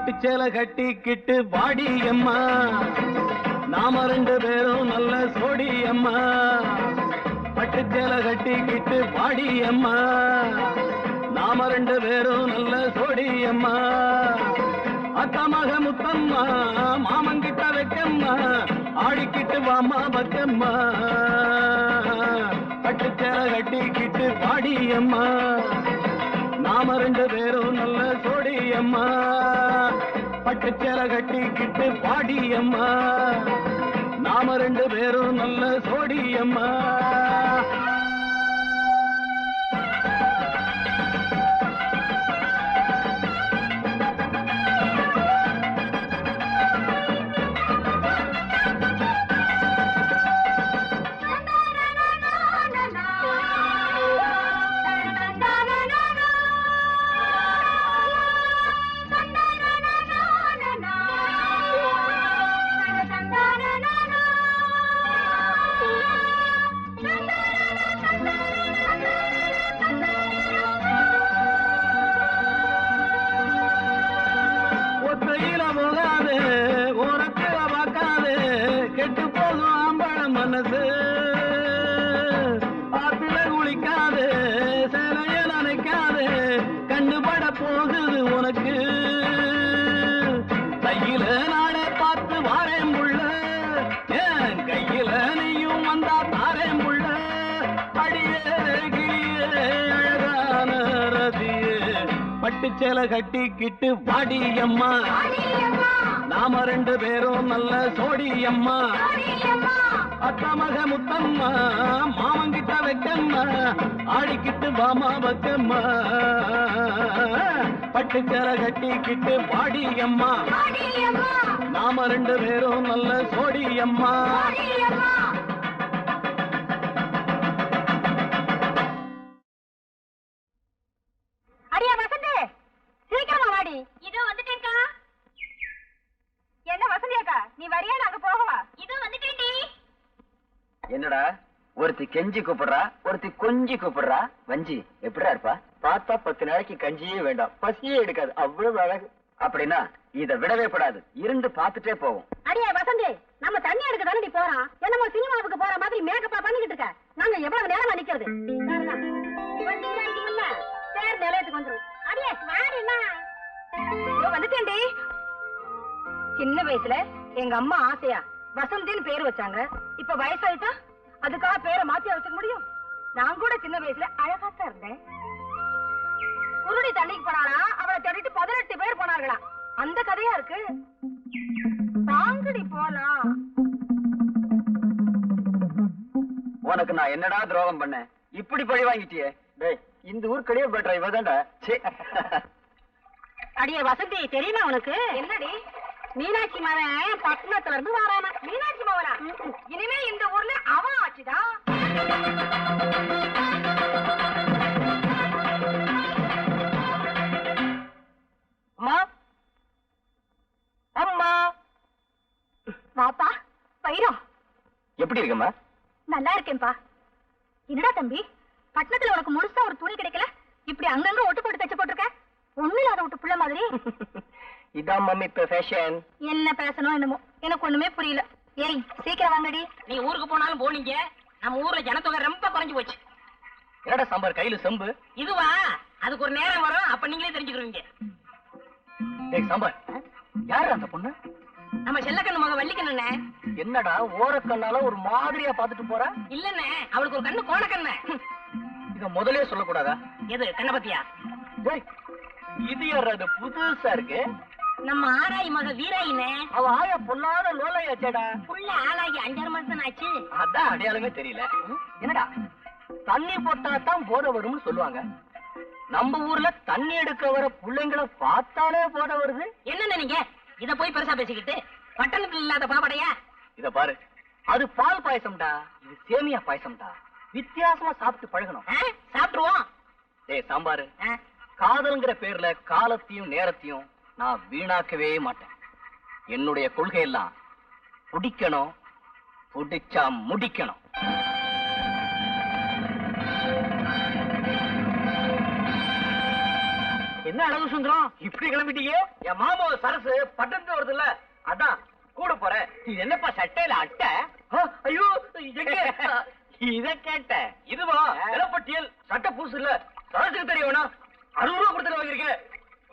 பட்டுச்சேலை கட்டிக்கிட்டு வாடி அம்மா, நாம ரெண்டு பேரும் நல்ல சோடி அம்மா. பட்டுச்சேலை கட்டிக்கிட்டு வாடி அம்மா, நாம ரெண்டு பேரும் நல்ல சோடி அம்மா. அத்தமாக முத்தம்மா, மாமங்கிட்ட வைக்கம்மா, ஆடிக்கிட்டு வாமா பக்கம்மா. பட்டுச்சேலை கட்டிக்கிட்டு வாடி அம்மா, நாம ரெண்டு பேரும் நல்ல சோடி அம்மா. பட்டுச்சேலை கட்டிக்கிட்டு வாடி அம்மா, நாம ரெண்டு பேரும் நல்ல சோடி அம்மா. கெட்டு போகும் ஆம்பள மனசு, ஆத்துல குளிக்காது, சேலைய நினைக்காது, கண்டுபட போகுது உனக்கு. கையில நானே பார்த்து வாரேன் புள்ள, என் கையில நீயும் வந்தா தாரேன் புள்ள. அடியே கிளியே அழகான ரதியே, பட்டுச்சேலை கட்டிக்கிட்டு வாடி அம்மா, நாம ரெண்டு பேரும் நல்ல சோடி அம்மா. அத்தமக முத்தம்மா, மாமங்கிட்ட வைக்கம்மா, ஆடிக்கிட்டு பாமா பக்கம்மா. பட்டுச்சேலை கட்டிக்கிட்டு வாடி அம்மா, நாம ரெண்டு பேரும் நல்ல சோடி அம்மா. அடியா வசந்தி, சீக்கிரமா வாடி. இதோ வந்துட்டேன்க்கா. என்ன வசந்தியாக்கா, நீ வரியா? நாங்க போகவா? இதோ வந்துட்டேன்டி. என்னடா ஒருத்தி கெஞ்சி கூப்பிடுறா, ஒருத்தி கொஞ்சி கூப்பிடுறா. வஞ்சி எப்படிடா இருப்பா? பார்த்தா 10 நாளைக்கு கஞ்சியே வேண்டாம், பசியே எடுக்காது, அவ்வளவு அழகு. அப்படின்னா இத விடவே கூடாது, இருந்து பார்த்துட்டே போவோம். அடியா வசந்தி, நம்ம தண்ணி எடுக்க தானே போறோம். என்னமோ சினிமாவுக்கு போற மாதிரி மேக்கப்பா பண்ணிக்கிட்டு இருக்க. நாங்க எவ்வளவு நேரமா நிக்கிறது? பேர் நிலையத்துக்கு வந்துரும். அடியே வாடினா வந்துட்டேன்டி. சின்ன வயசுல எங்க அம்மா ஆசையா வசந்தின்னு பேர் வச்சாங்க. இப்ப வயசாயிட்டா அதுக்காக பேரை மாத்தியா வச்சுக்க முடியும்? நான் கூட சின்ன வயசுல அழகாத்தான் இருந்தேன். குருடி தண்ணிக்கு போனாளா, அவளை தேடிட்டு 18 பேர் போனார்களா. அந்த கதையா இருக்கு. தாங்கடி போலாம். உனக்கு நான் என்னடா துரோகம் பண்ணேன்? இப்படி பழி வாங்கிட்டியே. டேய், இந்த ஊர் கடையே பெட்டரா இவதான்டா. அடியே வசந்தி, தெரியுமா உனக்கு? என்னடி? மீனாட்சி மவன் பட்டணத்துல இருந்து வரானா. மீனாட்சி மவனா? இனிமே இந்த ஊர்ல அவன் ஆச்சுதான். அம்மா, அம்மா. வாப்பா பைரம். எப்படி இருக்கம்மா? நல்லா இருக்கேன்பா. என்னடா தம்பி, பட்டணத்துல உனக்கு முழுசா ஒரு துணி கிடைக்கல, இப்படி அங்கங்க ஒட்டு போட்டு தச்சு போட்டிருக்க. ஒண்ணு இல்லாத விட்டு புள்ள மாதிரி. இதான் மம்மி இப்ப ஃபேஷன். என்ன பேசணும் என்னமோ எனக்கு ஒண்ணுமே புரியல. ஏய் சீக்கிரம் வாங்கடி. நீ ஊருக்கு போனாலும் போனீங்க, நம்ம ஊர்ல ஜனத்தொகை ரொம்ப குறைஞ்சு போச்சு. என்னடா சாம்பார் கையில செம்பு? இதுவா? அதுக்கு ஒரு நேரம் வரும், அப்ப நீங்களே தெரிஞ்சுக்கிறீங்க. டேய் சாம்பார், யாரு அந்த பொண்ணு? நம்ம செல்லக்கண்ணு மக வள்ளிக்கண்ணே. என்னடா ஓரக்கண்ணால ஒரு மாதிரியா பாத்துட்டு போற? இல்லண்ணே, அவளுக்கு ஒரு கண்ணு கோண கண்ணு. இத முதலே சொல்லக்கூடாதா? எது கண்ண பத்தியா? டேய், இது யாரது புதுசா இருக்கு? நம்ம ஆராய் மக வீராயினே. அவ ஆயா பொல்லாத லோலையாச்சேடா. புள்ள ஆளாகி 5 மாசம் ஆச்சு. அதான் அடையாளமே தெரியல. என்னடா தண்ணி போட்டா தான் போத வரும்னு சொல்லுவாங்க. நம்ம ஊர்ல தண்ணி எடுக்க வர பிள்ளைங்களை பார்த்தாலே போத வருது. என்ன நீங்க இத போய் பெருசா பேசிக்கிட்டு? பட்டணத்துல இல்லாத பாப்படையா? இத பாரு, அது பால் பாயசம்டா, இது சேமியா பாயசம்டா. வித்தியாசமா சாப்பிட்டு பழகணும். சாப்பிட்டுருவோம். டேய் சாம்பாரு, காதல்ங்கிற பேர்ல காலத்தையும் நேரத்தையும் நான் வீணாக்கவே மாட்டேன். என்னுடைய கொள்கை எல்லாம் பிடிக்கணும், பிடிச்சா முடிக்கணும். என்ன அழகு சுந்தரம் இப்படி கிளம்பிட்டீங்க? என் மாமா சரசு பட்டணத்து வருது இல்ல, அதான் கூட போறேன். இது என்னப்பா சட்டையில அட்டை? ஐயோ இத கேட்ட இதுவா நிலப்பட்டியல் சட்டை பூசு இல்ல, சரசுக்கு தெரிய வேணா 60 ரூபா கொடுத்து வாங்கிருக்கேன்.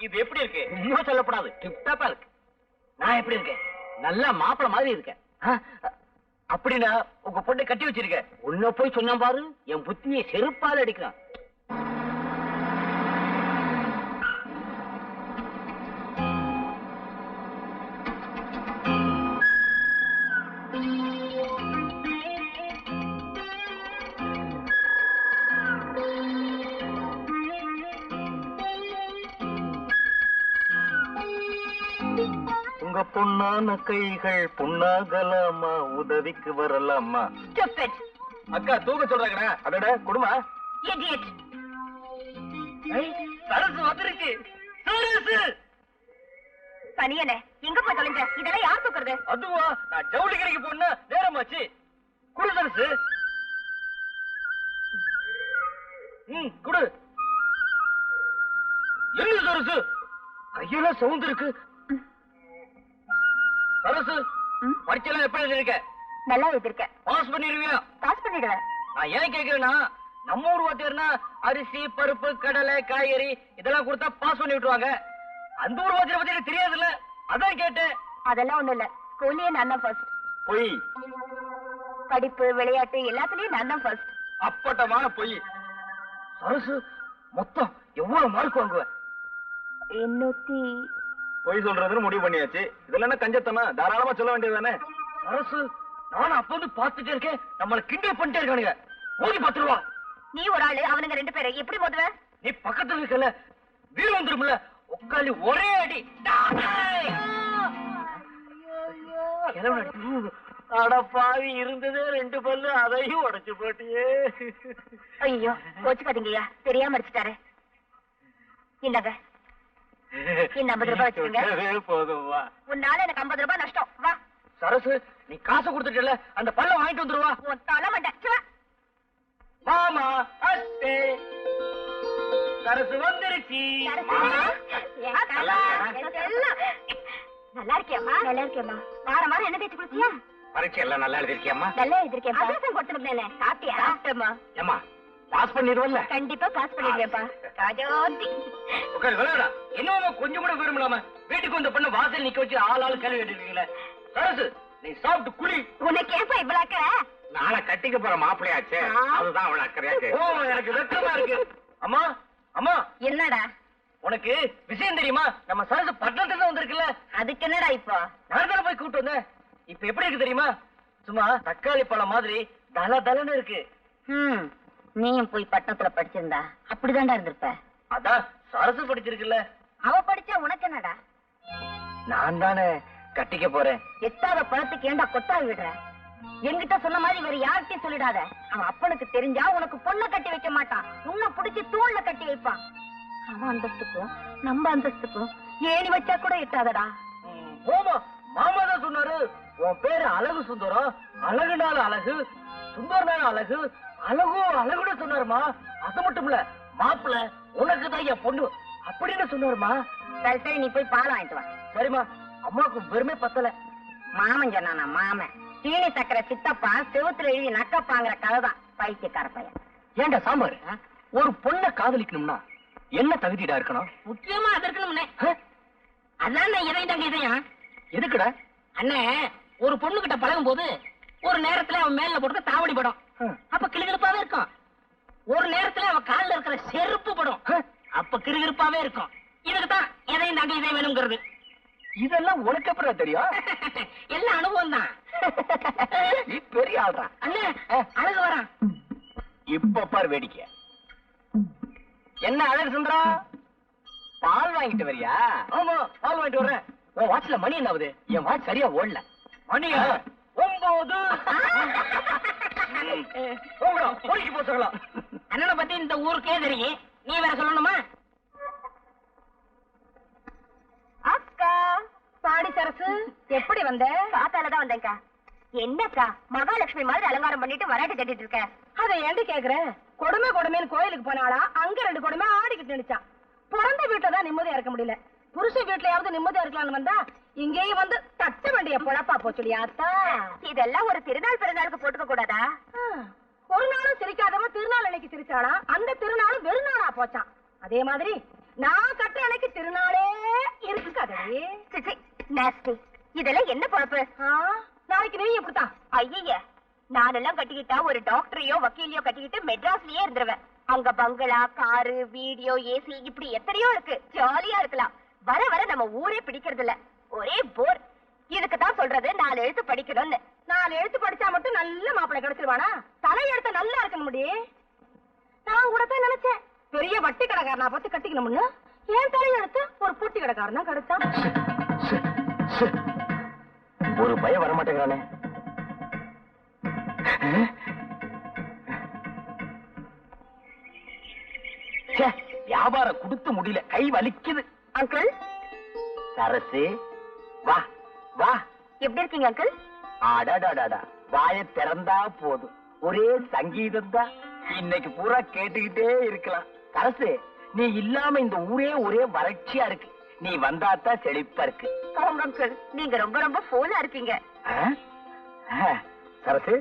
இது எப்படி இருக்கு? இன்னும் சொல்லப்படாது, டிப்டாப்பா இருக்கு. நான் எப்படி இருக்கேன்? நல்லா மாப்பிள மாதிரி இருக்கேன். அப்படின்னா உங்க பொண்ணை கட்டி வச்சிருக்க. உன்ன போய் சொன்ன பாரு, என் புத்தியை செருப்பால் அடிக்கிறான். உங்க பொண்ணான கைகள் பொண்ணாகலாமா, உதவிக்கு வரலாமா? அக்கா தூக்க சொல்றாங்கடா. அதோட குடுமா சரசு வந்துருச்சு. பனியனே எங்க போய் தொலைஞ்ச? இதெல்லாம் யார் தூக்குறது? அதுவா, நான் ஜவுளி கடைக்கு போனா நேரமாச்சு. குடு சரசு. குடு. என்ன சரசு கையெல்லாம் சவுண்ட் இருக்கு. சரசு பரீட்சையெல்லாம் எப்படி எழுதிருக்க? நல்லா எழுதிருக்கேன். பாஸ் பண்ணிடுவியா? பாஸ் பண்ணிடுவேன். நான் ஏன் கேக்குறேன்னா, நம்ம ஊர் வாத்தியார்னா அரிசி பருப்பு கடலை காய்கறி இதெல்லாம் கொடுத்தா பாஸ் பண்ணி விட்டுருவாங்க. அந்த ஊர் வாத்தியார் பத்தி எனக்கு தெரியாதுல்ல, அதான் கேட்டேன். அதெல்லாம் ஒண்ணும் இல்ல, ஸ்கூல்லயே நான் தான் ஃபர்ஸ்ட். பொய். படிப்பு விளையாட்டு எல்லாத்துலயும் நான் தான் ஃபர்ஸ்ட். அப்பட்டமான பொய். சரசு மொத்தம் எவ்வளவு மார்க் வாங்குவ? 800. பொய் சொல்றதுன்னு முடிவு பண்ணியாச்சு. இதெல்லாம் என்ன கஞ்சத்தனா? தாராளமா சொல்ல வேண்டியதுதானே. சரசு நானும் அப்ப வந்து பாத்துட்டே இருக்கேன், நம்மள கிண்டல் பண்ணிட்டே இருக்கானுங்க. ஓடி 10 ரூபா. நீ ஒரு ஆளு, அவனுங்க 2 பேரு, எப்படி மோதுவ? நீ பக்கத்துல இருக்கல, வீடு வந்துரும்ல, உட்காந்து ஒரே அடி. அட பாவி, இருந்ததே 2 பல்லு, அதையும் உடைச்சு போட்டியே. ஐயோ கோச்சுக்காதீங்கய்யா, தெரியாம அடிச்சுட்டாரு. இந்தாங்க, இந்த 50 ரூபாய் வச்சுக்கோங்க. போதும் வா. உன்னால எனக்கு 50 ரூபாய் நஷ்டம். வா சரசு, நீ காசை கொடுத்துட்டல, அந்த பல்ல வாங்கிட்டு வந்துருவா. உன் தலை மண்டை. மாமா அத்தே சரசு வந்துருச்சு. நல்லா இருக்கியம்மா? நல்லா இருக்கியம்மா. வாரம் வாரம் என்ன தேய்ச்சி குளிச்சியா? பரீட்சை எல்லாம் நல்லா எழுதிருக்கியம்மா? நல்லா எழுதிருக்கேன். அபியாசம் கொடுத்துருந்தேனே, சாப்பிட்டியா? சாப்பிட்டேம்மா. ஏமா பாஸ் பண்ணிடுவல்ல? கண்டிப்பா பாஸ் பண்ணிடுவேன்ப்பா. ராஜோதி உட்காந்து விளையாடா. என்னமா கொஞ்சம் கூட விரும்பலாம வீட்டுக்கு வந்த பொண்ணு வாசல் நிக்க வச்சு ஆள் கேள்வி கேட்டுருக்கீங்களே. சரசு, நீ சாப்பிட்டு குளி. உனக்கு ஏப்பா இவ்வளவு அக்கறை? நாளை கட்டிக்க போற மாப்பிள்ளையாச்சு, அதுதான் அவளை அக்கறையாச்சு. ஓ, எனக்கு வெக்கமா இருக்கு. அம்மா அம்மா, என்னடா உனக்கு விஷயம் தெரியுமா? நம்ம சரசு பட்டணத்துல வந்திருக்குல்ல. அதுக்கு என்னடா இப்போ? நான் தானே போய் கூப்பிட்டு வந்தேன். இப்ப எப்படி இருக்கு தெரியுமா? சும்மா தக்காளி பழம் மாதிரி தல தலன்னு இருக்கு. நீயும் போய் பட்டணத்துல படிச்சிருந்தா அப்படிதான்டா இருந்திருப்ப. அதான் சரசு படிச்சிருக்குல்ல. அவ படிச்சா உனக்கு என்னடா? நான் தானே கட்டிக்க போறேன். எட்டாத பழத்துக்கு ஏண்டா கொத்தாவி விடுற? என்கிட்ட சொன்ன மாதிரி வேற யார்கிட்டயும் சொல்லிடாத. அவன் அப்பனுக்கு தெரிஞ்சா உனக்கு பொண்ணை கட்டி வைக்க மாட்டான், உன்னை புடிச்சு தூண்ல கட்டி வைப்பான். அவன் அந்தஸ்துக்கும் நம்ம அந்தஸ்துக்கும் ஏணி வச்சா கூட எட்டாதடா. போமா, மாமா தான் சொன்னாரு, உன் பேரு அழகு சுந்தரம், அழகுனால அழகு, சுந்தரனால அழகு, அழகோ அழகுன்னு சொன்னாருமா. அது மட்டும் இல்ல, மாப்பிள்ள உனக்கு தான் என் பொண்ணு அப்படின்னு சொன்னாருமா. சரி சரி, நீ போய் பால் வாங்கிட்டு வா. சரிம்மா. அம்மாவுக்கு வெறுமே பத்தல. மாமன் சொன்னானா? மாமன் சீனி சக்கரை சித்தப்பா செவுத்துல எழுதி நக்கப்பாங்கிற கதைதான், பைத்தியக்கார பையன். ஏண்டா சாம்பார், ஒரு பொண்ணை காதலிக்கணும்னா என்ன தகுதிடா இருக்கணும்? முக்கியமா அது இருக்கணும்னே. அதான் இதயம் தாங்க இதயம். எதுக்குடா? அண்ணே, ஒரு பொண்ணு கிட்ட பழகும் போது ஒரு நேரத்துல அவன் மேல போட்டு தாவடி படம், அப்ப கிளுகிருப்பாவே இருக்கும். ஒரு நேரத்துல அவன் காலில் இருக்கிற செருப்பு படம், அப்ப கிருகிருப்பாவே இருக்கும். இதுக்குதான் எதையும் தாங்க இதயம் வேணுங்கிறது. இதெல்லாம் உனக்கு அப்புறம் தெரியும்? எல்லாம் அனுபவம் தான். நீ பெரிய ஆள்றா. அண்ணே, அழகு வரான். இப்ப பார் வேடிக்கை. என்ன அழகு சுந்தரா, பால் வாங்கிட்டு வரியா? ஆமா, பால் வாங்கிட்டு வர்றேன். உன் வாட்ச்ல மணி என்ன ஆகுது? என் வாட்ச் சரியா ஓடல. மணியா? 9. பொறுக்கி போச்சுக்கலாம். அண்ணனை பத்தி இந்த ஊருக்கே தெரியும், நீ வேற சொல்லணுமா? அக்கா பாடி சரசு, எப்படி வந்த? காத்தாலதான் வந்தேன்க்கா. என்னக்கா மகாலட்சுமி மாதிரி அலங்காரம் பண்ணிட்டு வராட்டி கட்டிட்டு இருக்க? அதை ஏண்டி கேக்குற? கொடுமை கொடுமைன்னு கோயிலுக்கு போனாளா, அங்க 2 கொடுமை ஆடிக்கிட்டு நினைச்சான். பிறந்த வீட்டுல தான் நிம்மதியா இருக்க முடியல. புருஷன் வீட்லயாவது நிம்மதியா இருக்கலாம்னு வந்தா இங்கேயும் வந்து தட்ட வேண்டிய பொழப்பா போச்சுடியாத்தா. இதெல்லாம் ஒரு திருநாள் பிறநாளுக்கு போட்டுக்க கூடாதா? ஒரு நாளும் சிரிக்காதவன் திருநாள் அன்னைக்கு சிரிச்சானா அந்த திருநாளும் வெறுநாளா போச்சான். அதே மாதிரி நான் கட்ட அன்னைக்கு திருநாளே இருக்காதே. இதெல்லாம் என்ன பொழப்பு? நாளைக்கு நீ எப்படித்தான்? ஐய, நானெல்லாம் கட்டிக்கிட்டா ஒரு டாக்டரையோ வக்கீலையோ கட்டிக்கிட்டு மெட்ராஸ்லயே இருந்துருவேன். அங்க பங்களா, காரு, வீடியோ, ஏசி இப்படி எத்தனையோ இருக்கு. ஜாலியா இருக்கலாம். வர வர நம்ம ஊரே பிடிக்கிறது இல்ல. ஒரே போர். இதுக்கு தான் சொல்றது 4 எழுத்து படிக்கணும்னு. 4 எழுத்து படிச்சா மட்டும் நல்ல மாப்பிள்ளை கிடைச்சிருவானா? தலை எழுத்து நல்லா இருக்க முடியும். நான் கூட தான் நினைச்சேன் பெரிய வட்டி கடைக்காரனா பார்த்து கட்டிக்கணும்னு. ஏன் தலை எழுத்து ஒரு பூட்டி கடைக்காரனா கிடைச்சான். ஒரு பயம் வரமாட்டேங்கிறானே. வியாபாரம் கொடுத்து முடியல, கை வலிக்குது. அங்கிள் சரசு, வா வா. எப்படி இருக்கீங்க அங்கிள்? அடாடாடாடா, வாயை திறந்தா போதும் ஒரே சங்கீதம் தான். இன்னைக்கு பூரா கேட்டுக்கிட்டே இருக்கலாம். சரசு, நீ இல்லாம இந்த ஊரே ஒரே வறட்சியா இருக்கு. நீ வந்தாத்தான் செழிப்பா இருக்கு. அங்கிள், நீங்க ரொம்ப ரொம்ப போலா இருக்கீங்க. சரசு,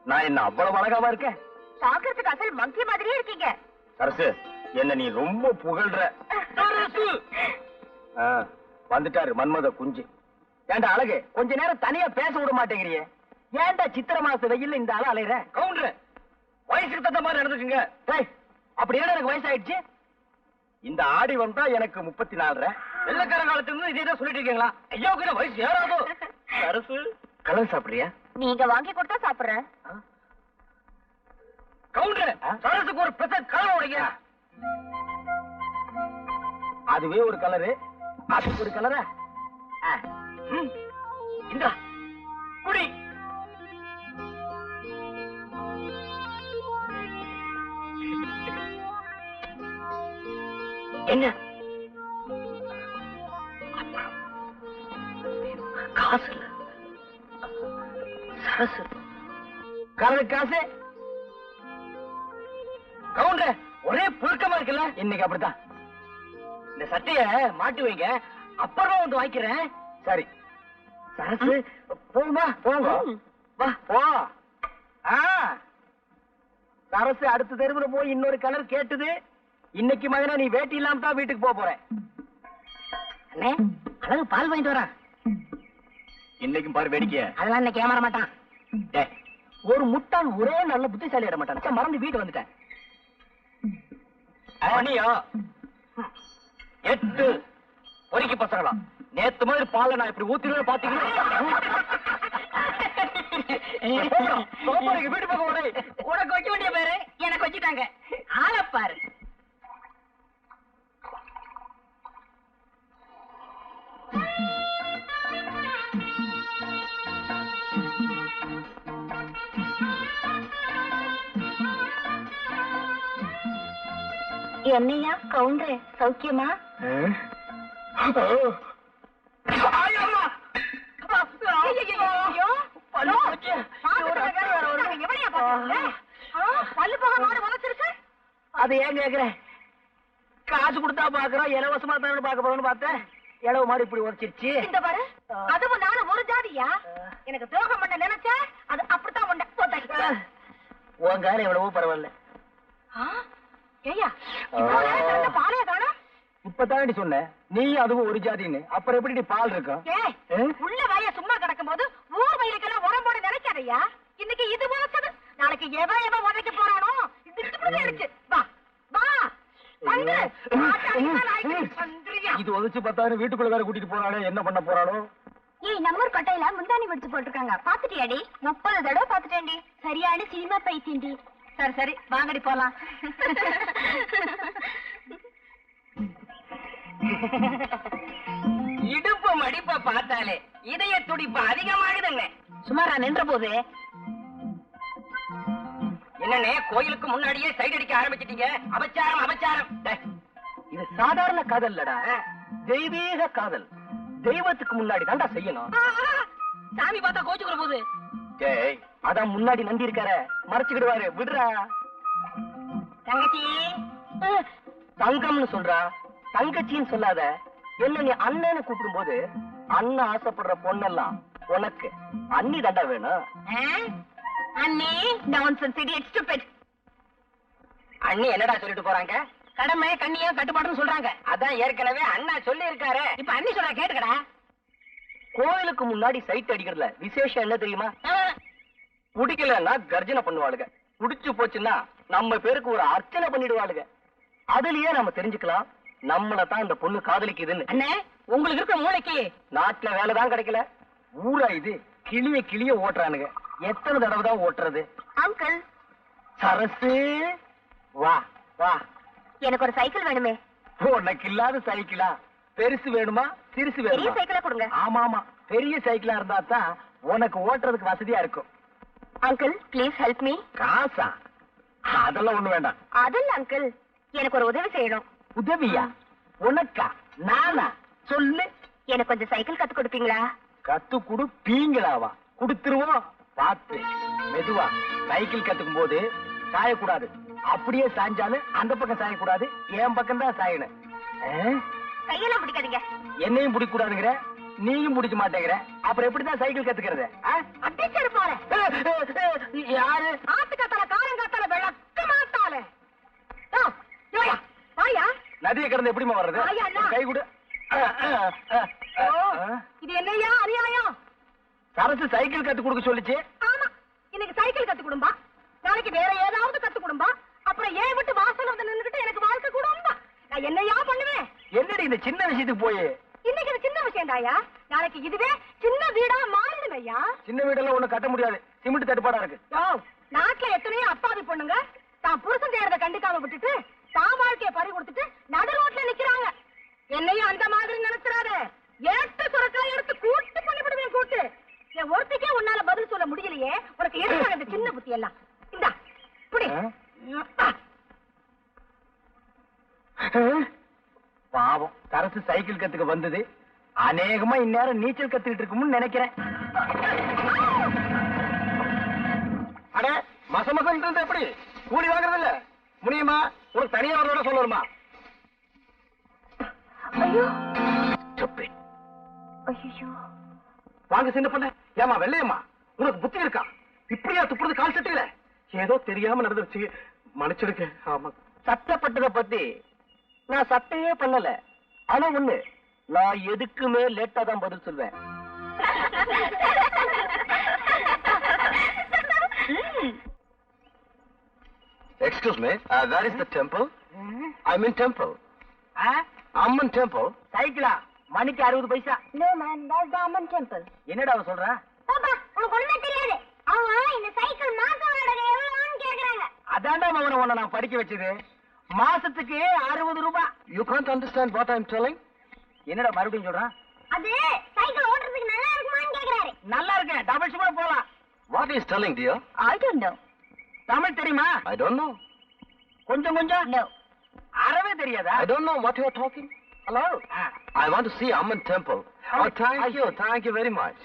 நான் என்ன அவ்வளவு அழகாவா இருக்கேன்? பாக்குறதுக்கு அசல் மங்கி மாதிரியே இருக்கீங்க. சரசு, என்ன நீ ரொம்ப புகழ்ற. வந்துட்டாரு மன்மத குஞ்சு. ஏண்டா அழகு, கொஞ்ச நேரம் தனியா பேச விட மாட்டேங்கிறியே. ஏண்டா சித்திர மாச வெயில்ல இந்த ஆள அலையற? கவுண்டர், வயசுக்கு தகுந்த மாதிரி நடந்துக்குங்க. அப்படி என்ன எனக்கு வயசாயிடுச்சு? இந்த ஆடி வந்தா எனக்கு 34. வெள்ளக்கார காலத்துல இருந்து இதே தான் சொல்லிட்டு இருக்கீங்களா? ஐயாவுக்கு வயசு ஏறாதோ? சரசு, கலர் சாப்பிடுறியா? நீங்க வாங்கி கொடுத்தா சாப்பிடுறேன். கவுண்டர், சரசுக்கு ஒரு பிரசன்ட் கலர் உடைங்க. அதுவே ஒரு கலரு, அதுக்கு ஒரு கலரா? இந்த குடி. என்ன காசு இல்ல சரசு, கலரு காசு. கவுண்டர், ஒரே புழுக்கமா இருக்குல்ல? இன்னைக்கு அப்படித்தான். இந்த சட்டைய மாட்டி வைங்க, அப்புறமா வந்து வாங்கிக்கிறேன். சரி சரசு, போமா போங்க. வா போ. சரசு அடுத்த தெருவுல போய் இன்னொரு கலர் கேட்டுது. இன்னைக்கு மகனா நீ வேட்டி இல்லாம தான் வீட்டுக்கு போற. அண்ணே, அழகு பால் வாங்கிட்டு வரா. இன்னைக்கும் பாரு வேடிக்கை. அதெல்லாம் இன்னைக்கு ஏமாற மாட்டான். ஒரு முட்டாள் ஒரே நல்ல புத்திசாலி ஆட மாட்டான். மறந்து வீட்டு வந்துட்டேன். மணியா 8 பொறுக்கி பசங்களா? நேத்து மாதிரி பாலை நான் இப்படி ஊத்திடுவேன் பாத்தீங்கன்னா வீட்டு பக்கம் ஓடு. உனக்கு வைக்க வேண்டிய பேரு எனக்கு வச்சுட்டாங்க. ஆளப்பாரு. என்னையா கவுண்டர், சௌக்கியமா? அது ஏன் கேக்குற? காசு கொடுத்தா பாக்குறோம், இலவசமா தான் பாக்க போறோம்னு பார்த்தேன். இளவு மாடு இப்படி உரைச்சிருச்சு. இந்த பாரு, அதுவும் நானும் ஒரு ஜாதியா? எனக்கு துரோகம் பண்ண நினைச்சா அது அப்படித்தான் உண்ட. உன் காலம் எவ்வளவோ பரவாயில்ல. ஏய்யா, இவ்வளவு நேரத்துல இந்த பாலைய காணோம்? இப்பதானடி சொன்ன நீ அதுவும் ஒரு ஜாதின்னு. அப்புறம் எப்படி பால் இருக்கும்? உள்ள வாய சும்மா கிடக்கும் போது ஊர் வயலுக்கெல்லாம் உடம்போட நினைக்காதையா. இன்னைக்கு இது வளர்த்தது, நாளைக்கு எவன் உதைக்க போறானோ இது. வா வா வந்து இது உதச்சு பார்த்தாரு. வீட்டுக்குள்ள வேற கூட்டிட்டு போறாளே, என்ன பண்ண போறாளோ? ஏய், நம்ம கொட்டையில முந்தானி விடுத்து போட்டிருக்காங்க. பாத்துட்டியாடி? 30 தடவை பாத்துட்டேன்டி. சரியான சினிமா பைத்தியண்டி. சரி சரி, வாங்கடி போலாம். இடுப்பு மடிப்ப பார்த்தாலே இதய துடிப்பு அதிகமாகுதுங்க. சுமாரா நின்ற போது என்னன்னே, கோயிலுக்கு முன்னாடியே சைடு அடிக்க ஆரம்பிச்சிட்டீங்க. அபச்சாரம் அபச்சாரம். இது சாதாரண காதல் இல்லடா, தெய்வீக காதல். தெய்வத்துக்கு முன்னாடி தான்டா செய்யணும். சாமி பார்த்தா கோச்சுக்கிற போது. ஏய், அதான் முன்னாடி நம்பி இருக்கார, மறைச்சுக்கிடுவாரு. விடுறா தங்கச்சி. தங்கம்னு சொல்றா, தங்கச்சின்னு சொல்லாத. என்ன நீ அண்ணன்னு கூப்பிடும் போது அண்ணன் ஆசைப்படுற பொண்ணெல்லாம் உனக்கு அண்ணி தண்டா வேணும். அண்ணே நான்சென்ஸ் இடியட் ஸ்டூபிட். அண்ணி என்னடா சொல்லிட்டு போறாங்க? கடமை கண்ணியா கட்டுப்பாடுன்னு சொல்றாங்க. அதான் ஏற்கனவே அண்ணா சொல்லி இருக்காரு. இப்ப அண்ணி சொல்ற கேட்டுக்கடா. கோயிலுக்கு முன்னாடி சைட் அடிக்கிறதுல விசேஷம் என்ன தெரியுமா? குடிக்கலன்னா கர்ஜனை பண்ணுவாளுங்க, குடிச்சு போச்சுன்னா நம்ம பேருக்கு ஒரு அர்ச்சனை பண்ணிடுவாளுங்க. அதுலயே நம்ம தெரிஞ்சுக்கலாம் நம்மள தான் இந்த பொண்ணு காதலிக்குதுன்னு. அண்ணே, உங்களுக்கு இருக்க மூளைக்கு நாட்டுல வேலைதான் கிடைக்கல, ஊரா இது கிளிய கிளிய ஓட்டுறானுங்க. எத்தனை தடவை தான் ஓட்டுறது? அங்கிள், சரசு வா வா. எனக்கு ஒரு சைக்கிள் வேணுமே. உனக்கு இல்லாத சைக்கிளா? பெருசு வேணுமா சிறுசு பெரிய வேணுமா? சைக்கிளா கொடுங்க. ஆமா ஆமா, பெரிய சைக்கிளா இருந்தா தான் உனக்கு ஓட்டுறதுக்கு வசதியா இருக்கும். Uncle please help me. காசா? அதெல்லாம் ஒண்ணு வேண்டாம். அதில் அங்கிள் எனக்கு ஒரு உதவி செய்யணும். உதவியா? உனக்கா? நானா? சொல்லு. எனக்கு கொஞ்சம் சைக்கிள் கத்து கொடுப்பீங்களா? கத்து குடுப்பீங்களாவா? குடுத்துருவோம். பார்த்து மெதுவா. சைக்கிள் கத்துக்கும் போது சாயக்கூடாது. அப்படியே சாஞ்சாலும் அந்த பக்கம் சாயக்கூடாது, என் பக்கம் தான் சாயணும். கையெல்லாம் பிடிக்காதீங்க. என்னையும் பிடிக்க கூடாதுங்கிற, நீயும் பிடிக்க மாட்டேங்கிற. அப்புறம் எப்படிதான் சைக்கிள் கத்துக்கிறது? அடிச்சது போல. யாரு? ஆத்துக்காத்தால காலங்காத்தால விளக்க மாத்தால. வாயா, நதியை கடந்து எப்படிமா வர்றது? ஐயா, அண்ணா. கை கொடு. இது என்னையா அநியாயம்? சரசு சைக்கிள் கத்து கொடுக்க சொல்லிச்சு. ஆமா, இன்னைக்கு சைக்கிள் கத்து கொடும்பா, நாளைக்கு வேற ஏதாவது கத்து கொடும்பா, அப்புறம் ஏன் விட்டு வாசல் வந்து நின்னுகிட்டு எனக்கு வாழ்க்கை கொடும்பா. நான் என்னையா பண்ணுவேன்? என்னடி இந்த சின்ன விஷயத்துக்கு போய்? இன்னைக்கு இது சின்ன விஷயம் தாயா, நாளைக்கு இதுவே சின்ன வீடா மாறிடும் ஐயா. சின்ன வீடெல்லாம் ஒண்ணு கட்ட முடியாது, சிமெண்ட் தட்டுப்பாடா இருக்கு. நாட்டுல எத்தனையோ அப்பாவி பொண்ணுங்க தான் புருஷன் செய்யறத கண்டுக்காம விட்டுட்டு தான் வாழ்க்கைய பறி கொடுத்துட்டு நடு ரோட்ல நிக்கிறாங்க. என்னையும் அந்த மாதிரி நினைச்சிடாத. ஏட்டு சுரக்காய் எடுத்து கூட்டு பண்ணிவிடுவேன். கூட்டு என் ஒருத்திக்கே உன்னால பதில் சொல்ல முடியலையே, உனக்கு எதுக்காக இந்த சின்ன புத்தி எல்லாம்? இந்தா புடி. பாவம், சரசு சைக்கிள் கத்துக்க வந்தது அநேகமா இந்நேரம் நீச்சல் கத்துக்கிட்டு இருக்கும்னு நினைக்கிறேன். அட மச மசம் இருந்தா எப்படி? கூலி வாங்குறது இல்ல முடியுமா? உனக்கு தனியா வரதோட சொல்ல வருமா? ஐயோ Stupid. ஐயோ. வாங்க சின்ன பண்ண. ஏமா வெள்ளையம்மா, உனக்கு புத்தி இருக்கா? இப்படியா துப்புறது கால் சட்டையில? ஏதோ தெரியாம நடந்துருச்சு, மன்னிச்சிடுங்க. ஆமா, சட்டப்பட்டதை பத்தி நான் சட்டையே பண்ணல. ஆனா ஒண்ணு, நான் எதுக்குமே லேட்டா தான் பதில் சொல்வேன். Excuse me, where is the temple? I'm in temple. Amman temple. சைக்கிளா? மணிக்கு 60 பைசா. No man, that's the Amman temple. என்னடா அவ சொல்றா? பாப்பா, உனக்கு ஒண்ணுமே தெரியாது. அவங்க இந்த சைக்கிள் மாச வாடகை எவ்வளவுன்னு கேக்குறாங்க. அதான்டா மவன உன்னை நான் படிக்க வச்சது. மாசத்துக்கு 60 ரூபாய். You can't understand what I'm telling? என்னடா மறுபடியும் சொல்றான்? அது சைக்கிள் ஓட்டுறதுக்கு நல்லா இருக்குமான்னு கேக்குறாரு. நல்லா இருக்கு, டபுள்ஸ் கூட போலாம். What is telling dear? I don't know. Tamil தெரியுமா? I don't know. கொஞ்சம் கொஞ்சம்? No. அறவே தெரியாதா? I don't know what you are talking. Hello. I want to see Amman temple. Oh, thank you very much.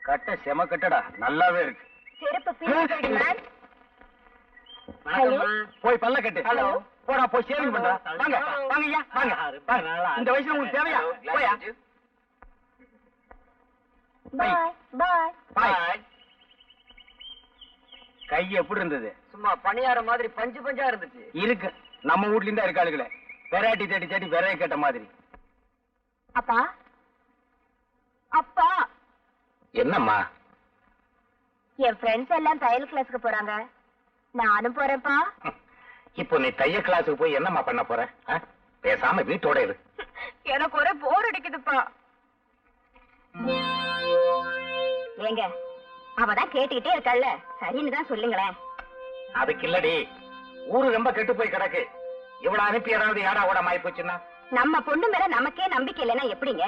கட்ட செம கட்டடா, நல்லாவே இருக்கு. செருப்பு பீஸ் மேன். ஹலோ. போய் பல்ல கட்டு. Hello. போடா, போய் சேவிங் பண்றா. வாங்க வாங்க ஐயா, வாங்க. இந்த வயசுல உங்களுக்கு தேவையா? போயா. Bye. Bye. பாய். கை எப்படி இருந்தது? சும்மா பணியார மாதிரி பஞ்சு பஞ்சா இருந்துச்சு. இருக்கு, நம்ம வீட்ல இருந்தா இருக்காளுங்களே, வெரைட்டி தேடி தேடி வெரைய கேட்ட மாதிரி. அப்பா. அப்பா. என்னம்மா? என் ஃப்ரெண்ட்ஸ் எல்லாம் தையல் கிளாஸ்க்கு போறாங்க, நானும் போறேன்ப்பா. இப்போ நீ தைய கிளாஸுக்கு போய் என்னம்மா பண்ண போற? பேசாம வீட்டோட இரு. எனக்கு ஒரே போர் அடிக்குதுப்பா. ஏங்க, அவதான் கேட்டுக்கிட்டே இருக்காள்ல, சரின்னு தான் சொல்லுங்களேன். அதுக்கு இல்லடி, ஊரு ரொம்ப கெட்டு போய் கிடக்கு. இவ்வளவு அனுப்பி ஏதாவது ஏடா ஓட மாறி போச்சுன்னா? நம்ம பொண்ணு மேல நமக்கே நம்பிக்கை இல்லைன்னா எப்படிங்க?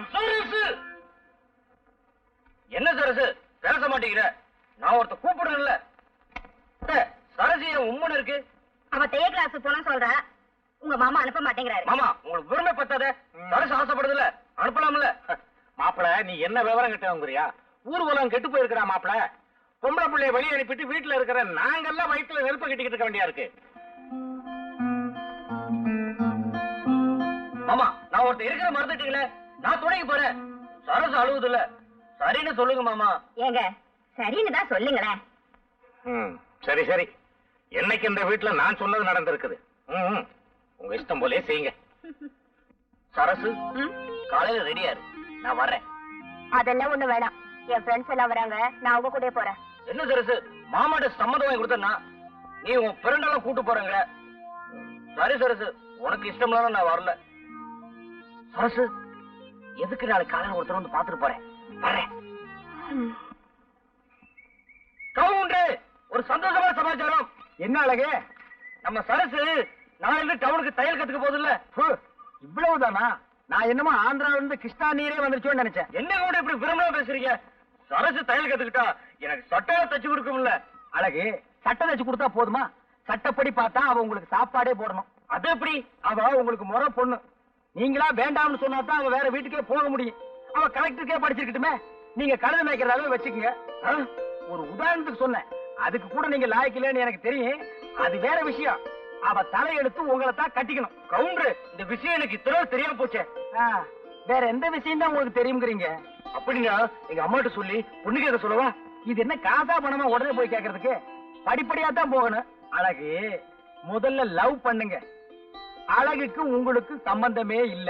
என்ன சரசு பேச மாட்டேங்கிற? நான் ஒருத்த கூப்பிடுறேன்ல. சரசு என் உம்மன் இருக்கு. அவ தைய கிளாஸ் போன சொல்றா, உங்க மாமா அனுப்ப மாட்டேங்கிறாரு. மாமா, உங்களுக்கு விரும்ப பத்தாத. சரசு ஆசைப்படுதுல, அனுப்பலாம்ல. மாப்பிள, நீ என்ன விவரம் கிட்டவங்கிறியா? ஊர் உலகம் கெட்டு போயிருக்கிறா மாப்பிள. பொம்பளை பிள்ளைய வெளியே அனுப்பிட்டு வீட்டுல இருக்கிற நாங்கெல்லாம் வயிற்றுல நெருப்ப கட்டிக்கிட்டு இருக்க வேண்டியா இருக்கு. மாமா நான் ஒருத்தர் இருக்கிற மறந்துட்டீங்களே, நான் துணைக்கு போறேன். சரசு அழுவுது இல்ல, சரின்னு சொல்லுங்க மாமா. ஏங்க சரின்னு தான் சொல்லுங்களேன். சரி சரி, என்னைக்கு இந்த வீட்டுல நான் சொன்னது நடந்திருக்குது. உங்க இஷ்டம் போலே செய்யுங்க. சரசு காலையில ரெடியா இரு, நான் வர்றேன். அதெல்லாம் ஒண்ணு வேணாம், என் ஃப்ரெண்ட்ஸ் எல்லாம் வராங்க, நான் அவங்க கூட போறேன். என்ன சரசு, மாமாட்ட சம்மதம் வாங்கி கொடுத்தா நீ உன் ஃப்ரெண்டெல்லாம் கூட்டு போறங்க. சரி சரசு, உனக்கு இஷ்டம்லாம் நான் வரல. சரசு, எதுக்கு நாளைக்கு காலையில ஒருத்தர் வந்து பாத்துட்டு போறேன், வர்றேன். கவுண்டே, ஒரு சந்தோஷமான சமாச்சாரம். என்ன அழகு? நம்ம சரசு நாளைக்கு டவுனுக்கு தையல் கத்துக்க போதில்ல. இவ்வளவுதானா? நான் என்னமோ ஆந்திரால இருந்து கிருஷ்ணா நீரே வந்துருச்சோன்னு நினைச்சேன். என்ன கூட இப்படி விரும்பலாம் பேசுறீங்க? சரசு தையல் கத்துக்கிட்டா எனக்கு சட்டையா தச்சு கொடுக்கும்ல. அழகு, சட்டை தச்சு கொடுத்தா போதுமா? சட்டப்படி பார்த்தா அவ உங்களுக்கு சாப்பாடே போடணும். அது எப்படி? அவ உங்களுக்கு முறை பொண்ணு. நீங்களா வேண்டாம்னு சொன்னா தான் அவ வேற வீட்டுக்கே போக முடியும். அவ கலெக்டருக்கே படிச்சிருக்கட்டுமே. நீங்க கழுதை மேய்க்கிறதாவே வச்சுக்கோங்க. ஒரு உதாரணத்துக்கு சொன்னேன், அதுக்கு கூட நீங்க லாய்க்கலன்னு எனக்கு தெரியும். அது வேற விஷயம். அவ தலையெடுத்து உங்களை தான் கட்டிக்கணும். கவுண்டர், இந்த விஷயம் எனக்கு இத்தனை தெரியாம போச்சே. வேற எந்த விஷயம் தான் உங்களுக்கு தெரியுங்கிறீங்க? அப்படின்னா எங்க அம்மாட்ட சொல்லி பொண்ணு கேட்க சொல்லவா? இது என்ன காசா பணமா உடனே போய் கேக்குறதுக்கு? படிப்படியா தான் போகணும். அழகு, முதல்ல லவ் பண்ணுங்க. அழகுக்கு உங்களுக்கு சம்பந்தமே இல்ல.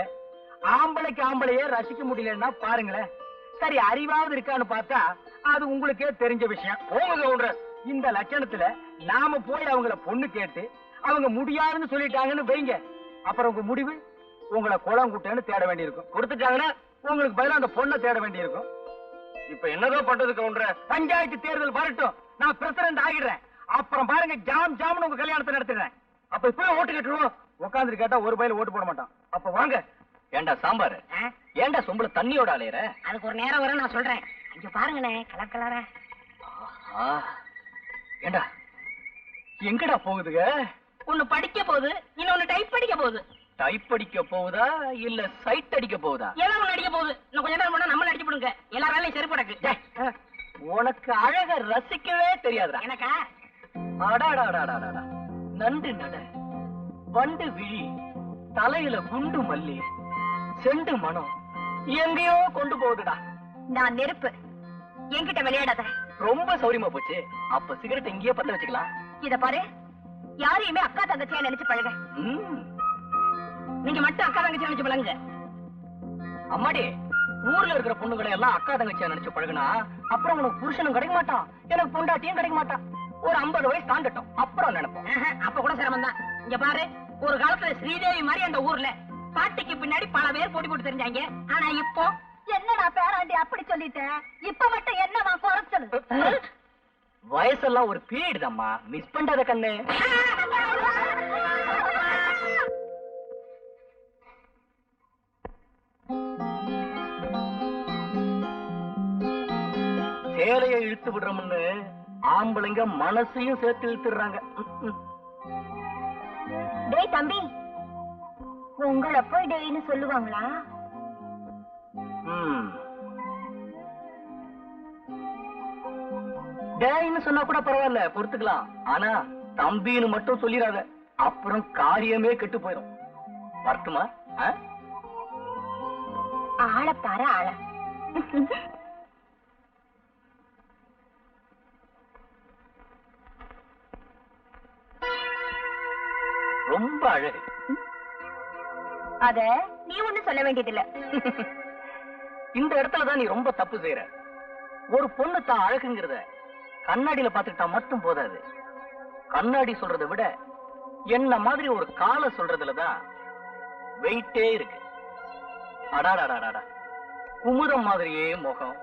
ஆம்பளைக்கு ஆம்பளையே ரசிக்க முடியலன்னா பாருங்களேன். சரி, அறிவாவது இருக்கான்னு பார்த்தா அது உங்களுக்கே தெரிஞ்ச விஷயம். போங்க கவுண்டர். இந்த லட்சணத்துல நாம போய் அவங்கள பொண்ணு கேட்டு அவங்க முடியாதுன்னு சொல்லிட்டாங்கன்னு வைங்க, அப்புறம் உங்க முடிவு உங்களை குளங்குட்டேன்னு தேட வேண்டியிருக்கும். கொடுத்துட்டாங்கன்னா உங்களுக்கு பதிலா அந்த பொண்ணை தேட வேண்டியிருக்கும். இப்ப என்னதான் பண்றது கவுண்டர்? பஞ்சாயத்து தேர்தல் வரட்டும், நான் பிரசிடண்ட் ஆகிடுறேன். அப்புறம் பாருங்க, ஜாம் ஜாம்னு உங்க கல்யாணத்தை நடத்துறேன். அப்ப இப்பவே ஓட்டு கேட்டுருவோம். உட்காந்துட்டு கேட்டா ஒரு பயில ஓட்டு போட மாட்டான். அப்ப வாங்க. ஏண்டா சாம்பார், ஏண்டா சொம்புல தண்ணியோட அலையற? அதுக்கு ஒரு நேரம் வரும், நான் சொல்றேன். இங்க பாருங்கண்ணே, கலர் கலரா. ஏண்டா எங்கடா போகுதுங்க? ஒண்ணு படிக்க போகுது, இன்னொன்னு டைப் படிக்க போகுது. டைப் அடிக்க போகுதா இல்ல சைட் அடிக்க போகுதா? ஏதோ ஒண்ணு அடிக்க போகுது. இன்னும் கொஞ்ச நேரம் போனா நம்மள அடிச்சு போடுங்க. எல்லா வேலையும் செருப்படக்கு. உனக்கு அழக ரசிக்கவே தெரியாதுடா. எனக்கா? அடாடாடாடாடா, நண்டு நட, வண்டு விழி, தலையில குண்டு மல்லி, செண்டு மனம் எங்கேயோ கொண்டு போகுதுடா. நான் நெருப்பு, என்கிட்ட விளையாடாத. ரொம்ப சௌரியமா போச்சு. அப்ப சிகரெட் இங்கேயே பத்த வச்சுக்கலாம். இத பாரு, யாரையுமே அக்கா தங்கச்சியா நினைச்சு பழக. நீங்க மட்டும் அக்கா தங்கச்சி நினைச்சு பழங்க. அம்மாடி, ஊர்ல இருக்கிற பொண்ணுங்களை எல்லாம் அக்கா தங்கச்சியா நினைச்சு பழகுனா அப்புறம் உனக்கு புருஷனும் கிடைக்க மாட்டான், எனக்கு பொண்டாட்டியும் கிடைக்க மாட்டான். ஒரு 50 வயசு தாண்டட்டும், அப்புறம் நினைப்போம். அப்ப கூட சிரமம் தான். இங்க பாரு, ஒரு காலத்துல ஸ்ரீதேவி மாதிரி அந்த ஊர்ல பாட்டிக்கு பின்னாடி பல பேர் போட்டி போட்டு தெரிஞ்சாங்க. ஆனா இப்போ என்னடா பேராண்டி அப்படி சொல்லிட்டேன், இப்ப மட்டும் என்னவா குறைச்சல்? வயசெல்லாம் ஒரு பீரியட் தான்மா, மிஸ் பண்றத கண்ணு. சேலைய இழுத்து விடுறோம்னு ஆம்பளைங்க மனசையும் சேர்த்து இழுத்துறாங்க. டேய் தம்பி, உங்களை போய் டேய்னு சொல்லுவாங்களா? டேய்னு சொன்னா கூட பரவாயில்ல, பொறுத்துக்கலாம். ஆனா தம்பின்னு மட்டும் சொல்லிடாத, அப்புறம் காரியமே கெட்டு போயிடும். வரட்டுமா? ஆளப்பார ஆள. ரொம்ப அழகு. அத நீ ஒண்ணு சொல்ல வேண்டியதில்ல. இந்த இடத்துலதான் நீ ரொம்ப தப்பு செய்யற. ஒரு பொண்ணு தான் அழகுங்கிறத கண்ணாடியில பாத்துக்கிட்டா மட்டும் போதாது. கண்ணாடி சொல்றதை விட என்ன மாதிரி ஒரு காலை சொல்றதுலதான் வெயிட்டே இருக்கு. அடாடாடாடா, குமுதம் மாதிரியே முகம்,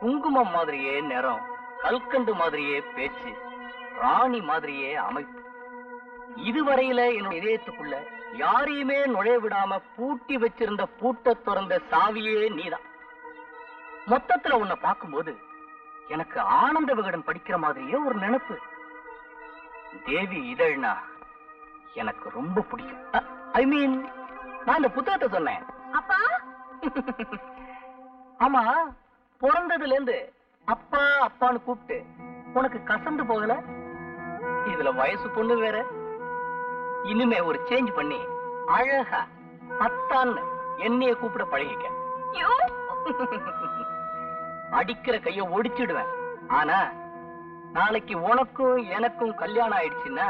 குங்குமம் மாதிரியே நிறம், கல்கண்டு மாதிரியே பேச்சு, ராணி மாதிரியே அமைப்பு. இதுவரையில என்னோட இதயத்துக்குள்ள யாரையுமே நுழைய விடாம பூட்டி வச்சிருந்த பூட்ட திறந்த சாவியே நீதான். மொத்தத்துல உன்னை பார்க்கும்போது எனக்கு ஆனந்த விகடன் படிக்கிற மாதிரியே ஒரு நினைப்பு. தேவி இதழ்னா எனக்கு ரொம்ப பிடிக்கும். ஐ மீன், நான் இந்த புத்தகத்தை சொன்னேன். அப்பா, ஆமா, பிறந்ததுல இருந்து அப்பா அப்பான்னு கூப்பிட்டு உனக்கு கசந்து போகல? இதுல வயசு பொண்ணு வேற. இனிமே ஒரு சேஞ்ச் பண்ணி அழகா அத்தான்னு என்னைய கூப்பிட பழகிக்க. ஐயோ, அடிக்கிற கைய ஒடிச்சிடுவேன். ஆனா நாளைக்கு உனக்கும் எனக்கும் கல்யாணம் ஆயிடுச்சுன்னா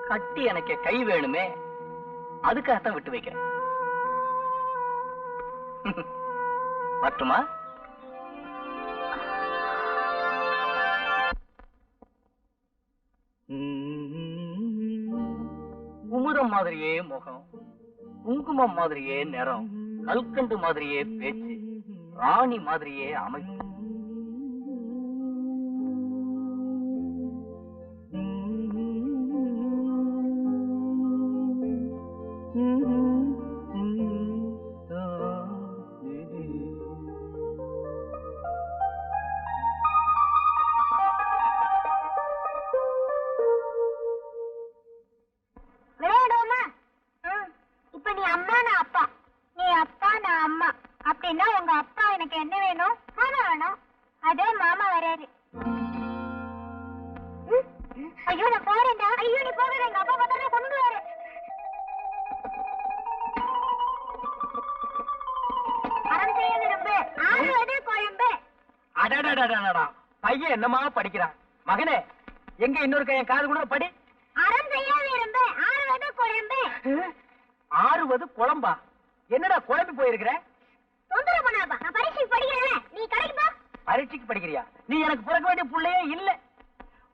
கட்டி எனக்கு கை வேணுமே, அதுக்காகத்தான் விட்டு வைக்கிறேன். வரட்டுமா? குமுதம் மாதிரியே முகம், குங்குமம் மாதிரியே நிறம், கல்கண்டு மாதிரியே பேச்சு, ராணி மாதிரியே அமைப்பு. விளையாடுவோமா? இப்ப நீ அம்மா நான் அப்பா, நீ அப்பா நான் அம்மா. அப்படின்னா உங்க அப்பா எனக்கு என்ன வேணும்? மாமா வேணும். அதே மாமா வராரு. ஐயோ நான் போறேன்டா. ஐயோ நீ போகாத, எங்க அப்பா பார்த்தா கொண்டுவாரு. அறம் செய்ய விரும்பு, ஆறுவது குழம்பு. அடடடடடடா, பையன் என்னமா படிக்கிறான். மகனே, எங்க இன்னொரு கையன் காது கூட படி. அறம் செய்ய விரும்பு, ஆறுவது குழம்பு. ஆறுவது குழம்பா? என்னடா குழம்பு போயிருக்கிற? தொந்தரவு பண்ணாதப்பா, நான் பரீட்சைக்கு படிக்கிறேன். நீ கடைக்கு போ. பரீட்சைக்கு படிக்கிறியா? நீ எனக்கு பிறக்க வேண்டிய புள்ளையே இல்ல.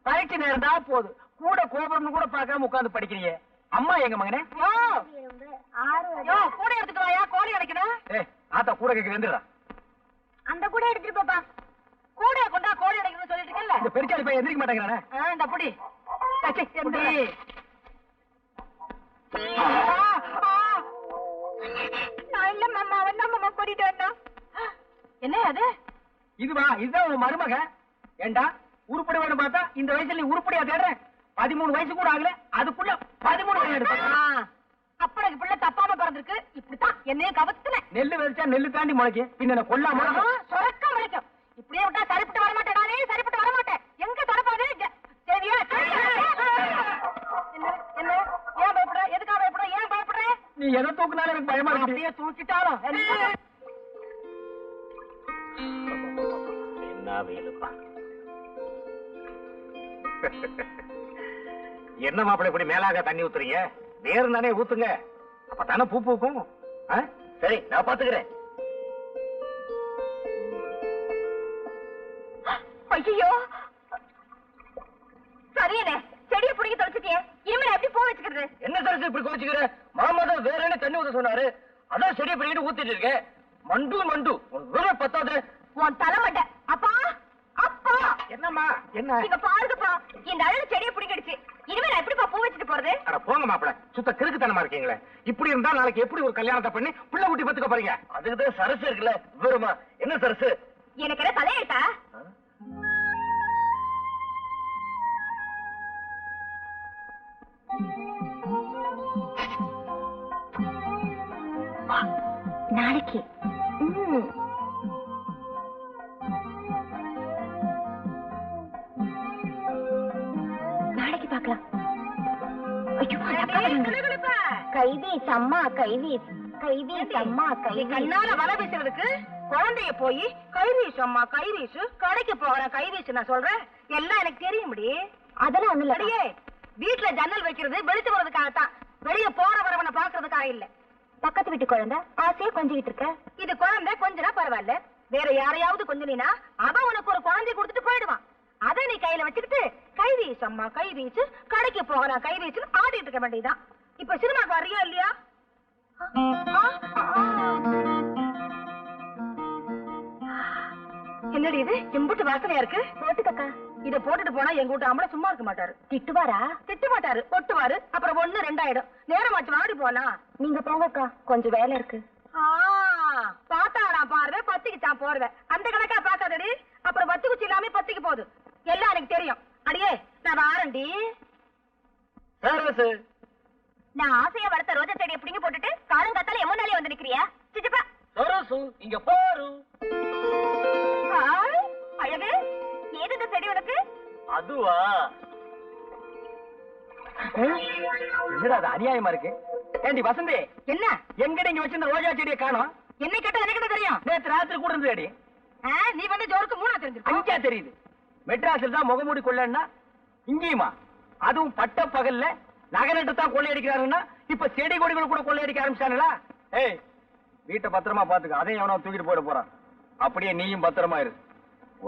பரீட்சை நேரம் தான் போகுது, கூட கோபுரம்னு கூட பார்க்காம உட்கார்ந்து படிக்கிறியே. அம்மா எங்க மகனே? விரும்பு, ஆறுவது. கூட எடுத்துட்டு வாயா, கோழி அடைக்கணும். ஆத்தா கூட கேக்குறா. அந்த கூட எடுத்துட்டு போப்பா. கூட கொண்டா கோழி அடைக்கணும்னு சொல்லிட்டு இருக்கல. இந்த பெருச்சாளி பையன் எந்திரிக்க மாட்டேங்கிறானே. இந்த புடி எந்திரி. நான் இல்ல மாமா, அவன் தான் மாமா கூட்டிட்டு வந்தான். என்ன அது? இதுவா? இதுதான் உன் மருமக? ஏண்டா உருப்படி வேணும் பார்த்தா இந்த வயசுல நீ உருப்படியா தேடுற? 13 வயசு கூட ஆகல, அதுக்குள்ள 13 விளையாடு. அப்பனுக்கு பிள்ளை தப்பாம பிறந்திருக்கு. இப்படித்தான் என்னையும் கவத்துல நெல்லு விதைச்சா நெல்லு தாண்டி முளைக்கும். பின்ன கொல்லாம சொரக்க முளைக்கும். இப்படியே விட்டா சரிப்பட்டு வரமாட்டேன். நானே சரிப்பட்டு வரமாட்டேன். எங்க தொடப்பாது? சரியா? என்ன என்ன? ஏன் பயப்படுற? எதுக்காக பயப்படுற? ஏன் பயப்படுற? நீ எதை தூக்குனாலும் எனக்கு பயமா இருக்கு. அப்படியே தூக்கிட்டாலும் என்ன வேலுப்பா. என்ன மாப்பிள்ளை இப்படி மேலாக தண்ணி ஊத்துறீங்க? வேறு தானே ஊத்துங்க, அப்பதானே பூ பூக்கும். சரி, நான் பாத்துக்கிறேன். ஐயோ சரியனே, செடியை பிடிக்க தொலைச்சிட்டியே. இனிமே எப்படி பூ வச்சுக்கிறது? என்ன சரசு இப்படி கோச்சுக்கிற? மாமா தான் வேற என்ன தண்ணி ஊத்த சொன்னாரு, அதான் செடியை பிடிக்கிட்டு ஊத்திட்டு இருக்கேன். மண்டு மண்டு உன் விவரம் பத்தாது. உன் தலைமட்டை. அப்பா அப்பா, என்னம்மா என்ன? நீங்க பாருங்கப்பா, இந்த அழகு செடியை பிடிக்கிடுச்சு. இனிமே நான் எப்படிப்பா பூ வச்சுட்டு போறது? அட போங்க மாப்பிள்ளை, சுத்த கிறுக்குத்தனமா இருக்கீங்களே. இப்படி இருந்தா நாளைக்கு எப்படி ஒரு கல்யாணத்தை பண்ணி பிள்ளை குட்டி பத்துக்க போறீங்க? அதுக்குதான் சரசு இருக்குல்ல விவரமா. என்ன சரசு? எனக்கு என்ன தலையெழுத்தா? நாளைக்கு நாளைக்கு பார்க்கலாம். கைவீஸ் அம்மா, கைவீஸ் கைவீஸ் அம்மா, கைவீஸ். கண்ணால வலை வீசுறதுக்கு குழந்தைய போய் கைவீசு அம்மா கைவீசு, கடைக்கு போகிறேன் கைவீசு நான் சொல்றேன். எல்லாம் எனக்கு தெரியும். அதெல்லாம் ஒண்ணு இல்ல. அடியே, வீட்டுல ஜன்னல் வைக்கிறது வெளிச்சு போறதுக்காகத்தான், வெளிய போற வரவனை பாக்குறதுக்காக இல்ல. பக்கத்து வீட்டு குழந்தை ஆசையா கொஞ்சிக்கிட்டு இருக்க. இது குழந்தை கொஞ்சனா பரவாயில்ல, வேற யாரையாவது கொஞ்சினா அவன் உனக்கு ஒரு குழந்தை கொடுத்துட்டு போயிடுவான். அதை நீ கையில வச்சுக்கிட்டு கைவீசு அம்மா கைவீசு, கடைக்கு போகிறேன் கைவீசு ஆடிட்டு இருக்க வேண்டியதான். இப்ப சினிமாக்கு வர்றியா இல்லையா? என்னடி இது எம்புட்டு வாசனையா இருக்கு? போட்டுக்கக்கா. இத போட்டுட்டு போனா எங்க வீட்டு ஆம்பளை சும்மா இருக்க மாட்டாரு. திட்டுவாரா? திட்ட மாட்டாரு, ஒட்டுவாரு. அப்புறம் 1 2 ஆயிடும். நேரமாச்சு வாடி போலாம். நீங்க போங்கக்கா, கொஞ்சம் வேலை இருக்கு. பாத்தாடா பாருவே, பத்திக்குச்சான் போறத. அந்த கணக்கா பாக்காதடி, அப்புறம் பத்து குச்சி இல்லாம பத்திக்கு போகுது. எல்லாம் எனக்கு தெரியும். அடியே நான் வாரண்டி. சரசு, நான் ஆசையா வளர்த்த ரோஜா செடியை பிடிங்க போட்டுட்டு காலங்காத்தால எம்மனாலே வந்து நிக்கிறியா? சிச்சப்பா சரசு இங்க பாரு. அழகு, ஏது இந்த செடி உனக்கு? அதுவா? என்னடா அது அநியாயமா இருக்கு? ஏண்டி வசந்தி, என்ன எங்கடி இங்க வச்சிருந்த ரோஜா செடியை காணோம்? என்னை கேட்டா எனக்கு என்ன தெரியும்? நேத்து ராத்திரி கூட இருந்தேடி. நீ வந்து ஜோருக்கு 3 தெரிஞ்சிருக்க. 5 தெரியுது. மெட்ராஸில் தான் முகமூடி கொள்ளன்னா இங்கேயுமா? அதுவும் பட்ட பகல்ல நகரட்டு தான் கொள்ளையடிக்கிறாருன்னா இப்ப செடி கொடிகள் கூட கொள்ளையடிக்க ஆரம்பிச்சானுங்களா? ஏய், வீட்டை பத்திரமா பாத்துக்க. அதையும் எவனோ தூக்கிட்டு போயிட போறான். அப்படியே நீயும் பத்திரமா இரு.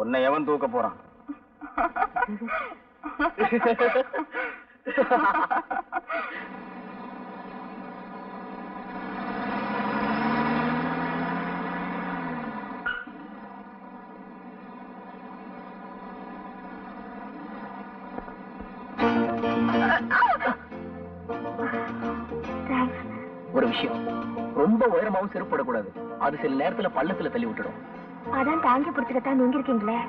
உன்னை எவன் தூக்க போறான்? ஒரு விஷயம், ரொம்ப உயரமாவும் செருப்படக்கூடாது. அது சில நேரத்துல பள்ளத்துல தள்ளி விட்டுடும். அதான் தாங்கி பிடிச்சிக்கத்தான் நீங்க இருக்கீங்களே.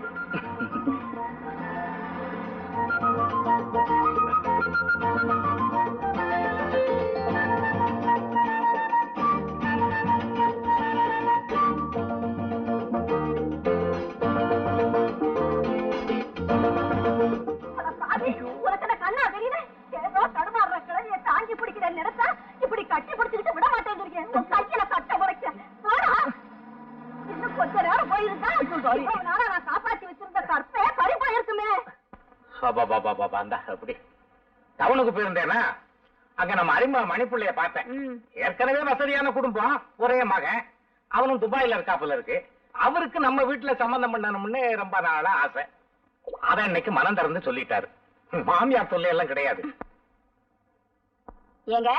உனக்கு கண்ணா தெரியல? ஏதோ தடுமாறுற கிழவியை தாங்கி பிடிக்கிற நினைச்சா இப்படி கட்டி பிடிச்சிட்டு விட மாட்டேங்கிறீங்க. கையில கட்ட உடைக்க இன்னும் கொஞ்ச நேரம் போயிருந்தா நான் காப்பாத்தி வச்சிருந்த கற்பே பறிப்பா இருக்குமே. அப்படி டவுனுக்கு போயிருந்தேனா, அங்க நம்ம அறிமுக மணிப்புள்ளைய பார்த்தேன். ஏற்கனவே வசதியான குடும்பம், ஒரே மகன். அவனும் துபாயில இருக்காப்புல இருக்கு. அவருக்கு நம்ம வீட்டுல சம்பந்தம் பண்ணணும்னு ரொம்ப நாளா ஆசை. அத இன்னைக்கு மனம் திறந்து சொல்லிட்டாரு. மாமியார் தொல்லை எல்லாம் கிடையாது. ஏங்க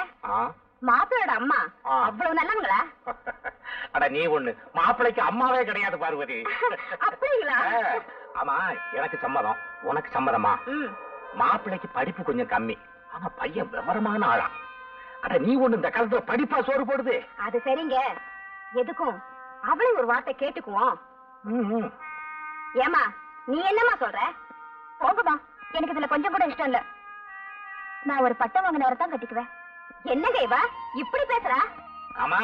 மாப்பிளோட அம்மா அவ்வளவு நல்லவங்களா? அட நீ ஒண்ணு, மாப்பிளைக்கு அம்மாவே கிடையாது பார்வதி. அப்படிங்களா? ஆமா, எனக்கு சம்மதம். உனக்கு சம்மதமா? மாப்பிளைக்கு படிப்பு கொஞ்சம் கம்மி, ஆனா பையன் விவரமான ஆளா. அட நீ ஒண்ணு, இந்த காலத்துல படிப்பா சோறு போடுது. அது சரிங்க, எதுக்கும் அவளை ஒரு வார்த்தை கேட்டுக்குவோம். ஏமா நீ என்னமா சொல்ற? போங்கம்மா, எனக்கு இதுல கொஞ்சம் கூட இஷ்டம் இல்ல. நான் ஒரு பட்டம் வாங்கினவரை தான் கட்டிக்குவேன். என்னங்க இவ இப்படி பேசுறா? ஆமா,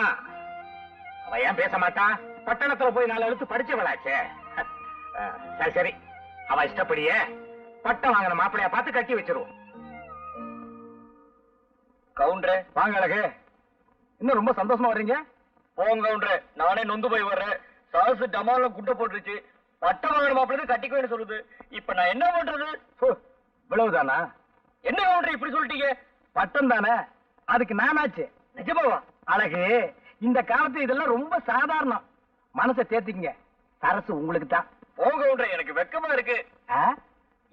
அவ ஏன் பேச மாட்டா? பட்டணத்துல போய் 4 எழுத்து படிச்சவளாச்சே. சரி சரி, அவ இஷ்டப்படியே பட்டம் வாங்கின மாப்பிளைய பார்த்து கட்டி வச்சிருவோம். கவுண்டரே வாங்க. அழகு, இன்னும் ரொம்ப சந்தோஷமா வர்றீங்க. போங்க கவுண்டரே, நானே நொந்து போய் வர்றேன். சாசு டமால குட்டை போட்டுருச்சு. பட்டம் வாங்கின மாப்பிள்ளை கட்டிக்குவேன்னு சொல்லுது. இப்ப நான் என்ன பண்றது? இவ்வளவுதானா? என்ன கவுண்டர் இப்படி சொல்லிட்டீங்க? பட்டம் தானே, அதுக்கு நானாச்சு. நிஜமாவா? அழகு, இந்த காலத்து இதெல்லாம் ரொம்ப சாதாரணம். மனசை தேத்திக்கங்க. சரசு உங்களுக்கு தான். போங்க கவுண்டர், எனக்கு வெக்கமா இருக்கு.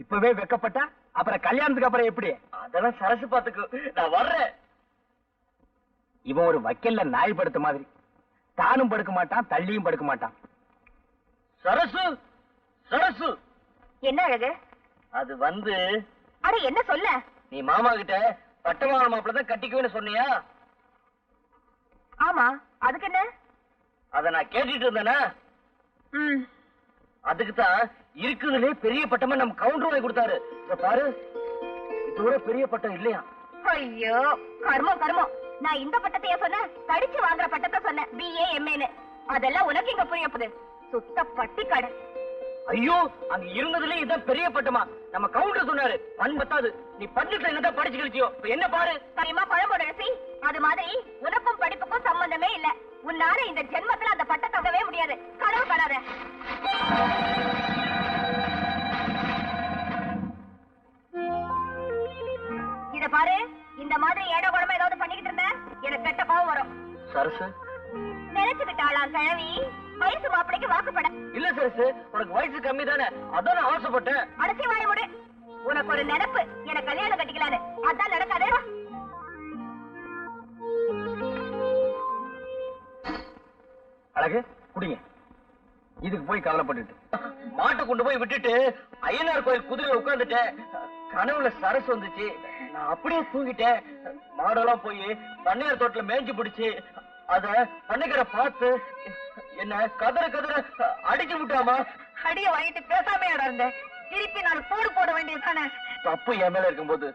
இப்பவே வெக்கப்பட்டா அப்புறம் கல்யாணத்துக்கு அப்புறம் எப்படி? அதெல்லாம் சரசு பாத்துக்கு. நான் வர்றேன். இவன் ஒரு வக்கீல்ல நாய் படுத்த மாதிரி. தானும் படுக்க மாட்டான், தள்ளியும் படுக்க மாட்டான். சரசு, சரசு. என்ன அழகு? அது வந்து, அட என்ன சொல்ல? நீ மாமா கிட்ட பட்டமான மாப்பிள்ள தான் கட்டிக்குவேன்னு சொன்னியா? ஆமா, அதுக்கு என்ன? அத நான் கேட்டுட்டு இருந்தேனா? அதுக்கு தான் இருக்குதுலே பெரிய பட்டமா நம்ம கவுண்டர் வாங்கி கொடுத்தாரு. இத பாரு, இதோட பெரிய பட்டம் இல்லையா? ஐயோ கர்மம் கர்மம். நான் இந்த பட்டத்தையே சொன்னேன், படிச்சு வாங்குற பட்டத்தை சொன்னேன், BA MA. அதெல்லாம் உனக்கு இங்க புரியப்படுது. சுத்த பட்டி கடை. ஐயோ, அங்க இருந்ததுல இதான் பெரிய பட்டமா? நம்ம கவுண்டர் சொன்னாரு. பண் பத்தாது, நீ பன்னெட்டுல என்னதான் படிச்சு கழிச்சியோ. இப்ப என்ன பாரு. சரிமா பழம்போட ரசி. அது மாதிரி உனக்கும் படிப்புக்கும் சம்பந்தமே இல்ல. உன்னால இந்த ஜென்மத்துல அந்த பட்டத்தை தரவே முடியாது. கனவு காணாத. இத பாரு, இந்த மாதிரி ஏடா குழம்பு ஏதாவது பண்ணிக்கிட்டு இருந்த எனக்கு கெட்ட கோவம் வரும். சரசு நினைச்சுக்கிட்டாளாம் கிழவி வயசு மாப்பிளைக்கு வாக்குப்பட. இல்ல சரசு, உனக்கு வயசு கம்மி தானே, அதான் நான் ஆசைப்பட்டேன். அடைச்சி வாய விடு. உனக்கு ஒரு நினைப்பு, எனக்கு கல்யாணம் கட்டிக்கலான்னு. அதான் நடக்காதே. அழகு, குடிங்க. இதுக்கு போய் கவலைப்பட்டுட்டு மாட்டை கொண்டு போய் விட்டுட்டு ஐயனார் கோயில் குதிரையில உட்கார்ந்துட்டேன். கனவுல சரசு வந்துச்சு. நான் அப்படியே தூங்கிட்டேன். மாடெல்லாம் போய் பண்ணையார் தோட்டத்துல மேய்ஞ்சு பிடிச்சு அத பண்ணைக்கரை பார்த்து என்ன கதற கதற அடிச்சு விட்டாமா. அடிய வாங்கிட்டு பேசாம இருந்த திருப்பி நான் போடு போட வேண்டியதுதானே? தப்பு என் மேல இருக்கும்போது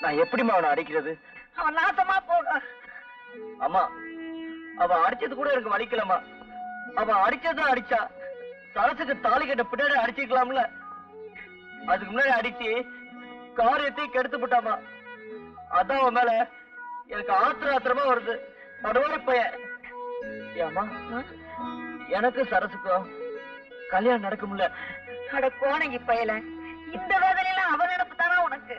நான் எப்படிமா அவனை அடிக்கிறது? அவன் நாசமா போக. அம்மா, அவ அடிச்சது கூட எனக்கு வலிக்கலமா. அவ அடிச்சதான் அடிச்சா. சரசுக்கு தாலி கட்ட பின்னாடி அடிச்சுக்கலாம்ல. அதுக்கு முன்னாடி அடிச்சு காரியத்தை கெடுத்து விட்டாமா. அதான் அவன் மேல எனக்கு ஆத்திரமா வருது. படுவாரி பையன். ஏமா எனக்கு சரசுக்கும் கல்யாணம் நடக்கும்ல? அட கோணங்கி பயல, இந்த வேதனையில அவ நினப்பு தானா உனக்கு?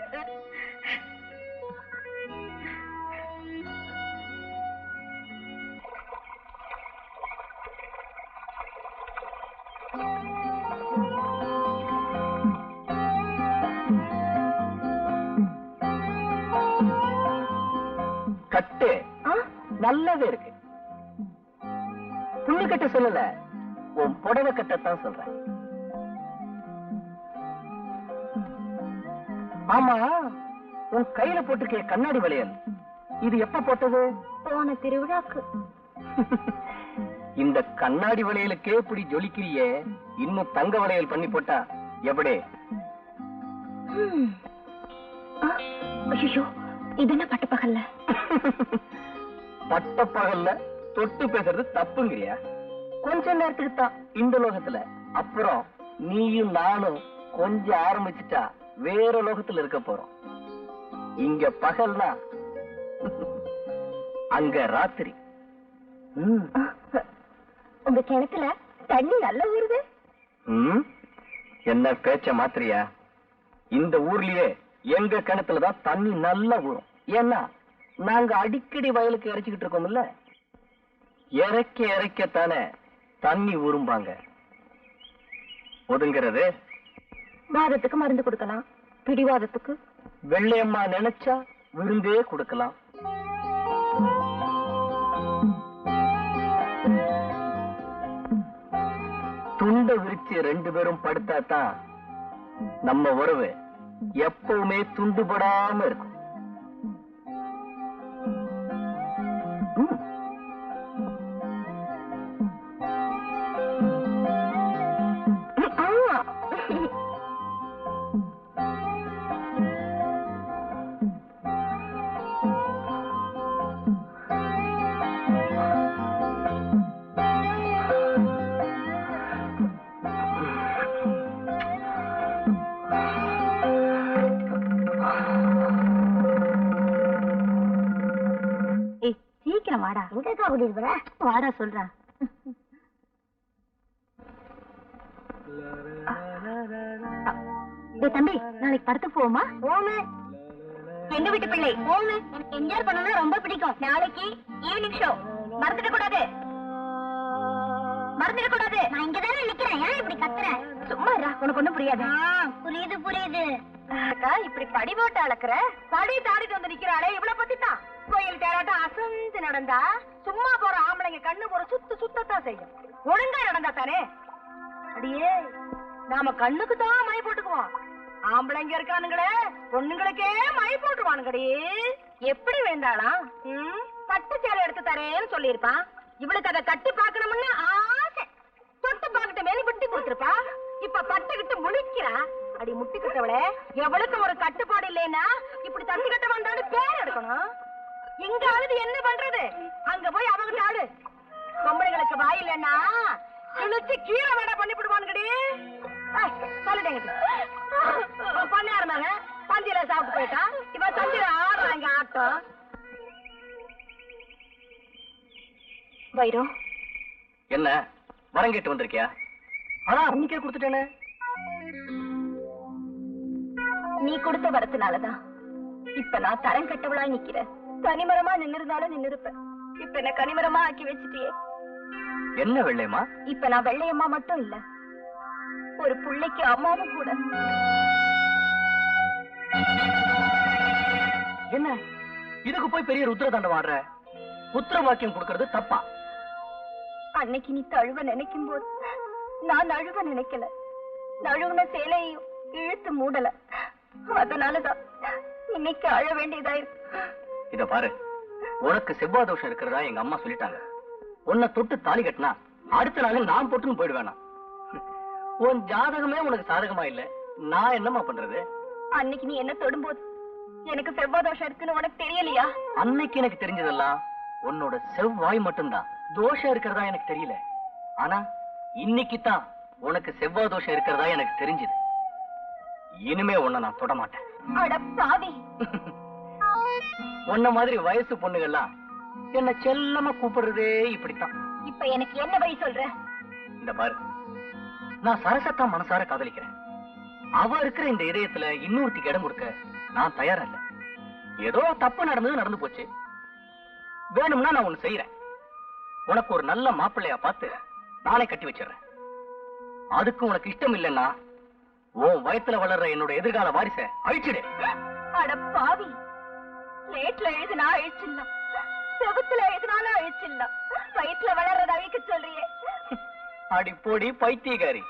கட்டு நல்லாவே இருக்கு. புள்ளி கட்ட சொல்லல, உன் புடவை கட்டத்தான் சொல்றேன். ஆமா, உன் கையில போட்டுக்க கண்ணாடி வளையல் இது எப்ப போட்டது? போன திருவிழாக்கு. இந்த கண்ணாடி வளையலுக்கே இப்படி ஜொலிக்கிறியே, இன்னும் தங்க வளையல் பண்ணி போட்டா எப்படி? ஐயோ, இது என்ன பட்டப்பகல்ல? பட்டப்பகல்ல தொட்டு பேசுறது தப்புங்கிறியா? கொஞ்ச நேரத்துக்கு தான் இந்த லோகத்துல, அப்புறம் நீயும் நானும் கொஞ்சம் ஆரம்பிச்சுட்டா வேற லோகத்துல இருக்க போறோம். இங்க பகல்னா அங்க ராத்திரி. உங்க கிணத்துல தண்ணி நல்ல ஊறுது. என்ன பேச்ச மாத்திரியா? இந்த ஊர்லயே எங்க கிணத்துலதான் தண்ணி நல்லா ஊறும். ஏன்னா நாங்க அடிக்கடி வயலுக்கு இறைச்சிக்கிட்டு இருக்கோம்ல, இறைக்க இறைக்கத்தானே தண்ணி ஊறும்பாங்க. ஒதுங்கிறது வாதத்துக்கு மருந்து கொடுக்கலாம், பிடிவாதத்துக்கு வெள்ளையம்மா நினைச்சா விருந்தே கொடுக்கலாம். துண்ட விரிச்சு 2 பேரும் படுத்தாதான் நம்ம உறவு எப்பவுமே துண்டுபடாம இருக்கும். வாடா. எங்கக்கா கூட்டிட்டு போற? வாடா சொல்றேன். தம்பி, நாளைக்கு படத்துக்கு போவோமா? போமே. எங்க வீட்டு பிள்ளை போமே. என்ஜாய் பண்ணனா ரொம்ப பிடிக்கும். நாளைக்கு ஈவினிங் ஷோ. மறந்துட கூடாது. நான் இங்கதானே நிக்கிறேன். ஏன் இப்படி கத்துற? சும்மா இருடா, உனக்கு ஒண்ணும் புரியாது. புரியுது. அக்கா, இப்படி படி போட்டு அளக்குற? படி தாடிட்டு வந்து நிக்கிறாளே, இவ்வளவு பத்தி தான். கோயில் தேராட்டம் அசந்து நடந்தா சும்மா போற ஆம்பளைங்க கண்ணு ஒரு சுத்தத்தான் செய்யும். ஒழுங்கா நடந்தா தானே. அடியே, நாம கண்ணுக்கு தான் மை போட்டுக்குவோம். ஆம்பளைங்க இருக்கானுங்களே, பொண்ணுங்களுக்கே மை போட்டுருவானுங்கடி. எப்படி வேண்டாளாம்? பட்டு சேலை எடுத்து தரேன்னு சொல்லிருப்பான். இவளுக்கு அதை கட்டி பாக்கணும்னு ஆசை. தொட்டு பாக்கிட்ட மேல விட்டு கொடுத்துருப்பா. இப்ப பட்டுக்கிட்டு முழிக்கிறா. அடி முட்டிக்கிட்டவளே, எவளுக்கு ஒரு கட்டுப்பாடு இல்லைன்னா இப்படி தண்ணி கட்ட வந்தாலும் பேர் எடுக்கணும். இங்காவது என்ன பண்றது? அங்க போய் அவங்க ஆடு. பொம்பளைங்களுக்கு வாய் இல்லைன்னா கிழிச்சு கீரை வேடா பண்ணி விடுவானுங்கடி. சொல்லிட்டேங்க, பண்ண ஆரம்பிங்க. பந்தியில சாப்பிட்டு போயிட்டா, இப்ப தந்திர ஆடுறாங்க ஆட்டம். வைரம், என்ன வரம் கேட்டு வந்திருக்கியா? ஆனா அன்னைக்கே கொடுத்துட்டேனே. நீ கொடுத்த வரத்துனாலதான் இப்ப நான் தரம் கட்டவளா நிக்கிறேன். கனிமரமா நின்னிருந்தாலும் நின்னிருப்பேன். இப்ப என்ன கனிமரமா ஆக்கி வச்சுட்டியே. என்ன வெள்ளையம்மா? இப்ப நான் வெள்ளையம்மா மட்டும் இல்ல, ஒரு புள்ளைக்கு அம்மாவும் கூட. என்ன இதுக்கு போய் பெரிய ருத்ரதாண்டம் ஆடுற? புத்திர வாக்கியம் கொடுக்கறது தப்பா? அன்னைக்கு நீ தழுவ நினைக்கும் போது நான் நழுவ நினைக்கல. நழுவுன சேலையும் இழுத்து மூடல. அதனாலதான் இன்னைக்கு அழ வேண்டியதாயிருக்கு. இத பாரு, உனக்கு செவ்வாய் தோஷம் இருக்கிறதா எங்க அம்மா சொல்லிட்டாங்க. உன்னை தொட்டு தாலி கட்டினா அடுத்த நாள் நான் போட்டுன்னு போயிடுவேனா? உன் ஜாதகமே உனக்கு சாதகமா இல்ல, நான் என்னமா பண்றது? அன்னைக்கு நீ என்ன தொடும்போது எனக்கு செவ்வாய் தோஷம் இருக்குன்னு உனக்கு தெரியலையா? அன்னைக்கு எனக்கு தெரிஞ்சதெல்லாம் உன்னோட செவ்வாய் மட்டும்தான். தோஷம் இருக்கிறதா எனக்கு தெரியல. ஆனா இன்னைக்கு தான் உனக்கு செவ்வாய் தோஷம் இருக்கிறதா எனக்கு தெரிஞ்சது. இனிமே உன்னை நான் தொட மாட்டேன். அட பாவி. உன்ன மாதிரி வயசு பொண்ணுகள்லாம் என்ன செல்லமா கூப்பிடுறதே இப்படித்தான். இப்ப எனக்கு என்ன வழி சொல்ற? இந்த பாரு, நான் சரசத்தான் மனசார காதலிக்கிறேன். அவ இருக்கிற இந்த இதயத்துல இன்னொருத்திக்கு இடம் கொடுக்க நான் தயாரா இல்ல. ஏதோ தப்பு நடந்து போச்சு. வேணும்னா நான் ஒண்ணு செய்யறேன். உனக்கு ஒரு நல்ல மாப்பிள்ளையா பார்த்து நானே கட்டி வச்சிடறேன். அதுக்கு உனக்கு இஷ்டம் இல்லைன்னா உன் வயத்துல வளர்ற என்னோட எதிர்கால வாரிச அழிச்சிடு. அட பாவி, லேட்ல எழுதுனா அழிச்சிடலாம், செவத்துல எழுதுனாலும் அழிச்சிடலாம், வயிற்றுல வளர்றத அழிக்க சொல்றியே. அடி போடி பைத்தியகாரி.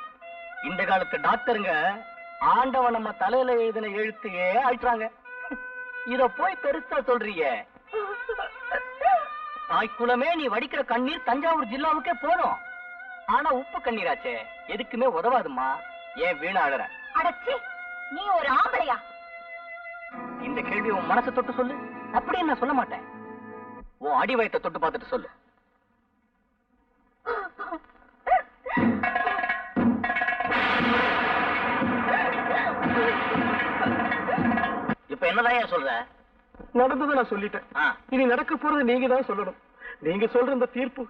இந்த காலத்து டாக்டருங்க ஆண்டவன் நம்ம தலையில எழுதின எழுத்தையே அழிச்சாங்க. இத போய் பெருசா சொல்றீங்க. தாய்க்குலமே நீ வடிக்கிற கண்ணீர் தஞ்சாவூர் ஜில்லாவுக்கே போதும். ஆனா உப்பு கண்ணீராச்சே எதுக்குமே உதவாதுமா. ஏன் வீணா அழற? அடச்சி, நீ ஒரு ஆம்பளையா? இந்த கேள்வி உன் மனசை தொட்டு சொல்லு. அப்படின்னு நான் சொல்ல மாட்டேன். உன் அடி வயத்தை தொட்டு பார்த்துட்டு சொல்லு. இப்ப என்னதான் சொல்ற? நடந்ததை நான் சொல்லிட்டேன். இனி நடக்க போறது நீங்க தான் சொல்லணும். நீங்க சொல்ற இந்த தீர்ப்பு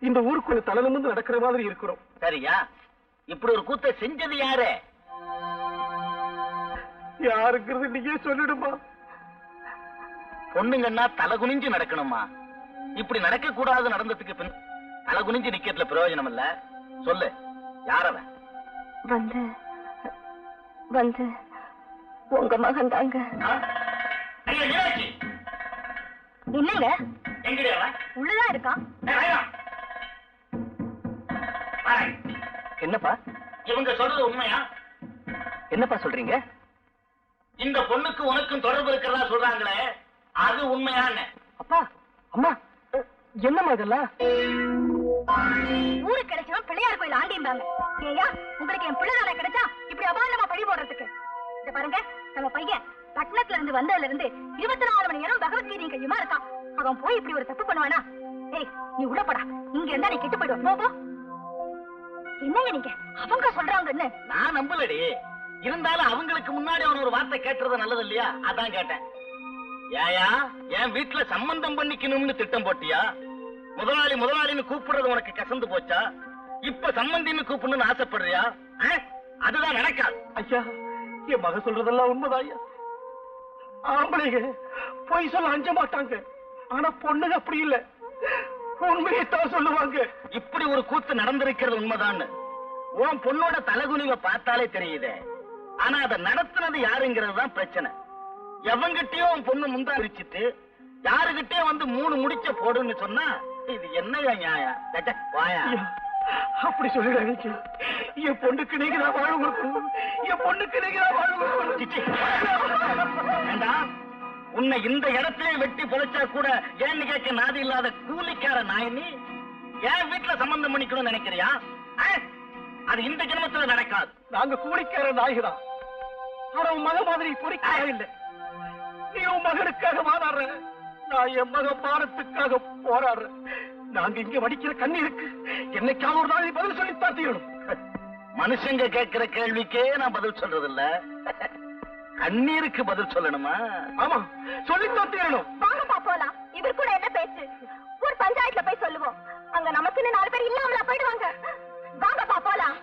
இந்த ஊருக்குள்ள தலை நிமிர்ந்து நடக்கிற மாதிரி இருக்கிறோம். சரியா? இப்படி ஒரு கூத்தை செஞ்சது யாரு? யாருங்கிறது நீங்க சொல்லிடுமா? பொண்ணுங்கன்னா தலை குனிஞ்சு நடக்கணுமா? இப்படி நடக்க கூடாது. நடந்ததுக்கு பின் தலை குனிஞ்சு நிக்கிறதுல பிரயோஜனம் இல்ல. சொல்லு, யாரவன்? வந்து உங்க மகன் தாங்க. என்னங்க உள்ளதான் இருக்கான்? என்னப்பா இவங்க சொல்றது உண்மையா? என்னப்பா சொல்றீங்க? இந்த பொண்ணுக்கு உனக்கும் தொடர்பு இருக்கிறதா சொல்றாங்களே, அது உண்மையான்னு? அப்பா, அம்மா, என்னம்மா இதெல்லாம்? ஊருக்கு கிடைச்சவன் பிள்ளையார் கோயில் ஆண்டிருந்தாங்க. ஏயா, உங்களுக்கு என் பிள்ளை தானே கிடைச்சா இப்படி அபாண்டமா பழி போடுறதுக்கு? இத பாருங்க, நம்ம பையன் பட்டணத்துல இருந்து வந்ததுல இருந்து 24 மணி நேரம் பகவத்கீதை கையுமா இருக்கான். அவன் போய் இப்படி ஒரு தப்பு பண்ணுவானா? ஏய், நீ உள்ளப்படா. இங்க இருந்தா நீ கெட்டு போயிடுவ. போ. என்னங்க நீங்க? அவங்க சொல்றாங்கன்னு நான் நம்பலடி. இருந்தாலும் அவங்களுக்கு முன்னாடி ஒரு வார்த்தை கேட்டுறது நல்லது இல்லையா? அதான் கேட்டேன். ஏயா, என் வீட்டுல சம்பந்தம் பண்ணிக்கணும்னு திட்டம் போட்டியா? முதலாளின்னு கூப்பிடுறது உனக்கு கசந்து போச்சா? இப்ப சம்பந்தின்னு கூப்பிடணும்னு ஆசைப்படுறியா? அதுதான் நடக்காது. ஐயா, என் மக சொல்றதெல்லாம் உண்மைதான் ஐயா. ஆம்பளைங்க பொய் சொல்ல அஞ்ச மாட்டாங்க. ஆனா பொண்ணுங்க அப்படி இல்ல, உண்மையைத்தான் சொல்லுவாங்க. இப்படி ஒரு கூத்து நடந்திருக்கிறது உண்மைதான்னு உன் பொண்ணோட தலகுனிவை பார்த்தாலே தெரியுதே. ஆனா அதை நடத்துனது யாருங்கிறது தான் பிரச்சனை. எவங்கிட்டயும் உன் பொண்ணு முந்தா விரிச்சிட்டு யாருகிட்டயும் வந்து 3 முடிச்ச போடுன்னு சொன்னா இது என்னையா நியாயம்? வாயா, அப்படி சொல்லிடாதீங்க. என் பொண்ணுக்கு நீங்க தான் வாழ கொடுக்கணும். என் பொண்ணுக்கு நீங்க தான் வாழ கொடுக்கணும். வேண்டாம், உன்னை இந்த இடத்திலே வெட்டி பொழைச்சா கூட ஏன்னு கேட்க நாதி இல்லாத கூலிக்கார நாயினி என் வீட்டுல சம்பந்தம் பண்ணிக்கணும்னு நினைக்கிறியா? அது இந்த ஜென்மத்துல நடக்காது. நாங்க கூலிக்கார நாய்தான். ஆனா உன் மக மாதிரி பொறிக்காக இல்ல. நீ உன் மகனுக்காக வாதாடுற, நான் என் மக பாரத்துக்காக போராடுறேன். நாங்க இங்க வடிக்கிற கண்ணீருக்கு என்னைக்காவது ஒரு நாளை பதில் சொல்லி பார்த்தீங்களும். மனுஷங்க கேட்கிற கேள்விக்கே நான் பதில் சொல்றது இல்ல, கண்ணீருக்கு பதில் சொல்லணுமா? ஆமா, சொல்லித்தான் தீரணும். வாங்கப்பா போலாம். இவர் கூட என்ன பேச்சு? ஒரு பஞ்சாயத்துல போய் சொல்லுவோம். அங்க நமக்குன்னு 4 பேர் இல்லாமலா போயிடுவாங்க. வாங்கப்பா போலாம்.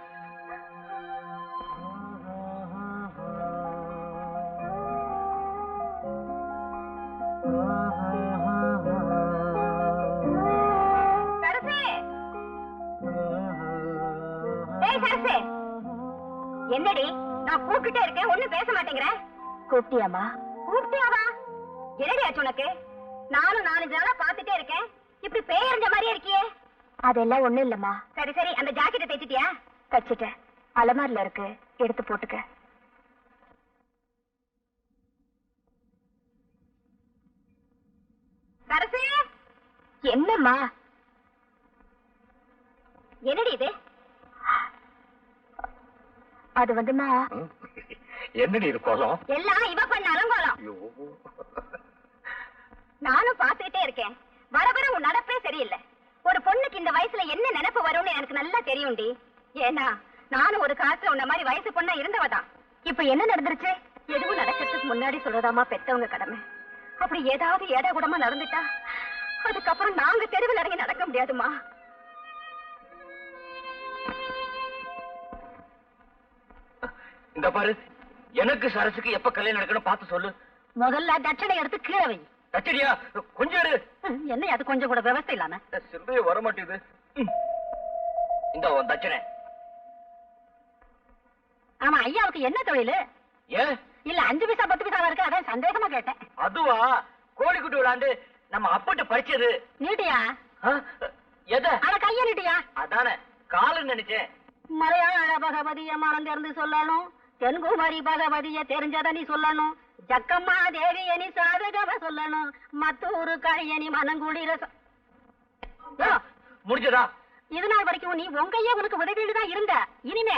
என்னடி, நான் கூப்பிட்டே இருக்கேன், ஒண்ணும் பேச மாட்டேங்கிற. கூப்பிட்டியாமா? கூப்பிட்டியாவா? என்னடி ஆச்சு உனக்கு? நானும் 4 நாளா பாத்துட்டே இருக்கேன், இப்படி பேயறிஞ்ச மாதிரியே இருக்கியே. அதெல்லாம் ஒண்ணும் இல்லம்மா. சரி சரி, அந்த ஜாக்கெட்டை தைச்சிட்டியா? தச்சிட்டேன், அலமாரில இருக்கு, எடுத்து போட்டுக்க. சரசு, என்னம்மா? என்னடி இது? அது வந்துமா, என்னடி இருக்கோம்? எல்லாம் இவ பண்ண அலங்கோலம். நானும் பாத்துக்கிட்டே இருக்கேன், வர வர உன் நடப்பே சரியில்லை. ஒரு பொண்ணுக்கு இந்த வயசுல என்ன நினைப்பு வரும்னு எனக்கு நல்லா தெரியும்டி. ஏன்னா நானும் ஒரு காலத்துல உன்ன மாதிரி வயசு பொண்ணா இருந்தவதான். இப்ப என்ன நடந்துருச்சு? எதுவும் நடக்கிறதுக்கு முன்னாடி சொல்றதாமா பெத்தவங்க கடமை. அப்படி ஏதாவது ஏடா கூடமா நடந்துட்டா அதுக்கப்புறம் நாங்க தெருவில் இறங்கி நடக்க முடியாதுமா. இந்த பாரு, எனக்கு சரசுக்கு எப்ப கல்யாணம் நடக்கணும் பார்த்து சொல்லு. முதல்ல தட்சணை எடுத்து கீழே வை. தச்சரியா கொஞ்சம் இரு. என்ன அது கொஞ்சம் கூட விவசாயம் இல்லாம சிந்தைய வர மாட்டேங்குது. இந்த உன் தச்சனை. ஆமா, ஐயாவுக்கு என்ன தொழில்? ஏன் இல்ல 5 பைசா 10 பைசா இருக்கு, அதான் சந்தேகமா கேட்டேன். அதுவா, கோழிக்குட்டி விளையாண்டு நம்ம அப்பட்டு பறிச்சது. நீட்டியா? எத? அட கைய நீட்டியா? அதானே காலுன்னு நினைச்சேன். மலையாள பகவதிய மனம் திறந்து சொல்லணும், தென்குமரி பகவதிய தெரிஞ்சத நீ சொல்லணும், ஜக்கம்மா தேவிய நீ சாதகவ சொல்லணும், மத்தூரு கழிய நீ மனங்குளிர முடிஞ்சதா? இது நாள் வரைக்கும் நீ உங்கையே உனக்கு உதவிட்டு தான் இருந்த. இனிமே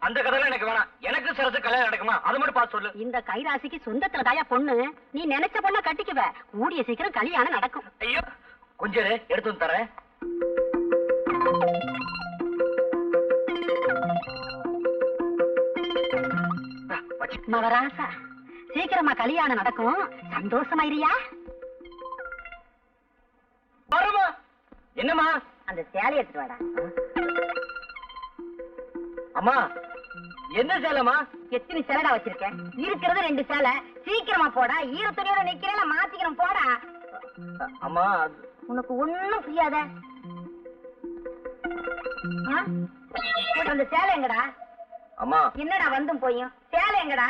அந்த கதைலாம் எனக்கு வேணாம். எனக்கு சரசு கல்யாணம் நடக்குமா அது மட்டும் பார்த்து சொல்லு. இந்த கைராசிக்கு சொந்தத்துல தாயா பொண்ணு, நீ நினைச்ச பொண்ண கட்டிக்குவ. கூடிய சீக்கிரம் கல்யாணம் நடக்கும். ஐயோ கொஞ்சம் எடுத்து வந்து தரேன். மவராசா, சீக்கிரமா கல்யாணம் நடக்கும். சந்தோஷமா இருயா? வரமா? என்னம்மா? அந்த சேலை எடுத்துட்டு வாடா. அம்மா என்ன சேலமா? எத்தனை சேலடா வச்சிருக்கேன்? இருக்கிறது 2 சேலை. சீக்கிரமா போடா, ஈரத்துணியோட நிக்கிறேன், மாத்திக்கணும் போடா. அம்மா உனக்கு ஒண்ணும் புரியாத. அந்த சேலை எங்கடா? அம்மா என்னடா வந்தும் போயும் சேலை எங்கடா?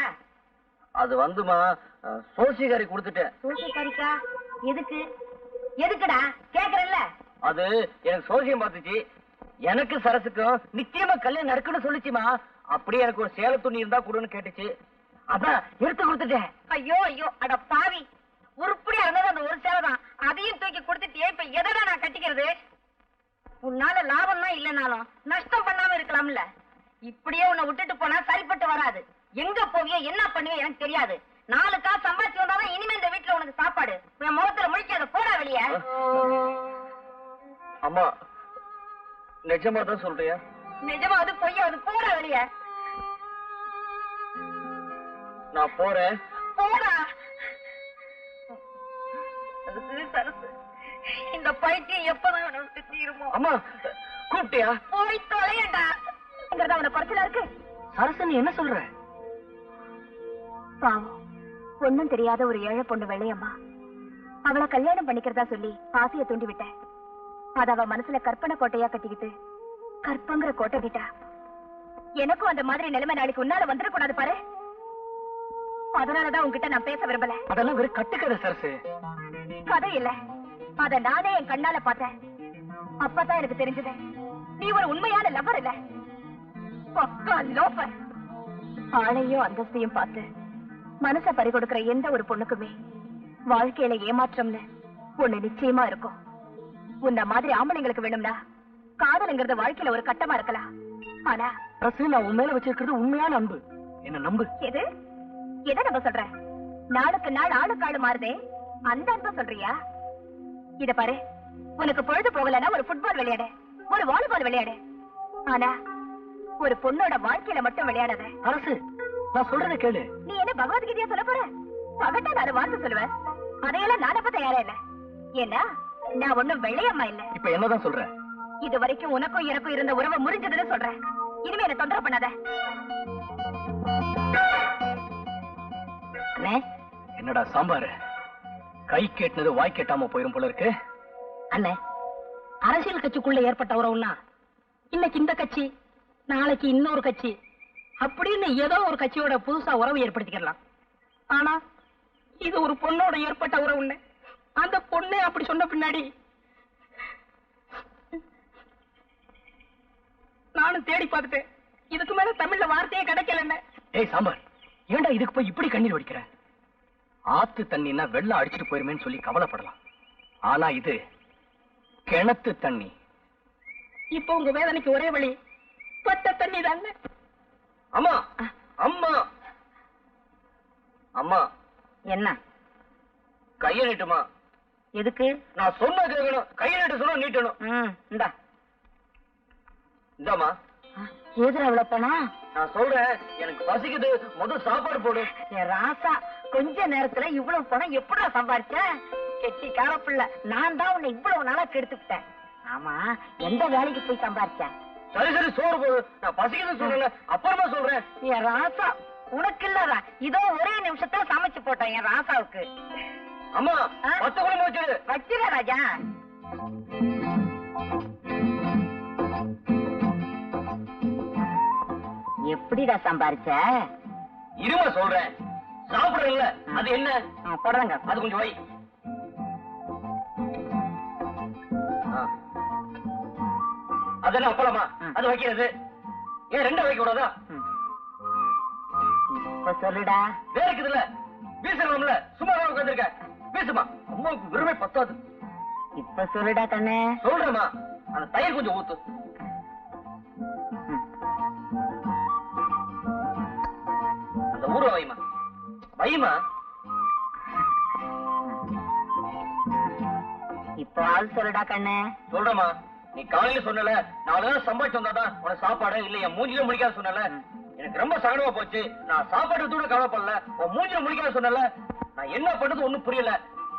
அது வந்துமா சோசிகாரி கொடுத்துட்டேன். சூசிக்காரிக்கா? எதுக்கு? எதுக்குடா கேக்குறல்ல? அது எனக்கு சோசியம் பார்த்துச்சு. எனக்கு சரசுக்கும் நிச்சயமா கல்யாணம் நடக்குன்னு சொல்லிச்சுமா. அப்படியே எனக்கு ஒரு சேலை துணி இருந்தா கொடுன்னு கேட்டுச்சு. அதான் எடுத்து கொடுத்துட்டேன். ஐயோ ஐயோ, அட பாவி, உருப்படியா இருந்தது அந்த ஒரு சேலை தான். அதையும் தூக்கி கொடுத்துட்டே. இப்ப எதடா நான் கட்டிக்கிறது? உன்னால லாபம் தான் இல்லைனாலும் நஷ்டம் பண்ணாம இருக்கலாம்ல. இப்படியே உன்னை விட்டுட்டு போனா சரிப்பட்டு வராது. எங்க போவியோ என்ன பண்ணுவியோ எனக்கு தெரியாது. 4 காசு சம்பாதிச்சு வந்தாதான் இனிமே இந்த வீட்டுல உனக்கு சாப்பாடு. என் முகத்துல முழிக்காத, போடா வெளியே. அம்மா நிஜமா தான் சொல்றியா? நிஜமா அது பொய்யா? அது போடா வெளியே. நான் போறேன். போடா. அதுக்கு சரசு, இந்த பைத்தியம் எப்பதான் உன்னை விட்டு தீருமோ? அம்மா கூப்பிட்டியா? போய் தொலையண்டா. அவனை குறைச்சலா இருக்கு. சரசு நீ என்ன சொல்ற? பாவம், ஒண்ணும் தெரியாத ஒரு ஏழை பொண்ணு வெள்ளையம்மா. அவளை கல்யாணம் பண்ணிக்கிறதா சொல்லி ஆசையை தூண்டி விட்டேன். அத அவ மனசுல கற்பனை கோட்டையா கட்டிக்கிட்டு கற்பங்கிற கோட்டை விட்டா. எனக்கும் அந்த மாதிரி நிலைமை நாளைக்கு உன்னால வந்துடக்கூடாது பாரு. அதனாலதான் உன்கிட்ட நான் பேச விரும்பல. அதெல்லாம் வெறும் கட்டுக்கதை சரசு. கதை இல்ல, அத நானே என் கண்ணால பார்த்தேன். அப்பதான் எனக்கு தெரிஞ்சது நீ ஒரு உண்மையான லவர் இல்ல, பக்கா லோஃபர். ஆளையும் அந்தஸ்தையும் பார்த்து மனச பறிகொடுக்கிற எந்த ஒரு பொண்ணுக்குமே வாழ்க்கையில ஏமாற்றம்னு ஒண்ணு நிச்சயமா இருக்கும். உன்ன மாதிரி ஆம்பளைங்களுக்கு வேணும்னா காதலுங்கிறது வாழ்க்கையில ஒரு கட்டமா இருக்கலாம். ஆனா சரசு, நான் உன் மேல வச்சிருக்கிறது உண்மையான அன்பு. என்ன நம்பு. எது எதை நம்ம சொல்ற? நாளுக்கு நாள் ஆளுக்கு ஆளு மாறுதே, அந்த அன்ப சொல்றியா? இத பாரு, உனக்கு பொழுது போகலன்னா ஒரு ஃபுட்பால் விளையாடு, ஒரு வாலிபால் விளையாடு. ஆனா ஒரு பொண்ணோட வாழ்க்கையில மட்டும் விளையாடாத. அரசு, நான் சொல்றத கேளு. நீ என்ன பகவத்கீதையா சொல்ல போற? பகட்டா 4 வார்த்தை சொல்லுவேன், அதையெல்லாம் நான் அப்ப தயாரா இல்ல. ஏன்னா நான் ஒண்ணும் வெள்ளையம்மா இல்ல. இப்ப என்னதான் சொல்ற? இது வரைக்கும் உனக்கும் எனக்கும் இருந்த உறவு முறிஞ்சதுன்னு சொல்றேன். இனிமே என்ன தொந்தரவு பண்ணாத. என்னடா சாம்பாரு, கை கேட்டது வாய் கேட்டாம போயிரும் போல இருக்கு. அண்ணே, அரசியல் கட்சிக்குள்ள ஏற்பட்ட உறவுன்னா இன்னைக்கு இந்த கட்சி, நாளைக்கு இன்னொரு கட்சி, அப்படின்னு ஏதோ ஒரு கட்சியோட புதுசா உறவு ஏற்படுத்திக்கலாம். ஆனா இது ஒரு பொண்ணோட ஏற்பட்ட உறவுன்னு அந்த பொண்ணு அப்படி சொன்ன பின்னாடி நானும் தேடி பார்த்துட்டேன். இதுக்கு மேல தமிழ்ல வார்த்தையே கிடைக்கல. ஏய் சாம்பார், ஏன்டா இதுக்கு போய் இப்படி கண்ணீர் வடிக்கிற? ஆத்து தண்ணின்னா வெள்ளம் அடிச்சிட்டு போயிருமேன்னு சொல்லி கவலைப்படலாம். ஆனா இது கிணத்து தண்ணி. இப்ப உங்க வேதனைக்கு ஒரே வழி பட்ட தண்ணி தானே. அம்மா அம்மா அம்மா, என்ன கைய நீட்டுமா. எதுக்கு? நான் சொன்ன கேட்கணும். கைய நீட்டு சொன்னா நீட்டணும். இந்தா இந்தாமா. ஏதுரா இவ்வளவு பணம்? நான் சொல்றேன், எனக்கு பசிக்குது, முதல் சாப்பாடு போடு. என் ராசா, கொஞ்ச நேரத்துல இவ்வளவு பணம் எப்படா சம்பாரிச்ச? கெட்டி காரப்பிள்ள, நான் தான் உன்னை இவ்வளவு நாளா கெடுத்துக்கிட்டேன். ஆமா, எந்த வேலைக்கு போய் சம்பாரிச்ச? சரி சரி, சோறு போடு. நான் பசிக்குதுன்னு சொல்லல, அப்புறமா சொல்றேன். என் ராசா, உனக்கு இல்லடா, இதோ ஒரே நிமிஷத்துல சமைச்சு போட்டேன் என் ராசாவுக்கு. அம்மா, 10 குழம்பு வச்சிரு. வச்சிர ராஜா. எப்படிடா சம்பாரிச்ச? இருமா சொல்றேன். சாப்பிடுறேன்ல, அது என்ன? போடுறாங்க. அது கொஞ்சம் வை. அதெல்லாம் அப்பளமா? அது வைக்கிறது ஏன் 2 வைக்க கூடாதா? இப்ப சொல்லுடா. வேற இருக்குதுல்ல, வீசணும்ல. சும்மா உட்காந்துருக்க, வீசுமா. அம்மாவுக்கு வெறுமை பத்தாது. இப்ப சொல்லுடா கண்ணே. சொல்றேம்மா, அந்த தயிர் கொஞ்சம் ஊத்து. அந்த ஊற வைமா, வைமா. இப்ப ஆள் சொல்லுடா கண்ணே. சொல்றேம்மா, நீ காலையில சொன்னல 4 நாள் சம்பாதிச்சு வந்தாதான் உனக்கு சாப்பாடு இல்ல, என் மூஞ்சில முடிக்காத சொன்னல. எனக்கு ரொம்ப சங்கடமா போச்சு. நான் சாப்பாடு கூட கவலைப்படல, உன் மூஞ்சில முடிக்காத சொன்னல. நான் என்ன பண்றது ஒண்ணும் புரியல.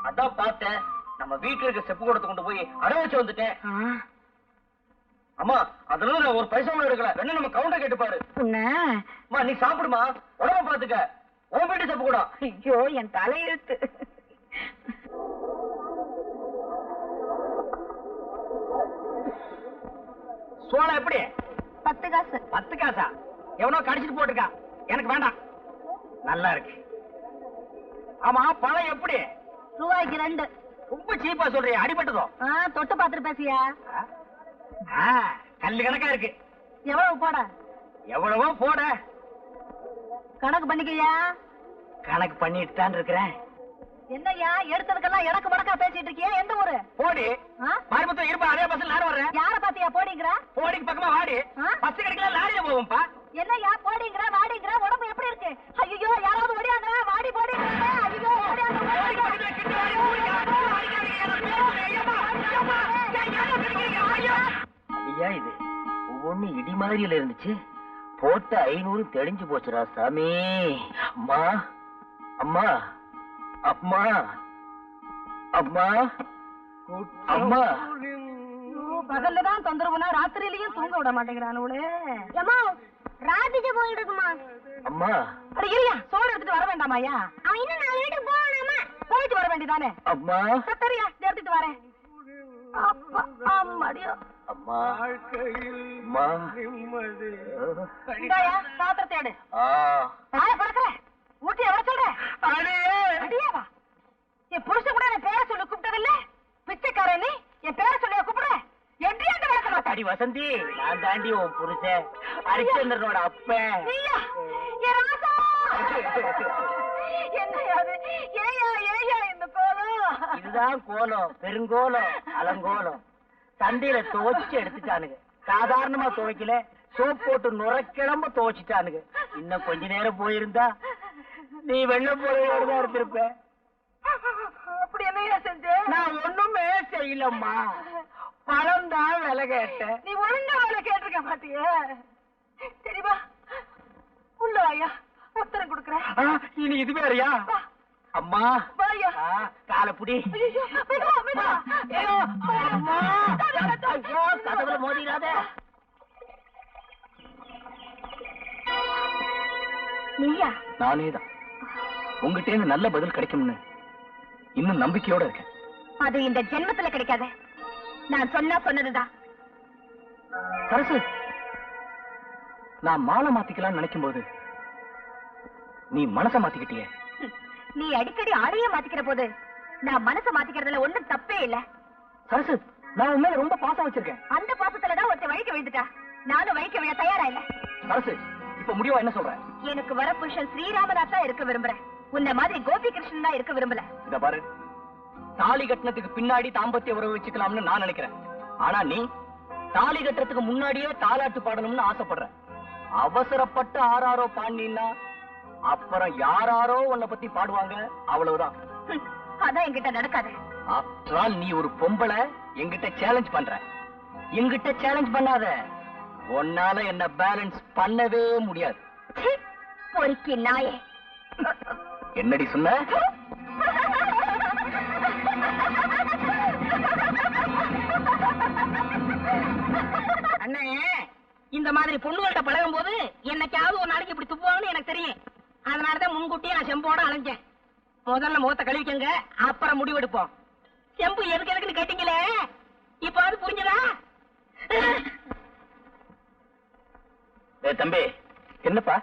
அதான் பார்த்தேன், நம்ம வீட்டுல இருக்க செப்பு கூடத்தை கொண்டு போய் அடை வச்சு வந்துட்டேன். அம்மா, அதுல நான் ஒரு பைசா கூட எடுக்கல. வேணா நம்ம கவுண்டர் கேட்டு பாரு. அம்மா, நீ சாப்பிடுமா, உடம்ப பாத்துக்க. உன் வீட்டு செப்பு கூட. ஐயோ, என் தலையெழுத்து. சோளம் எப்படி? 10 காசு. 10 காசா? எவனோ கடிச்சிட்டு போட்டுருக்கா, எனக்கு வேண்டாம். நல்லா இருக்கு. ஆமா, பழம் எப்படி? ரூபாய்க்கு 2. ரொம்ப சீப்பா சொல்றியா? அடிபட்டதோ? தொட்டு பாத்துட்டு பேசியா? கல்லு கணக்கா இருக்கு. எவ்வளவு போட? எவ்வளவோ போட. கணக்கு பண்ணிக்கையா? கணக்கு பண்ணிட்டு தான் இருக்கிறேன். என்னய்யா, எடுத்ததுக்கெல்லாம் எனக்கு மடக்கா பேசிட்டு இருக்கியா? எந்த ஊரு? போடி. மறுபடியும் இருப்பா, அதே பஸ்ல நானும் வர்றேன். யார பாத்தியா போடிங்கிற? போடிக்கு பக்கமா வாடி. பஸ் கிடைக்கல, லாரியில போவோம்ப்பா. என்னய்யா போடிங்கிற வாடிங்கிற? உடம்பு எப்படி இருக்கு? ஐயோ, யாராவது ஓடியாங்க. வாடி போடிங்கிறாங்க. ஐயோ, ஓடியாங்க. ஐயா, இது ஒவ்வொன்னு இடி மாதிரியில இருந்துச்சு. போட்ட 500 தெளிஞ்சு போச்சுடா சாமி. அம்மா, அம்மா, அம்மா, அம்மா, அம்மா. பகல்லதான் தொந்தரவுனா ராத்திரியிலயும் தூங்க விட மாட்டேங்கிறானுங்களே. ஏமா, ராதிகா போயிடுக்குமா? அம்மா, அட இருயா, சோறு எடுத்துட்டு வர வேண்டாமாயா? அவன் இன்னும் 4 வீட்டுக்கு போகணுமா? போயிட்டு வர வேண்டியதானே? அம்மா, சரியா, எடுத்துட்டு வரேன். அப்பா, அம்மாடியோ. அம்மா, அம்மா. இந்தாயா, பாத்திரத்தை எடு. தாய பறக்கிற ஊட்டி எவ்வளவு சொல்ற? அடியாவா? என் புருஷன் கூட என் பேரை சொல்லி கூப்பிட்டதில்ல. பிச்சைக்காரன் நீ என் பேரை சொல்லி கூப்பிடுற? எப்படியாண்டு வளர்க்க மாட்டேன். அடி வசந்தி, நான் தாண்டி உன் புருஷன், ஹரிச்சந்திரனோட அப்பன். நீயா? என் ராசா! என்னையா அது? ஏயா ஏயா இந்த கோலம்? இதுதான் கோலம், பெருங்கோலம், அலங்கோலம். சந்தையில துவைச்சு எடுத்துட்டானுங்க. சாதாரணமா துவைக்கல, சோப் போட்டு நுரைக்கிழம்ப துவைச்சிட்டானுங்க. இன்னும் கொஞ்ச நேரம் போயிருந்தா நீ வெள்ள போலையோட தான் இருந்திருப்ப. அப்படி என்னையா செஞ்ச? நான் ஒண்ணுமே செய்யலம்மா, பழம் தான் விலை கேட்டேன். நீ ஒழுங்கா வேலை கேட்டிருக்க மாட்டியே. சரிவா, உள்ள வாயா, உத்தரம் கொடுக்குறேன். இனி இது வேறையா? அம்மா, வாயா. காலப்புடி. கதவுல மோதிராத. நீயா? நானேதான். உங்ககிட்ட இருந்து நல்ல பதில் கிடைக்கும்னு இன்னும் நம்பிக்கையோட இருக்கேன். அது இந்த ஜென்மத்துல கிடைக்காத. நான் சொன்னதுதான். சரசு, நான் மாலை மாத்திக்கலாம்னு நினைக்கும் போது நீ மனச மாத்திக்கிட்டியே. நீ அடிக்கடி ஆடையே மாத்திக்கிற போது நான் மனசை மாத்திக்கிறதுல ஒண்ணும் தப்பே இல்ல. சரசு, நான் உன் மேல ரொம்ப பாசம் வச்சிருக்கேன். அந்த பாசத்துலதான் ஒருத்த வழிக்க விழுந்துட்டா. நானும் வழிக்க விழ தயாரா இல்ல. சரசு, இப்ப முடிவா என்ன சொல்ற? எனக்கு வர புருஷன் ஸ்ரீராமநாத் தான் இருக்க விரும்புறேன். உன்ன மாதிரி கோபி கிருஷ்ணன் தான் இருக்க விரும்பல. இத பாரு, தாலி கட்டினத்துக்கு பின்னாடி தாம்பத்திய உறவு வச்சுக்கலாம்னு நான் நினைக்கிறேன். ஆனா நீ தாலி கட்டுறதுக்கு முன்னாடியே தாலாட்டு பாடணும்னு ஆசைப்படுற. அவசரப்பட்டு ஆறாரோ பாண்டினா அப்புறம் யாராரோ உன்னை பத்தி பாடுவாங்க, அவ்வளவுதான். அதான் என்கிட்ட நடக்காது. ஆஃப்டர் ஆல் நீ ஒரு பொம்பளை, என்கிட்ட சேலஞ்ச் பண்ற. என்கிட்ட சேலஞ்ச் பண்ணாத. உன்னால என்ன பேலன்ஸ் பண்ணவே முடியாது. பொறுக்கி நாயே. என்னடி சொன்ன? அண்ணே, இந்த மாதிரி பொண்ணுகள்கிட்ட பழகும் போது என்னைக்காவது ஒரு நாளைக்கு இப்படி துப்புவாங்கன்னு எனக்கு தெரியும். அதனாலதான் முன்கூட்டியே நான் செம்போட அலைஞ்சேன். முதல்ல முகத்தை கழுவிக்கங்க, அப்புறம் முடிவெடுப்போம். செம்பு எதுக்குன்னு கேட்டீங்களே, இப்ப அது புரிஞ்சதா? தம்பி, என்னப்பா?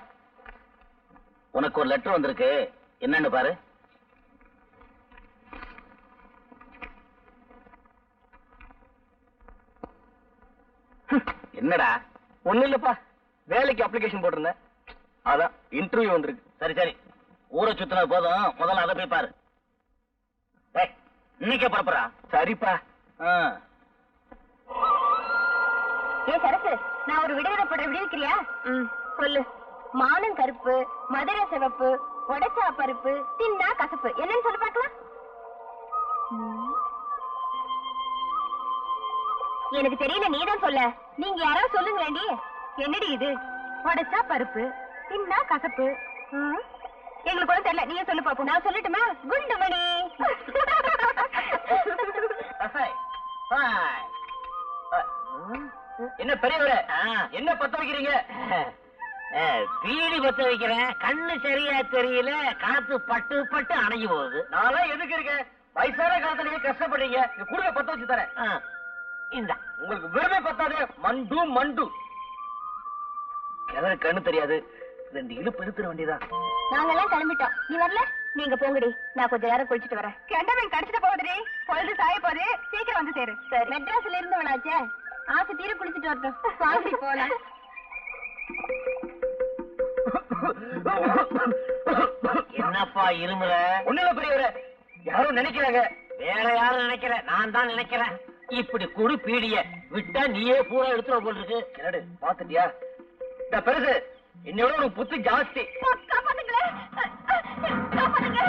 உனக்கு ஒரு லெட்டர் வந்திருக்கு, என்னன்னு பாரு. என்னடா? ஒண்ணு இல்லப்பா, வேலைக்கு அப்ளிகேஷன் போட்டிருந்தேன், அதான் இன்டர்வியூ வந்திருக்கு. சரி சரி, ஊரை சுத்தின போதும், முதல்ல அதை போய் பாரு. இன்னைக்கே புறப்படுறா? சரிப்பா. ஏ சரசு, நான் ஒரு விடுதலை போடுற விடுவிக்கிறியா? சொல்லு. மானம் கருப்பு, மதுரை சிவப்பு, உடைச்சா பருப்பு, தின்னா கசப்பு. என்னன்னு சொல்லி பார்க்கலாம். எனக்கு தெரியல, நீதான் சொல்ல. நீங்க யாராவது சொல்லுங்களேண்டி. என்னடி இது? உடைச்சா பருப்பு, தின்னா கசப்பு. எங்களுக்கு கூட தெரியல, நீங்க சொல்லு பாப்போம். நான் சொல்லட்டுமா? குண்டுமணி. என்ன பெரியவரே, என்ன பத்த வைக்கிறீங்க? பீடி பத்த வைக்கிறேன். கண்ணு சரியா தெரியல, காத்து பட்டு பட்டு அணைஞ்சு போகுது. நான்லாம் எதுக்கு இருக்கேன்? வயசான காலத்துல நீங்க கஷ்டப்படுறீங்க, குடும்ப பத்த வச்சு தரேன். இந்த உங்களுக்கு வெறுமை பத்தாது, மண்டு மண்டு. கிணறு கண்ணு தெரியாது, 2 இழுப்பு இழுத்துற வேண்டியதான். நாங்கெல்லாம் கிளம்பிட்டோம், நீ வரல? நீங்க போங்கடி, நான் கொஞ்ச நேரம் குளிச்சுட்டு வரேன். கெண்டவன் கடிச்சிட்டு போகுதுடி, பொழுது சாய போகுது, சீக்கிரம் வந்து சேரு. சரி. மெட்ராஸ்ல இருந்து வளாச்சே, ஆசை தீர குளிச்சுட்டு வரட்டும். வாங்கி போலாம். என்னப்பா இருமுற? ஒண்ணுல பெரியவரே, யாரும் நினைக்கிறாங்க. வேற யாரும் நினைக்கிற, நான் தான் நினைக்கிறேன். இப்படி குடு பீடிய விட்டா நீயே பூரா எடுத்துற போல் இருக்கு. என்னடு பாத்துட்டியா? இந்த பெருசு என்னோட உனக்கு புத்தி ஜாஸ்தி. காப்பாத்துங்களே, காப்பாத்துங்க.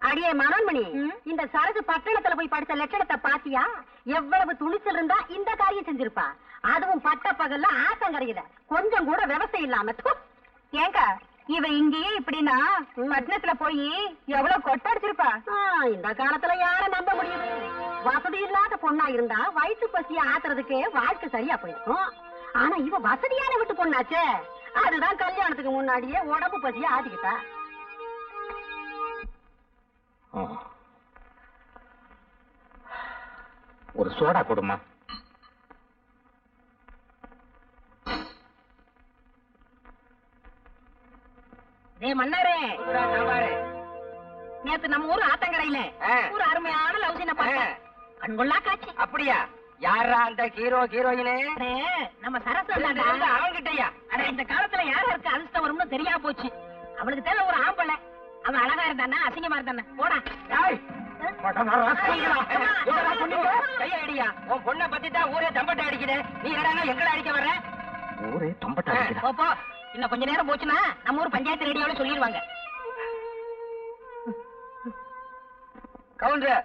அடியே மனோன்மணி, இந்த சரசு பட்டணத்துல போய் படிச்ச லட்சணத்தை பாத்தியா? எவ்வளவு துணிச்சல் இருந்தா இந்த காரியம் செஞ்சிருப்பா. அதுவும் பட்ட பகல்ல ஆத்தங்கரையில, கொஞ்சம் கூட விவசாயம் இல்லாம. ஏங்கா இவ இங்கேயே இப்படின்னா பட்டணத்துல போய் எவ்வளவு கொட்டடிச்சிருப்பா. இந்த காலத்துல யார நம்ப முடியும்? வசதி இல்லாத பொண்ணா இருந்தா வயிற்று பசிய ஆத்துறதுக்கே வாழ்க்கை சரியா போயிருக்கும். ஆனா இவ வசதியான விட்டு பொண்ணாச்சே, அதுதான் கல்யாணத்துக்கு முன்னாடியே உடம்பு பசிய ஆட்டிக்கிட்டா. ஒரு சோடா கொடுமா. மன்னாரே, நேத்து நம்ம ஊர் ஆத்தங்கரையில ஒரு அருமையான லவ் சீனை பார்த்தேன். கண்கொள்ளா காட்சி. அப்படியா? யாரா அந்த ஹீரோ ஹீரோயினே? நம்ம சரசு அவங்கிட்டயா? இந்த காலத்துல யாருக்கு அதிர்ஷ்டம் வரும்னு தெரியாம போச்சு. அவளுக்கு தேவை ஒரு ஆம்பளை. அவன் அழகா இருந்தானா அசிங்கமா இருந்தானா? போடா. கையடியா, உன் பொண்ணை பத்தி தான் ஊரே தம்பட்டை அடிக்குது. நீ என்னடா எங்களை அடிக்க வர்ற? ஊரே தம்பட்டை அடிக்குதா? போ. இன்னும் கொஞ்ச நேரம் போச்சுன்னா நம்ம ஊர் பஞ்சாயத்து ரேடியோல சொல்லிடுவாங்க. கவுண்டர்,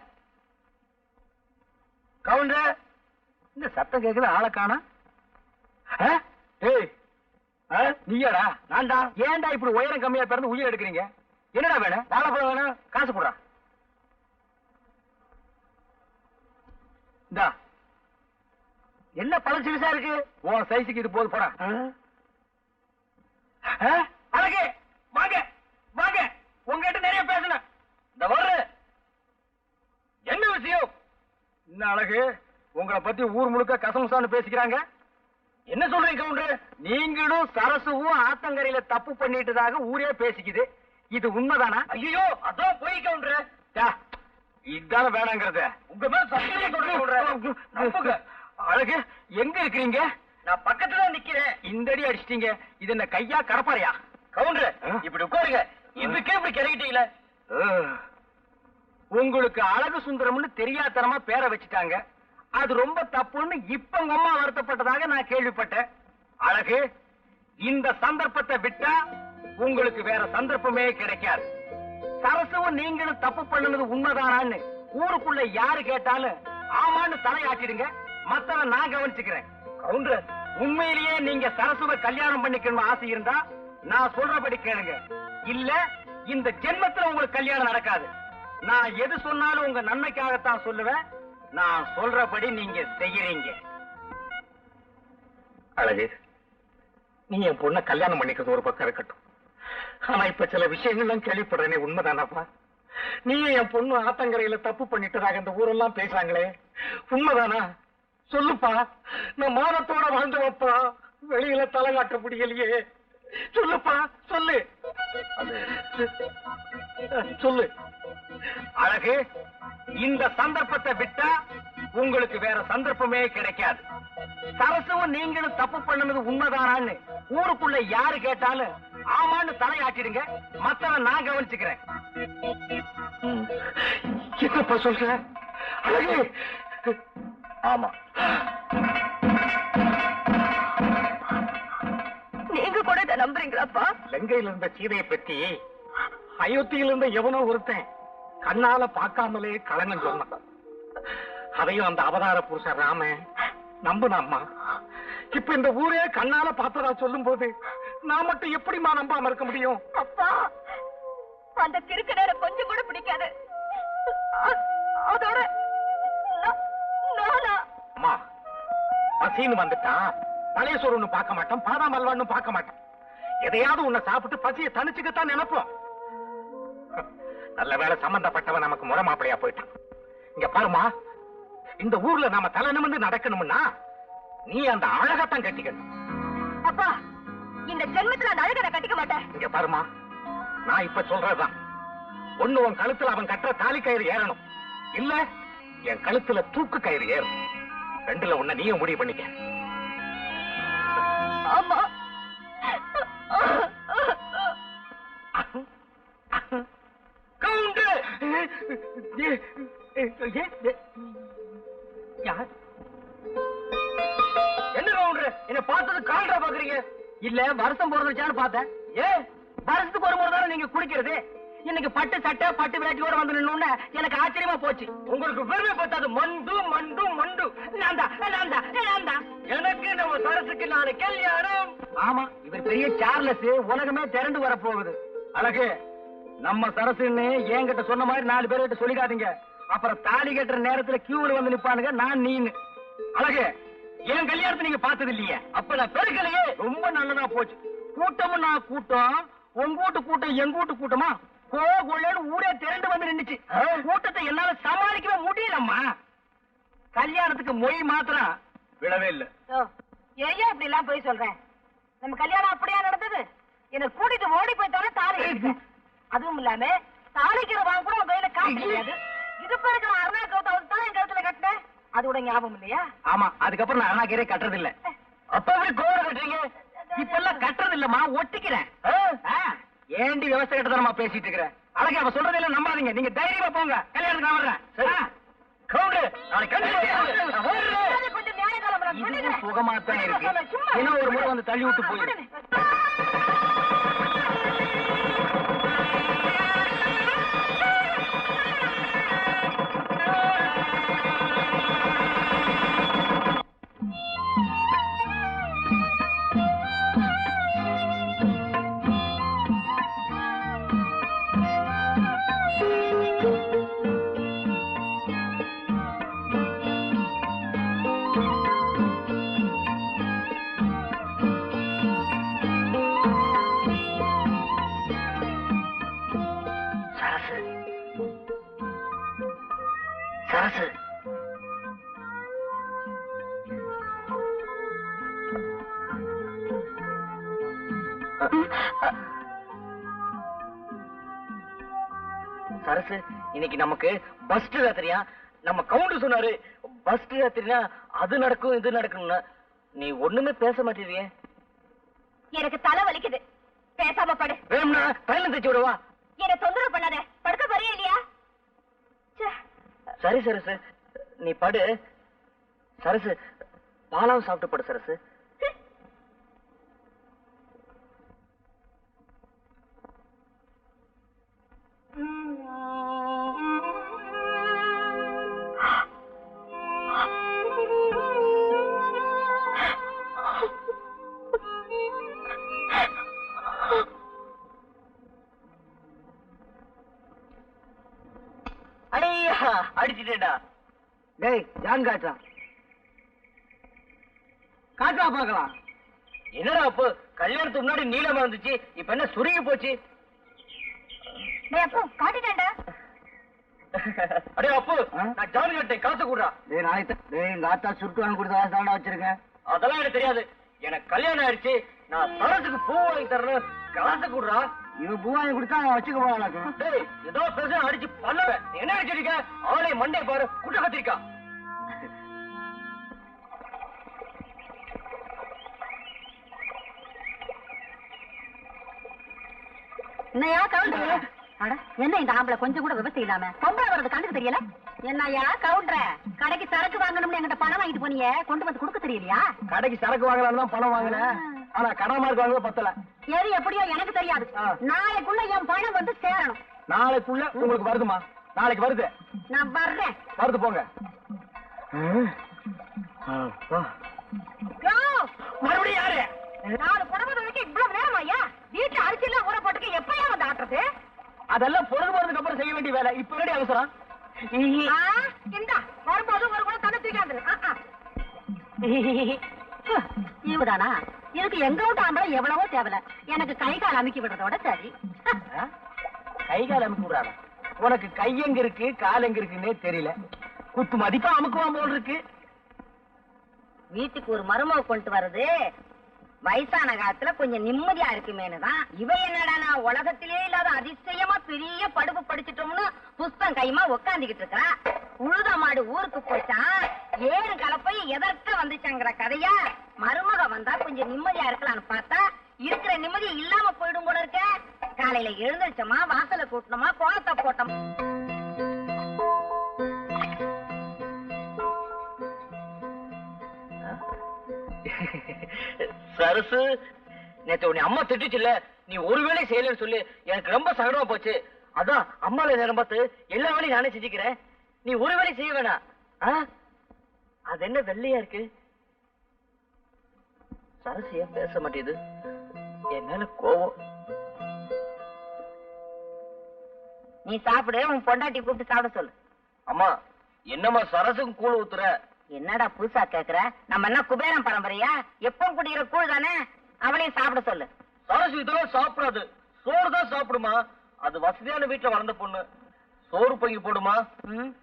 கவுண்டர், இந்த சத்தம் கேக்குது, ஆளை காணோம். ஏய், நீயாடா? நான்டா. ஏன்டா இப்படி உயரம் கம்மியா பிறந்து உயிர் எடுக்கிறீங்க? என்னடா வேணும்? வாழைப்பழம் வேணும், காசு போடுறா. இந்தா, என்ன பழம் சிறுசா இருக்கு? உன் சைஸுக்கு இது போது, போடா. அழகு, வாங்க வாங்க, உங்ககிட்ட நிறைய பேசணும். இந்த வர என்ன அழகு, உங்களை பத்தி ஊர் முழுக்க கசமுசான்னு பேசிக்கிறாங்க. என்ன சொல்றீங்க கவுண்டர்? நீங்களும் சரசுவும் ஆத்தங்கரையில தப்பு பண்ணிட்டதாக ஊரே பேசிக்குது. இது உண்மைதானா? ஐயோ, அதான் போய் கவுண்டர். இதான வேணாங்கிறத. உங்க மேல சத்தியமா சொல்றேன் கவுண்டர். நம்புங்க. அழகு, எங்க இருக்கிறீங்க? நான் பக்கத்துல தான் நிக்கிறேன். இந்த அடி அடிச்சிட்டீங்க. இது என்ன கையா கடப்பாறையா? கவுண்டர், இப்படி உட்காருங்க. இதுக்கே இப்படி கிறங்கிட்டீங்களே. உங்களுக்கு அழகு சுந்தரம்னு தெரியாதனமா பேரை வச்சுட்டாங்க. அது ரொம்ப தப்புன்னு இப்ப உங்க அம்மா வருத்தப்பட்டதாக நான் கேள்விப்பட்டேன். அழகு, இந்த சந்தர்ப்பத்தை விட்டா உங்களுக்கு வேற சந்தர்ப்பமே கிடைக்காது. சரசுவும் நீங்களும் தப்பு பண்ணுனது உண்மைதானான்னு ஊருக்குள்ள யாரு கேட்டாலும் ஆமான்னு தலையாட்டிடுங்க. மத்தவன் நான் கவனிச்சுக்கிறேன். கவுண்டர், உண்மையிலேயே நீங்க சரசுவை கல்யாணம் பண்ணிக்கணும் ஆசை இருந்தா நான் சொல்றபடி கேளுங்க. இல்ல இந்த ஜென்மத்துல உங்களுக்கு கல்யாணம் நடக்காது. நான் எது சொன்னாலும் உங்க நன்மைக்காகத்தான் சொல்லுவேன். நான் சொல்றபடி நீங்க செய்யறீங்க. அழகு, நீ என் பொண்ணை கல்யாணம் பண்ணிக்கிறது ஒரு பக்கம் இருக்கட்டும். ஆனா இப்ப சில விஷயங்கள்லாம் கேள்விப்படுறேனே, உண்மைதானாப்பா? நீ என் பொண்ணு ஆத்தங்கரையில தப்பு பண்ணிட்டதாக இந்த ஊரெல்லாம் பேசுறாங்களே, உண்மைதானா? சொல்லுப்பா. நான் மானத்தோட வாழ்ந்தவப்பா, வெளியில தலை காட்ட முடியலையே. சொல்லுப்பா, சொல்லு. சொல்லு. அழகு, இந்த சந்தர்ப்பத்தை விட்டா உங்களுக்கு வேற சந்தர்ப்பமே கிடைக்காது. சரசுவும் நீங்களும் தப்பு பண்ணுனது உண்மைதானான்னு ஊருக்குள்ள யாரு கேட்டாலும் ஆமான்னு தலையாட்டிடுங்க. மத்தவன் நான் கவனிச்சுக்கிறேன். என்னப்பா சொல்ற? அழகு, ஆமா, நீங்க கூட இதை நம்புறீங்களாப்பா? லங்கையில இருந்த சீதையை பத்தி அயோத்தியில இருந்த எவனோ ஒருத்தன் கண்ணால பார்க்காமலே களங்கம் சொன்னான். அதையும் அந்த அவதார புருஷன் ராம நம்புனாம்மா. இப்ப இந்த ஊரே கண்ணால பார்த்ததா சொல்லும் போது நான் மட்டும் எப்படிமா நம்பாம இருக்க முடியும்? அப்பா, அந்த கிறுக்கு நேரம் கொஞ்சம் கூட பிடிக்காது. அதோட நானா அம்மா, பசின்னு வந்துட்டா பழைய சோறுன்னு பார்க்க மாட்டோம், பாதாம் அல்வான்னு பார்க்க மாட்டோம். எதையாவது உன்னை சாப்பிட்டு பசியை தனிச்சுக்கத்தான் நினைப்போம். நல்ல வேளை சம்பந்தப்பட்டவன் நமக்கு முறை மாப்பிளையா போயிட்டான். இங்க பாருமா, இந்த ஊர்ல நாம தலை நிமிர்ந்து நடக்கணும்னா நீ அந்த அழகத்தான் கட்டிக்கணும். அப்பா, இந்த ஜென்மத்துல அந்த அழகை நான் கட்டிக்க மாட்டேன். இங்க பாருமா, நான் இப்ப சொல்றதுதான். ஒண்ணு உன் கழுத்துல அவன் கட்டுற தாலி கயிறு ஏறணும், இல்ல என் கழுத்துல தூக்கு கயிறு ஏறும். ரெண்டுல ஒண்ணு நீயும் முடிவு பண்ணிக்க. ஆமா. கவுண்டர், என்ன கவுண்டர், என்ன பார்த்தது கால்ரா பாக்குறீங்க? இல்ல வருஷம் போறதுச்சான்னு பார்த்தேன். வருஷத்துக்கு ஒரு முறை தானே நீங்க குடிக்கிறது. இன்னைக்கு பட்டு சட்டை பட்டு வேட்டியோட வந்து நின்னு எனக்கு ஆச்சரியமா போச்சு. உங்களுக்கு பெருமை பார்த்தது மண்டு மண்டு மண்டு. எனக்கு நம்ம சரசுக்கு நாலு கல்யாணம். ஆமா, இவர் பெரிய சார்லஸ், உலகமே திரண்டு வர போகுது. அழகு, நம்ம சரசுன்னு என்கிட்ட சொன்ன மாதிரி 4 பேர்கிட்ட சொல்லிக்காதீங்க. அப்புறம் தாலி கட்டுற நேரத்துல கியூல வந்து நிப்பானுங்க நான் நீன்னு. அழகு, என் கல்யாணத்தை நீங்க பார்த்தது இல்லையே. அப்ப நான் பெருக்கலையே. ரொம்ப நல்லதா போச்சு. கூட்டமும் நான் கூட்டம், உங்க வீட்டு கூட்டம் எங்க வீட்டு கூட்டமா கோகுள்ளன்னு ஊரே திரண்டு வந்து நின்னுச்சு. கூட்டத்தை என்னால சமாளிக்கவே முடியலம்மா. கல்யாணத்துக்கு மொய் மாத்திரம் விடவே இல்ல. ஏன் இப்படி எல்லாம் போய் சொல்றேன்? நம்ம கல்யாணம் அப்படியா நடந்தது? என்ன கூட்டிட்டு ஓடி போய்த்தானே தாலி கட்டிட்டேன். அதுவும் இல்லாம தாலிக்கிற வாங்க கூட உங்க கையில காசு கிடையாது. இது இருக்கிற அருணா கௌதம் தான் என் கழுத்துல கட்டினேன். அதோட ஞாபகம் இல்லையா? ஆமா, அதுக்கப்புறம் நான் அண்ணா கீரை கட்டுறது இல்ல. அப்ப எப்படி கோவம் கட்டுறீங்க? இப்ப எல்லாம் கட்டுறது இல்லம்மா, ஒட்டிக்கிறேன். ஏண்டி விவசாய கட்டதனமா பேசிட்டு இருக்கிற? அழகே, அவ சொல்றதெல்லாம் நம்பாதீங்க. நீங்க தைரியமா போங்க. கல்யாணத்துக்கு நான் வர்றேன். கவுண்டர், நாளைக்கு கொஞ்சம் நியாயகாலம் சுகமாத்தான் இருக்கு. இன்னும் ஒரு முறை வந்து தள்ளி விட்டு போயிரு. சரசு, இன்னைக்கு நமக்கு பஸ்ட் ராத்திரியா? நம்ம கவுண்டர் சொன்னாரு பஸ்ட் ராத்திரினா அது நடக்கும் இது நடக்கும்னா. நீ ஒண்ணுமே பேச மாட்டேறியே. எனக்கு தலை வலிக்குது, பேசாம படு. வேணும்னா தைலம் தைச்சு விடவா? என்ன தொந்தரவு பண்ணாத, படுக்க போறியா இல்லையா? சரி சரசு, நீ படு. சரசு, பாலாவும் சாப்பிட்டு படு சரசு. அடிச்சுட்டேடா. டேய் ஜான் காட்டா காட்டா பாக்கலாம். என்னடா அப்போ கல்யாணத்துக்கு முன்னாடி நீளமா இருந்துச்சு, இப்ப என்ன சுருங்கி போச்சு? காட்டுட்டேன்டா. அடே அப்போ நான் ஜான் கட்டை காசு கூடா. டேய் நாளைக்கு டேய் எங்க ஆத்தா சுருட்டு வாங்கி கொடுத்த காசு தாண்டா வச்சிருக்கேன். அதெல்லாம் எனக்கு தெரியாது. எனக்கு கல்யாணம் ஆயிடுச்சு, நான் சரசுக்கு பூ வாங்கி தரணும், காசு கூடுறா. இவன் பூ வாங்கி கொடுத்தா நான் வச்சுக்க போறான். டேய் ஏதோ பேச அடிச்சு பண்ணுவேன். என்ன வச்சிருக்க? ஆளே மண்டே பாரு, குட்ட கத்திரிக்கா. என்னையா கவுண்டர்? என்ன இந்த ஆம்பளை கொஞ்சம் கூட விவசாயம் இல்லாம பொம்பளை வர்றது கண்ணுக்கு தெரியல? என்னையா கவுண்டர், கடைக்கு சரக்கு வாங்கணும்னு என்கிட்ட பணம் வாங்கிட்டு போனியே, கொண்டு வந்து கொடுக்க தெரியலையா? கடைக்கு சரக்கு வாங்கலாம் தான் பணம் வாங்கினேன், ஆனா கடமார்க்கு வாங்க பத்தல. எது எப்படியோ எனக்கு தெரியாது. நாளைக்குள்ள என் பணம் வந்து சேரணும். நாளைக்குள்ள உங்களுக்கு வருதுமா? நாளைக்கு வருது. நான் வர்றேன். வருது போங்க. மறுபடியும் யாரு? 4 புடவை வரைக்கும் இவ்வளவு நேரம் ஐயா? வீட்டுல அரிசி எல்லாம் ஊற போட்டுக்க எப்பயா வந்து ஆட்டுறது? அதெல்லாம் பொழுது போறதுக்கு அப்புறம் செய்ய வேண்டிய வேலை. இப்ப ரெடி அவசரம். இந்தா வரும்போது ஒரு கூட தண்ணி தூக்காது. இவதானா? இதுக்கு எங்க விட்டு ஆம்பளை எவ்வளவோ தேவையில்ல. எனக்கு கை கால் அமுக்கி விடுறதோட சரி. கை கால் அமுக்கி விடுறாங்க. உனக்கு கை எங்க இருக்கு கால் எங்க இருக்குன்னே தெரியல. குத்து மதிப்பா அமுக்குவான் போல் இருக்கு. வீட்டுக்கு ஒரு மருமக கொண்டு வர்றது வயசான காலத்துல கொஞ்சம் நிம்மதியா இருக்குமேனுதான். இவ என்னடா உலகத்திலே இல்லாத அதிசயமா பெரிய படுப்பு படிச்சிட்டோம்னு புஸ்தம் கைமா உக்காந்துகிட்டு இருக்கா. உழுத மாடு ஊருக்கு போச்சா, 7 கலப்பை எதற்க வந்துச்சாங்கிற கதையா. மருமக வந்தா கொஞ்சம் நிம்மதியா இருக்கலாம்னு பார்த்தா இருக்கிற நிம்மதி இல்லாம போயிடும் போல இருக்க. காலையில எழுந்திருச்சோமா, வாசலை கூட்டணுமா, கோலத்தை போட்டோம். சரசு, நேத்து உன்னை அம்மா திட்டுச்சுல்ல, நீ ஒரு வேலை செய்யலன்னு சொல்லி எனக்கு ரொம்ப சங்கடமா போச்சு. அதான் அம்மால நேரம் பார்த்து எல்லா வேலையும் நானே செஞ்சுக்கிறேன். நீ ஒரு வேலை செய்ய வேணாம். அது என்ன வெள்ளையா இருக்கு? சரசு ஏன் பேச மாட்டேது? என் மேல கோவம். நீ சாப்பிடு, உன் பொண்டாட்டி கூப்பிட்டு சாப்பிட சொல்லு. அம்மா, என்னம்மா சரசுக்கு கூழ் ஊத்துற? என்னடா புதுசா கேக்குற? நம்ம என்ன குபேரம் பரம்பரையா? எப்பவும் குடிக்கிற கூழ் தானே, அவளையும் சாப்பிட சொல்லு. சரசு இதெல்லாம் சாப்பிடாது, சோறு தான் சாப்பிடுமா. அது வசதியான வீட்டுல வளர்ந்த பொண்ணு, சோறு பொங்கி போடுமா.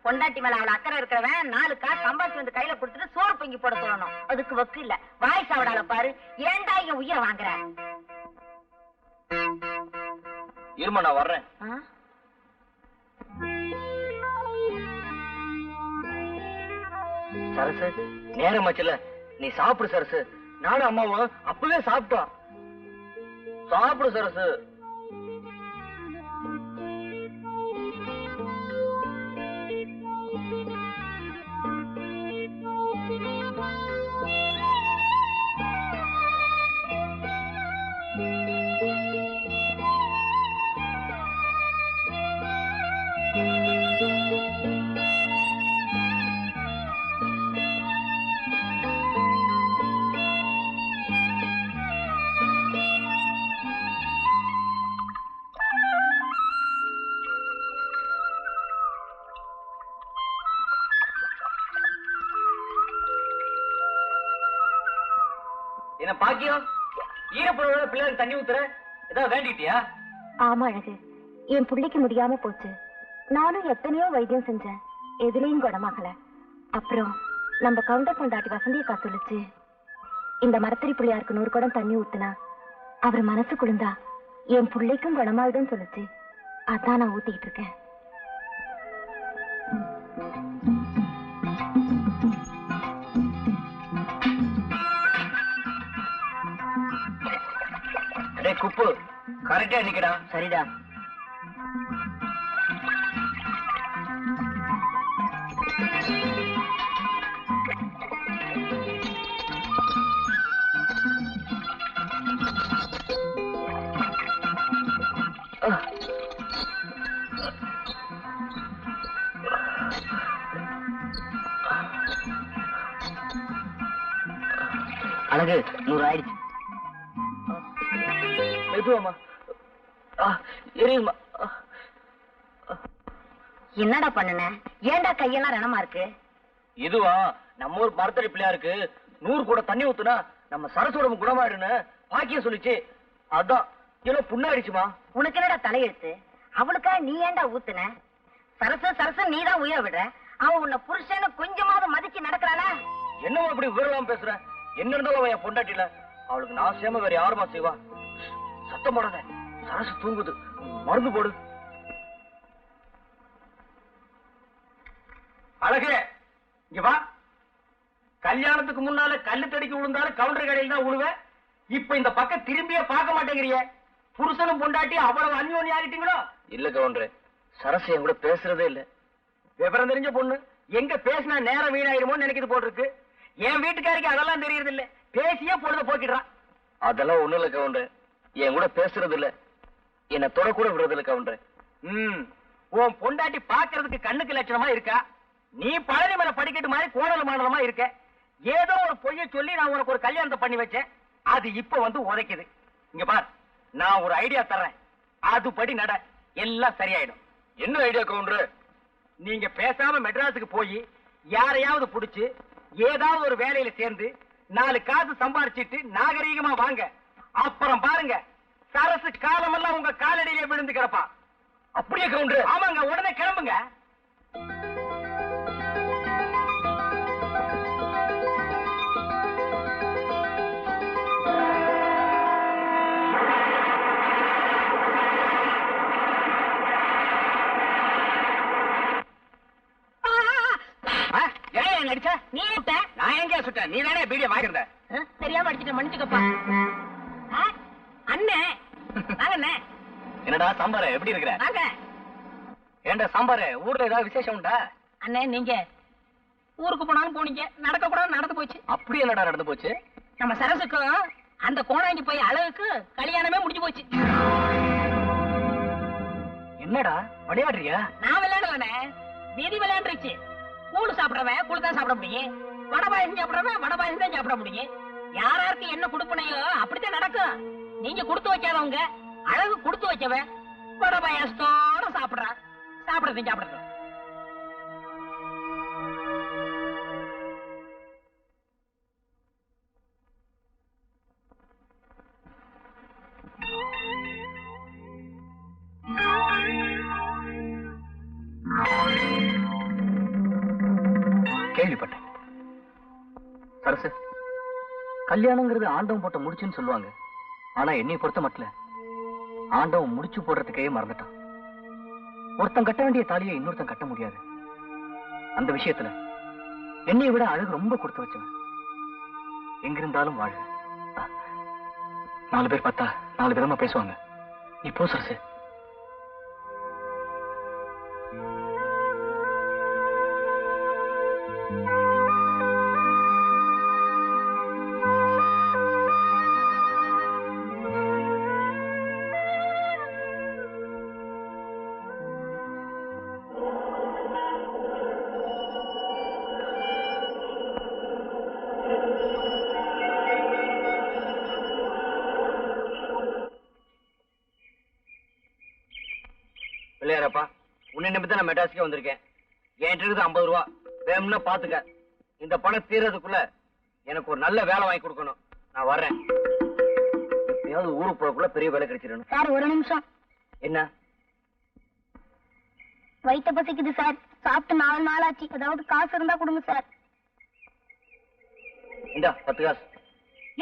பொண்டாட்டி மேல அவளை அக்கறை இருக்கிறவன் 4 காசு சம்பாதிச்சு வந்து கையில கொடுத்துட்டு சோறு பொங்கி போட சொல்லணும். அதுக்கு வக்கு இல்ல. வாய் சாவிடால பாரு. ஏன்டா இங்க உயிரை வாங்குற? இருமா, நான் வர்றேன். சரசு, நேரம் ஆச்சுல, நீ சாப்பிடு சரசு. நானும் அம்மாவும் அப்பவே சாப்பிட்டோம். சாப்பிடு சரசு. என்ன பாக்கியம், ஈரப்பழம் பிள்ளைக்கு தண்ணி ஊத்துற? ஏதாவது வேண்டிட்டியா? ஆமா அழகு, என் பிள்ளைக்கு முடியாம போச்சு. நானும் எத்தனையோ வைத்தியம் செஞ்சேன், எதுலயும் குணமாகல. அப்புறம் நம்ம கவுண்டர் பொண்டாட்டி வசந்தியக்கா சொல்லுச்சு, இந்த மரத்தடி பிள்ளையாருக்கு 100 குடம் தண்ணி ஊத்துனா அவர் மனசு குளிர்ந்தா என் பிள்ளைக்கும் குணமாயிடும் சொல்லுச்சு. அதான் நான் ஊத்திக்கிட்டு இருக்கேன். குப்பு கரெக்டா நிக்கடா. சரிடா. அழகு 100 ஆயிடுச்சு. எதுவாமா எரியுமா? என்னடா பண்ணுன? ஏன்டா கையெல்லாம் ரணமா இருக்கு? இதுவா நம்ம ஊர் மரத்தடி பிள்ளையாருக்கு 100 கூட தண்ணி ஊத்துனா நம்ம சரசோட குணமாயிடுன்னு பாக்கியம் சொல்லிச்சு. அதான் ஏதோ புண்ணாயிடுச்சுமா. உனக்கு என்னடா தலையெழுத்து? அவளுக்கா நீ ஏன்டா ஊத்துன? சரசு சரசு நீதான் உயிரை விடுற. அவன் உன்னை புருஷன்னு கொஞ்சமாவது மதிச்சு நடக்கிறானா? என்னவா அப்படி விவரம் பேசுற? என்ன இருந்தாலும் அவன் என் பொண்டாட்டில. அவளுக்கு நான் சேம வேற யாருமா செய்வா? சத்தம் போடாத, சரசு தூங்குது. மருந்து போடு. அழகு இங்க வா. கல்யாணத்துக்கு முன்னால கல்லு தடிக்கு விழுந்தாலும் கவுண்டர் கடையில் தான் விழுவேன். இப்ப இந்த பக்கம் திரும்பியே பார்க்க மாட்டேங்கிறிய. புருஷனும் பொண்டாட்டி அவ்வளவு அந்யோன்யம் ஆகிட்டீங்களோ? இல்ல கவுண்டரே, சரசு என் கூட பேசுறதே இல்ல. விவரம் தெரிஞ்ச பொண்ணு எங்க பேசினா நேரம் வீணாயிருமோன்னு நினைக்கிறது போட்டிருக்கு. என் வீட்டுக்காரிக்கு அதெல்லாம் தெரியறது இல்ல. பேசியே பொழுத போக்கிடுறான். அதெல்லாம் ஒண்ணு இல்ல கவுண்டரே, என் கூட பேசுறது இல்ல, என்ன தொட கூட விடுறது இல்ல கவுண்டரே. உன் பொண்டாட்டி பாக்குறதுக்கு கண்ணுக்கு லட்சணமா இருக்கா. நீ பழனி மேல படிக்கட்டு மாதிரி கோணல் மாடலமா இருக்க. ஏதோ ஒரு பொய்ய சொல்லி நான் உனக்கு ஒரு கல்யாணத்தை பண்ணி வச்சேன். அது இப்ப வந்து உதைக்குது. இங்க பார், நான் ஒரு ஐடியா தர்றேன். அதுபடி நட, எல்லாம் சரியாயிடும். என்ன ஐடியா கவுண்டரே? நீங்க பேசாம மெட்ராஸுக்கு போய் யாரையாவது புடிச்சு ஏதாவது ஒரு வேலையில சேர்ந்து 4 காசு சம்பாரிச்சிட்டு நாகரீகமா வாங்க. அப்புறம் பாருங்க, சரசு காலமெல்லாம் உங்க காலடியிலே விழுந்து கிடப்பா. அப்படியே கவுண்டரே? ஆமாங்க, உடனே கிளம்புங்க. அடிச்சா நீ நான் எங்க சுட்டேன்? நீ தானே பீடிய வாங்கிருந்த. தெரியாம அடிச்சுட்டு மன்னிச்சுக்கப்பா. அண்ணே வாங்க. என்னடா சாம்பார, எப்படி இருக்கிற? வாங்க. ஏண்டா சாம்பார, ஊர்ல ஏதாவது விசேஷம் உண்டா? அண்ணே நீங்க ஊருக்கு போனாலும் போனீங்க, நடக்க கூட நடந்து போச்சு. அப்படி என்னடா நடந்து போச்சு? நம்ம சரசுக்கும் அந்த கோணாங்கி போய் அழகுக்கு கல்யாணமே முடிஞ்சு போச்சு. என்னடா விளையாடுறியா? நான் விளையாடலண்ணே, வீதி விளையாண்டுருச்சு. கூழு சாப்பிடுறவன் கூழு தான் சாப்பிட முடியும், வடை பாயசம் சாப்பிடுறவன் வடை பாயசம் தான் சாப்பிட முடியும். யாராருக்கு என்ன கொடுப்பனையோ அப்படித்தான் நடக்கும். நீங்க கொடுத்து வைக்காதவங்க, அழகு கொடுத்து வைக்கவன் வடை பாயசத்தோட சாப்பிடுறான். சாப்பிடுறது. கேள்விப்பட்டேன் சரசு, கல்யாணங்கிறது ஆண்டவன் போட்ட முடிச்சுன்னு சொல்லுவாங்க. ஆனா என்னை பொறுத்த மட்டும் ஆண்டவன் முடிச்சு போடுறதுக்கே மறந்துட்டான். ஒருத்தன் கட்ட வேண்டிய தாலியை இன்னொருத்தன் கட்ட முடியாது. அந்த விஷயத்துல என்னை விட அழகு ரொம்ப கொடுத்து வச்சவன். எங்கிருந்தாலும் வாழ 4 பேர் பார்த்தா 4 விதமா பேசுவாங்க. நீ போ சரசு. பிள்ளையாரப்பா, உன்னை நம்பித்தான் நான் மெட்ராஸுக்கே வந்திருக்கேன். என்கிட்ட இருக்குது 50 ரூபா. வேணும்னா பாத்துக்க. இந்த பணம் தீர்றதுக்குள்ள எனக்கு ஒரு நல்ல வேலை வாங்கி கொடுக்கணும். நான் வர்றேன். எப்பயாவது ஊருக்கு போறதுக்குள்ள பெரிய வேலை கிடைச்சிடணும். சார் ஒரு நிமிஷம். என்ன? வயிற்ற பசிக்குது சார். சாப்பிட்டு 4 நாள் ஆச்சு. ஏதாவது காசு இருந்தா கொடுங்க சார். இந்தா 10 காசு.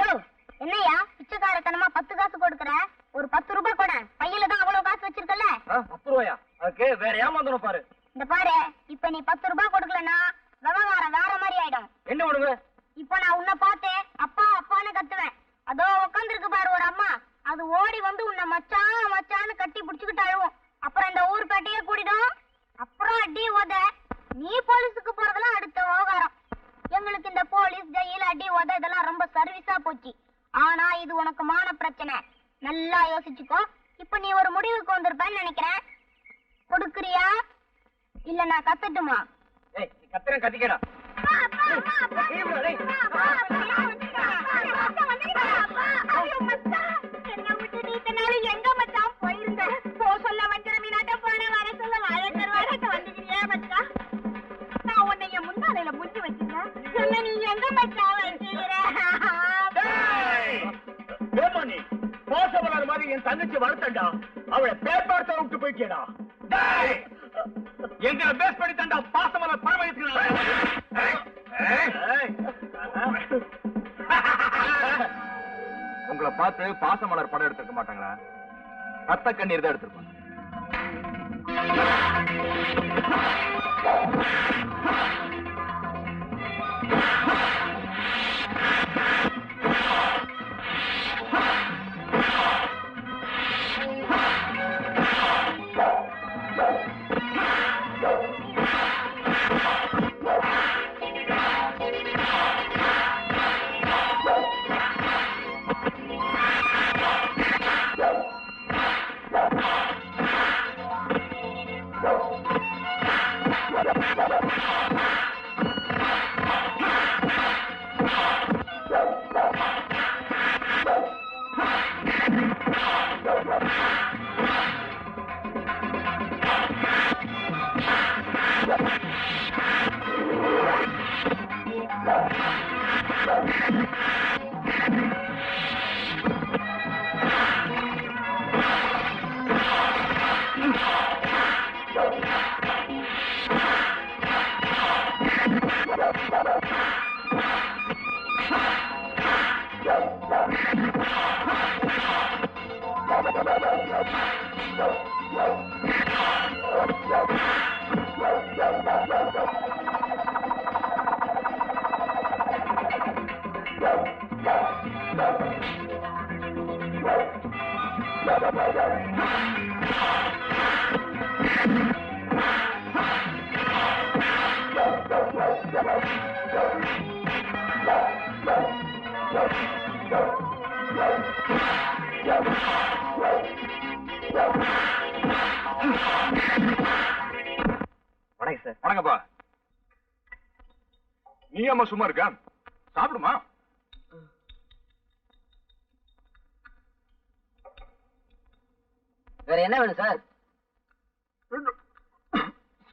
யோ என்னையா பிச்சைக்காரத்தனமா 10 காசு கொடுக்கற? ஒரு 10 ரூபாய் கொட. பையில தான் அவ்வளவு காசு வச்சிருக்கல. 10 ரூபாயா? அதுக்கு வேற ஏமாந்தணும் பாரு. இந்த பாரு, இப்ப நீ 10 ரூபாய் கொடுக்கலனா விவகாரம் வேற மாதிரி ஆயிடும். என்ன பண்ணுவ? இப்ப நான் உன்னை பார்த்து அப்பா அப்பான்னு கத்துவேன். அதோ உட்காந்துருக்கு பாரு ஒரு அம்மா, அது ஓடி வந்து உன்னை மச்சான் மச்சான்னு கட்டி பிடிச்சுக்கிட்டு அழுவும். அப்புறம் இந்த ஊர் பேட்டையே கூடிடும். அப்புறம் அடி உத. நீ போலீஸுக்கு போறதெல்லாம் அடுத்த விவகாரம். எங்களுக்கு இந்த போலீஸ் ஜெயில் அடி உத இதெல்லாம் ரொம்ப சர்வீஸா போச்சு. ஆனா இது உனக்கு மான பிரச்சனை. நல்லா யோசிச்சுக்கோ. இப்ப நீ ஒரு முடிவுக்கு வந்திருப்பேன்னு நினைக்கிறேன். கொடுக்குறியா இல்ல நான் கத்தட்டுமா? ஏய், நீ கத்துறேன் கத்திக்கடா. எங்க மச்சான் போயிருந்த? போ சொல்ல வஞ்சர மீனாட்ட போன, வர சொல்ல வாழக்கர் வாழக்க வந்துக்கிறியா மச்சான்? நான் உன்னைய முன்னாலையில முஞ்சி வச்சிருந்தேன். என்ன நீ எங்க மச்சான் வச்சிருக்கிற? ஏமா நீ பாசமலர் மாதிரி என் தங்கச்சி வளர்த்தண்டா, அவளை பேப்பார்த்த விட்டு போயிட்டேடா. எங்க பேஸ் பண்ணி தண்டா பாசமலர் பரவயத்துக்கு உங்களை பார்த்து பாசமலர் படம் எடுத்திருக்க மாட்டாங்களா? ரத்த கண்ணீர் தான் எடுத்திருப்பாங்க. வணக்கம் சார். வணக்கப்பா. நீ அம்மா சும்மா இருக்கா? சாப்பிடுமா? வேற என்ன வேணும் சார்?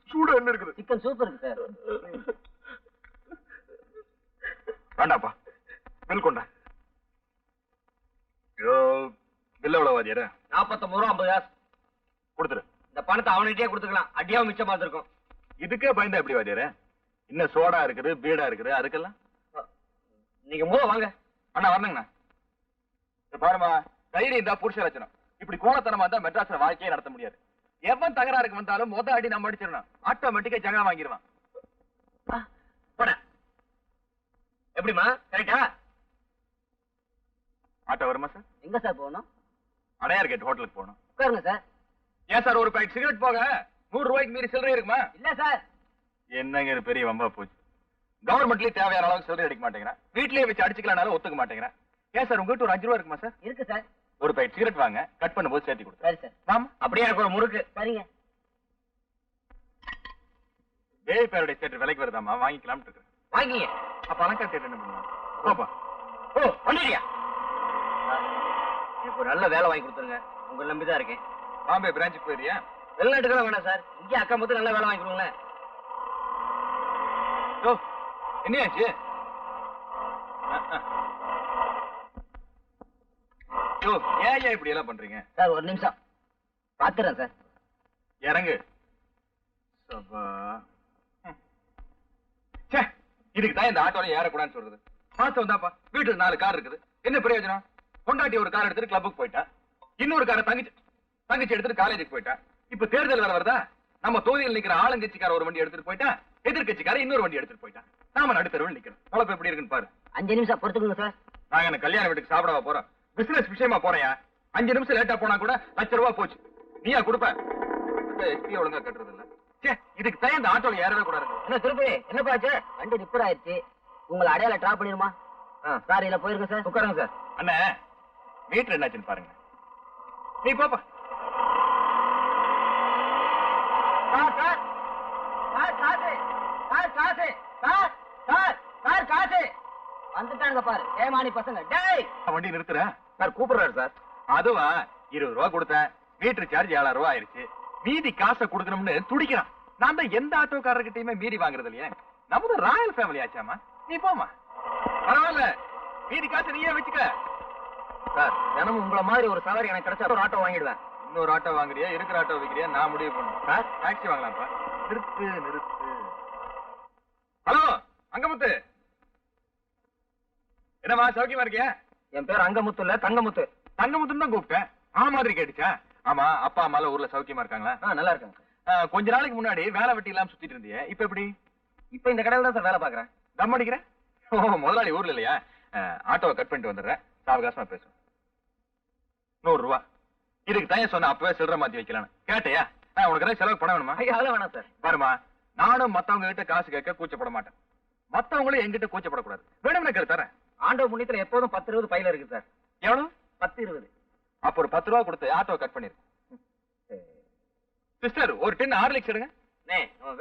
சூட என்ன இருக்குது? சிக்கன் சூப் இருக்கு சார். வேண்டாப்பா, பில் கொண்டா. பில் எவ்வளவு வாதியார? 49 ரூபா 50 காசு கொடுத்துரு. இந்த பணத்தை அவன்கிட்டயே கொடுத்துக்கலாம். அடியாவும் மிச்சமா இருக்கும். இதுக்கே பயந்தா எப்படி வாதியார? இன்னும் சோடா இருக்குது, பீடா இருக்குது, அதுக்கெல்லாம் நீங்க வாங்க. அண்ணா வரணுங்கண்ணா. பாருமா, தைரியம் தான் புருஷ லட்சணம். இப்படி கோலத்தனமா இருந்தா மெட்ராஸ்ல வாழ்க்கையே நடத்த முடியாது. எவன் தகராறுக்கு வந்தாலும் மொத அடி நம்ம அடிச்சிடணும். ஆட்டோமேட்டிக்கா ஜகா வாங்கிடுவான். போட எப்படிமா? கரெக்டா? ஆட்டோ வருமா சார்? எங்க சார் போகணும்? அடையார் கேட் ஹோட்டலுக்கு போகணும். உட்காருங்க சார். ஏன் சார் ஒரு பாக்கெட் சிகரெட் போக 100 ரூபாய்க்கு மீறி சில்லறை இருக்குமா? இல்ல சார். என்னங்க இது பெரிய வம்பா போச்சு. கவர்மெண்ட்லயே தேவையான அளவுக்கு சில்லறை அடிக்க மாட்டேங்கிறேன். வீட்லயே வச்சு அடிச்சுக்கலாம்னாலும் ஒத்துக்க மாட்டேங்கிறேன். ஏன் சார் உங்ககிட்ட ஒரு 5 ரூபா இருக்குமா சார்? இருக்கு சார். ஒரு பாக்கெட் சிகரெட் வாங்க, கட் பண்ணும்போது சேர்த்து கொடுத்து. சரி சார். ஆமா, அப்படியே எனக்கு ஒரு முறுக்கு. சரிங்க. வேய் பேருடைய தேட்டர் விலைக்கு வருதாமா, வாங்கிக்கலாம்னு இருக்கேன். வாங்கிங்க. அப்ப அலங்கா தேட்டர் என்ன பண்ணுவாங்க? போப்பா. ஓ வந்துட்டியா? எனக்கு ஒரு நல்ல வேலை வாங்கி கொடுத்துருங்க. உங்களை நம்பிதான் இருக்கேன். பாம்பே பிரான்ச்சுக்கு போயிரியா? வெளிநாட்டுக்கெல்லாம் வேணாம் சார். இங்கே அக்கா மொத்தம் நல்ல வேலை வாங்கி கொடுங்களேன். ஓ என்னையாச்சு? ஏன் இப்படி எல்லாம் பண்றீங்க சார்? ஒரு நிமிஷம் பாத்துறேன் சார். இறங்கு. இதுக்கு தான் இந்த ஆட்டோல ஏறக்கூடாதுன்னு சொல்றது. பார்த்து வந்தாப்பா. வீட்டுல 4 கார் இருக்குது. என்ன பிரயோஜனம்? கொண்டாட்டி ஒரு கார் எடுத்துட்டு கிளப்புக்கு போயிட்டா, இன்னொரு காரை தங்கச்சி எடுத்துட்டு காலேஜுக்கு போயிட்டா. இப்ப தேர்தல் வேற வருதா? நம்ம தொகுதியில் நிக்கிற ஆளுங்கட்சிக்கார ஒரு வண்டி எடுத்துட்டு போயிட்டா, எதிர்கட்சிக்கார இன்னொரு வண்டி எடுத்துட்டு போயிட்டா. நாம நடுத்தருவில் நிக்கிறோம். பொழப்பு எப்படி இருக்குன்னு பாரு. 5 நிமிஷம் பொறுத்துக்குங்க சார். நாங்க என்ன கல்யாண வீட்டுக்கு சாப்பிடவா போறோம்? பிசினஸ் விஷயமா போறேன். 5 நிமிஷம் லேட்டா போனா கூட ₹1,00,000 போச்சு. நீயா கொடுப்ப? எஸ்பி ஒழுங்கா கட்டுறது இல்ல. இதுக்கு தான் இந்த ஆட்டோல ஏறவே கூடாது. என்ன திருப்பி என்னப்பா ஆச்சு? வண்டி ரிப்பேர் ஆயிடுச்சு. உங்களை அடையாள டிராப் பண்ணிருமா? சார் இல்ல போயிருங்க சார். உட்காருங்க சார். அண்ணா மீட்டர் என்னாச்சுன்னு பாருங்க. நீ போப்பா. வந்துட்டாங்க பாரு ஏமானி பசங்க. டேய் வண்டி நிறுத்துற சார் கூப்பிடுறாரு சார். அதுவா ₹20 கொடுத்தேன். மீட்டர் சார்ஜ் ₹7,000 ஆயிருச்சு. மீதி காசை கொடுக்கணும்னு துடிக்கிறான். நான் தான் எந்த ஆட்டோக்காரர்கிட்டயுமே மீறி வாங்குறது இல்லையே. நமது ராயல் ஃபேமிலி ஆச்சாமா. நீ போமா. பரவாயில்ல, மீதி காசை நீயே வச்சுக்க. சார் தினமும் உங்களை மாதிரி ஒரு சவாரி எனக்கு கிடைச்சா ஒரு ஆட்டோ வாங்கிடுவேன். இன்னொரு ஆட்டோ வாங்குறியா, இருக்கிற ஆட்டோ விற்கிறியா, நான் முடிவு பண்ணும். சார் டாக்ஸி வாங்கலாம்ப்பா. நிறுத்து. ஹலோ அங்கமுத்து, என்னமா சௌக்கியமா இருக்கியா? என் பேர் அங்கமுத்து இல்ல தங்கமுத்து. தங்கமுத்துன்னு தான் கூப்பிட்டேன். மாதிரி கேட்டுச்சா? ஆமா, அப்பா அம்மா ஊர்ல சௌக்கியமா இருக்காங்களா? நல்லா இருக்காங்க. கொஞ்ச நாளைக்கு முன்னாடி வேலை வெட்டி இல்லாம சுத்திட்டு இருந்தியே, இப்ப எப்படி? இப்ப இந்த கடையில தான் சார் வேலை பாக்குறேன். தம் அடிக்கிறேன். முதலாளி ஊர்ல இல்லையா? ஆட்டோவை கட் பண்ணிட்டு வந்துடுறேன். சாவகாசமா பேசும். ₹100 இதுக்கு தான் சொன்ன. அப்பவே சில்லற மாத்தி வைக்கலாம் கேட்டையா? உனக்கு செலவு பண்ண வேணுமா? அதெல்லாம் வேணாம் சார். பாருமா, நானும் மத்தவங்க கிட்ட காசு கேட்க கூச்சப்பட மாட்டேன். மத்தவங்களும் என்கிட்ட கூச்சப்படக்கூடாது. வேணும்னு கேட்டு தரேன். ஆண்டவ புண்ணியத்துல எப்போதும் 10-20 பையில இருக்கு சார். எவ்வளவு? 10-20. அப்ப ஒரு ₹10 கொடுத்து ஆட்டோவை கட் பண்ணிரு. சிஸ்டர், ஒரு டின் ஹார்லிக்ஸ் எடுங்க.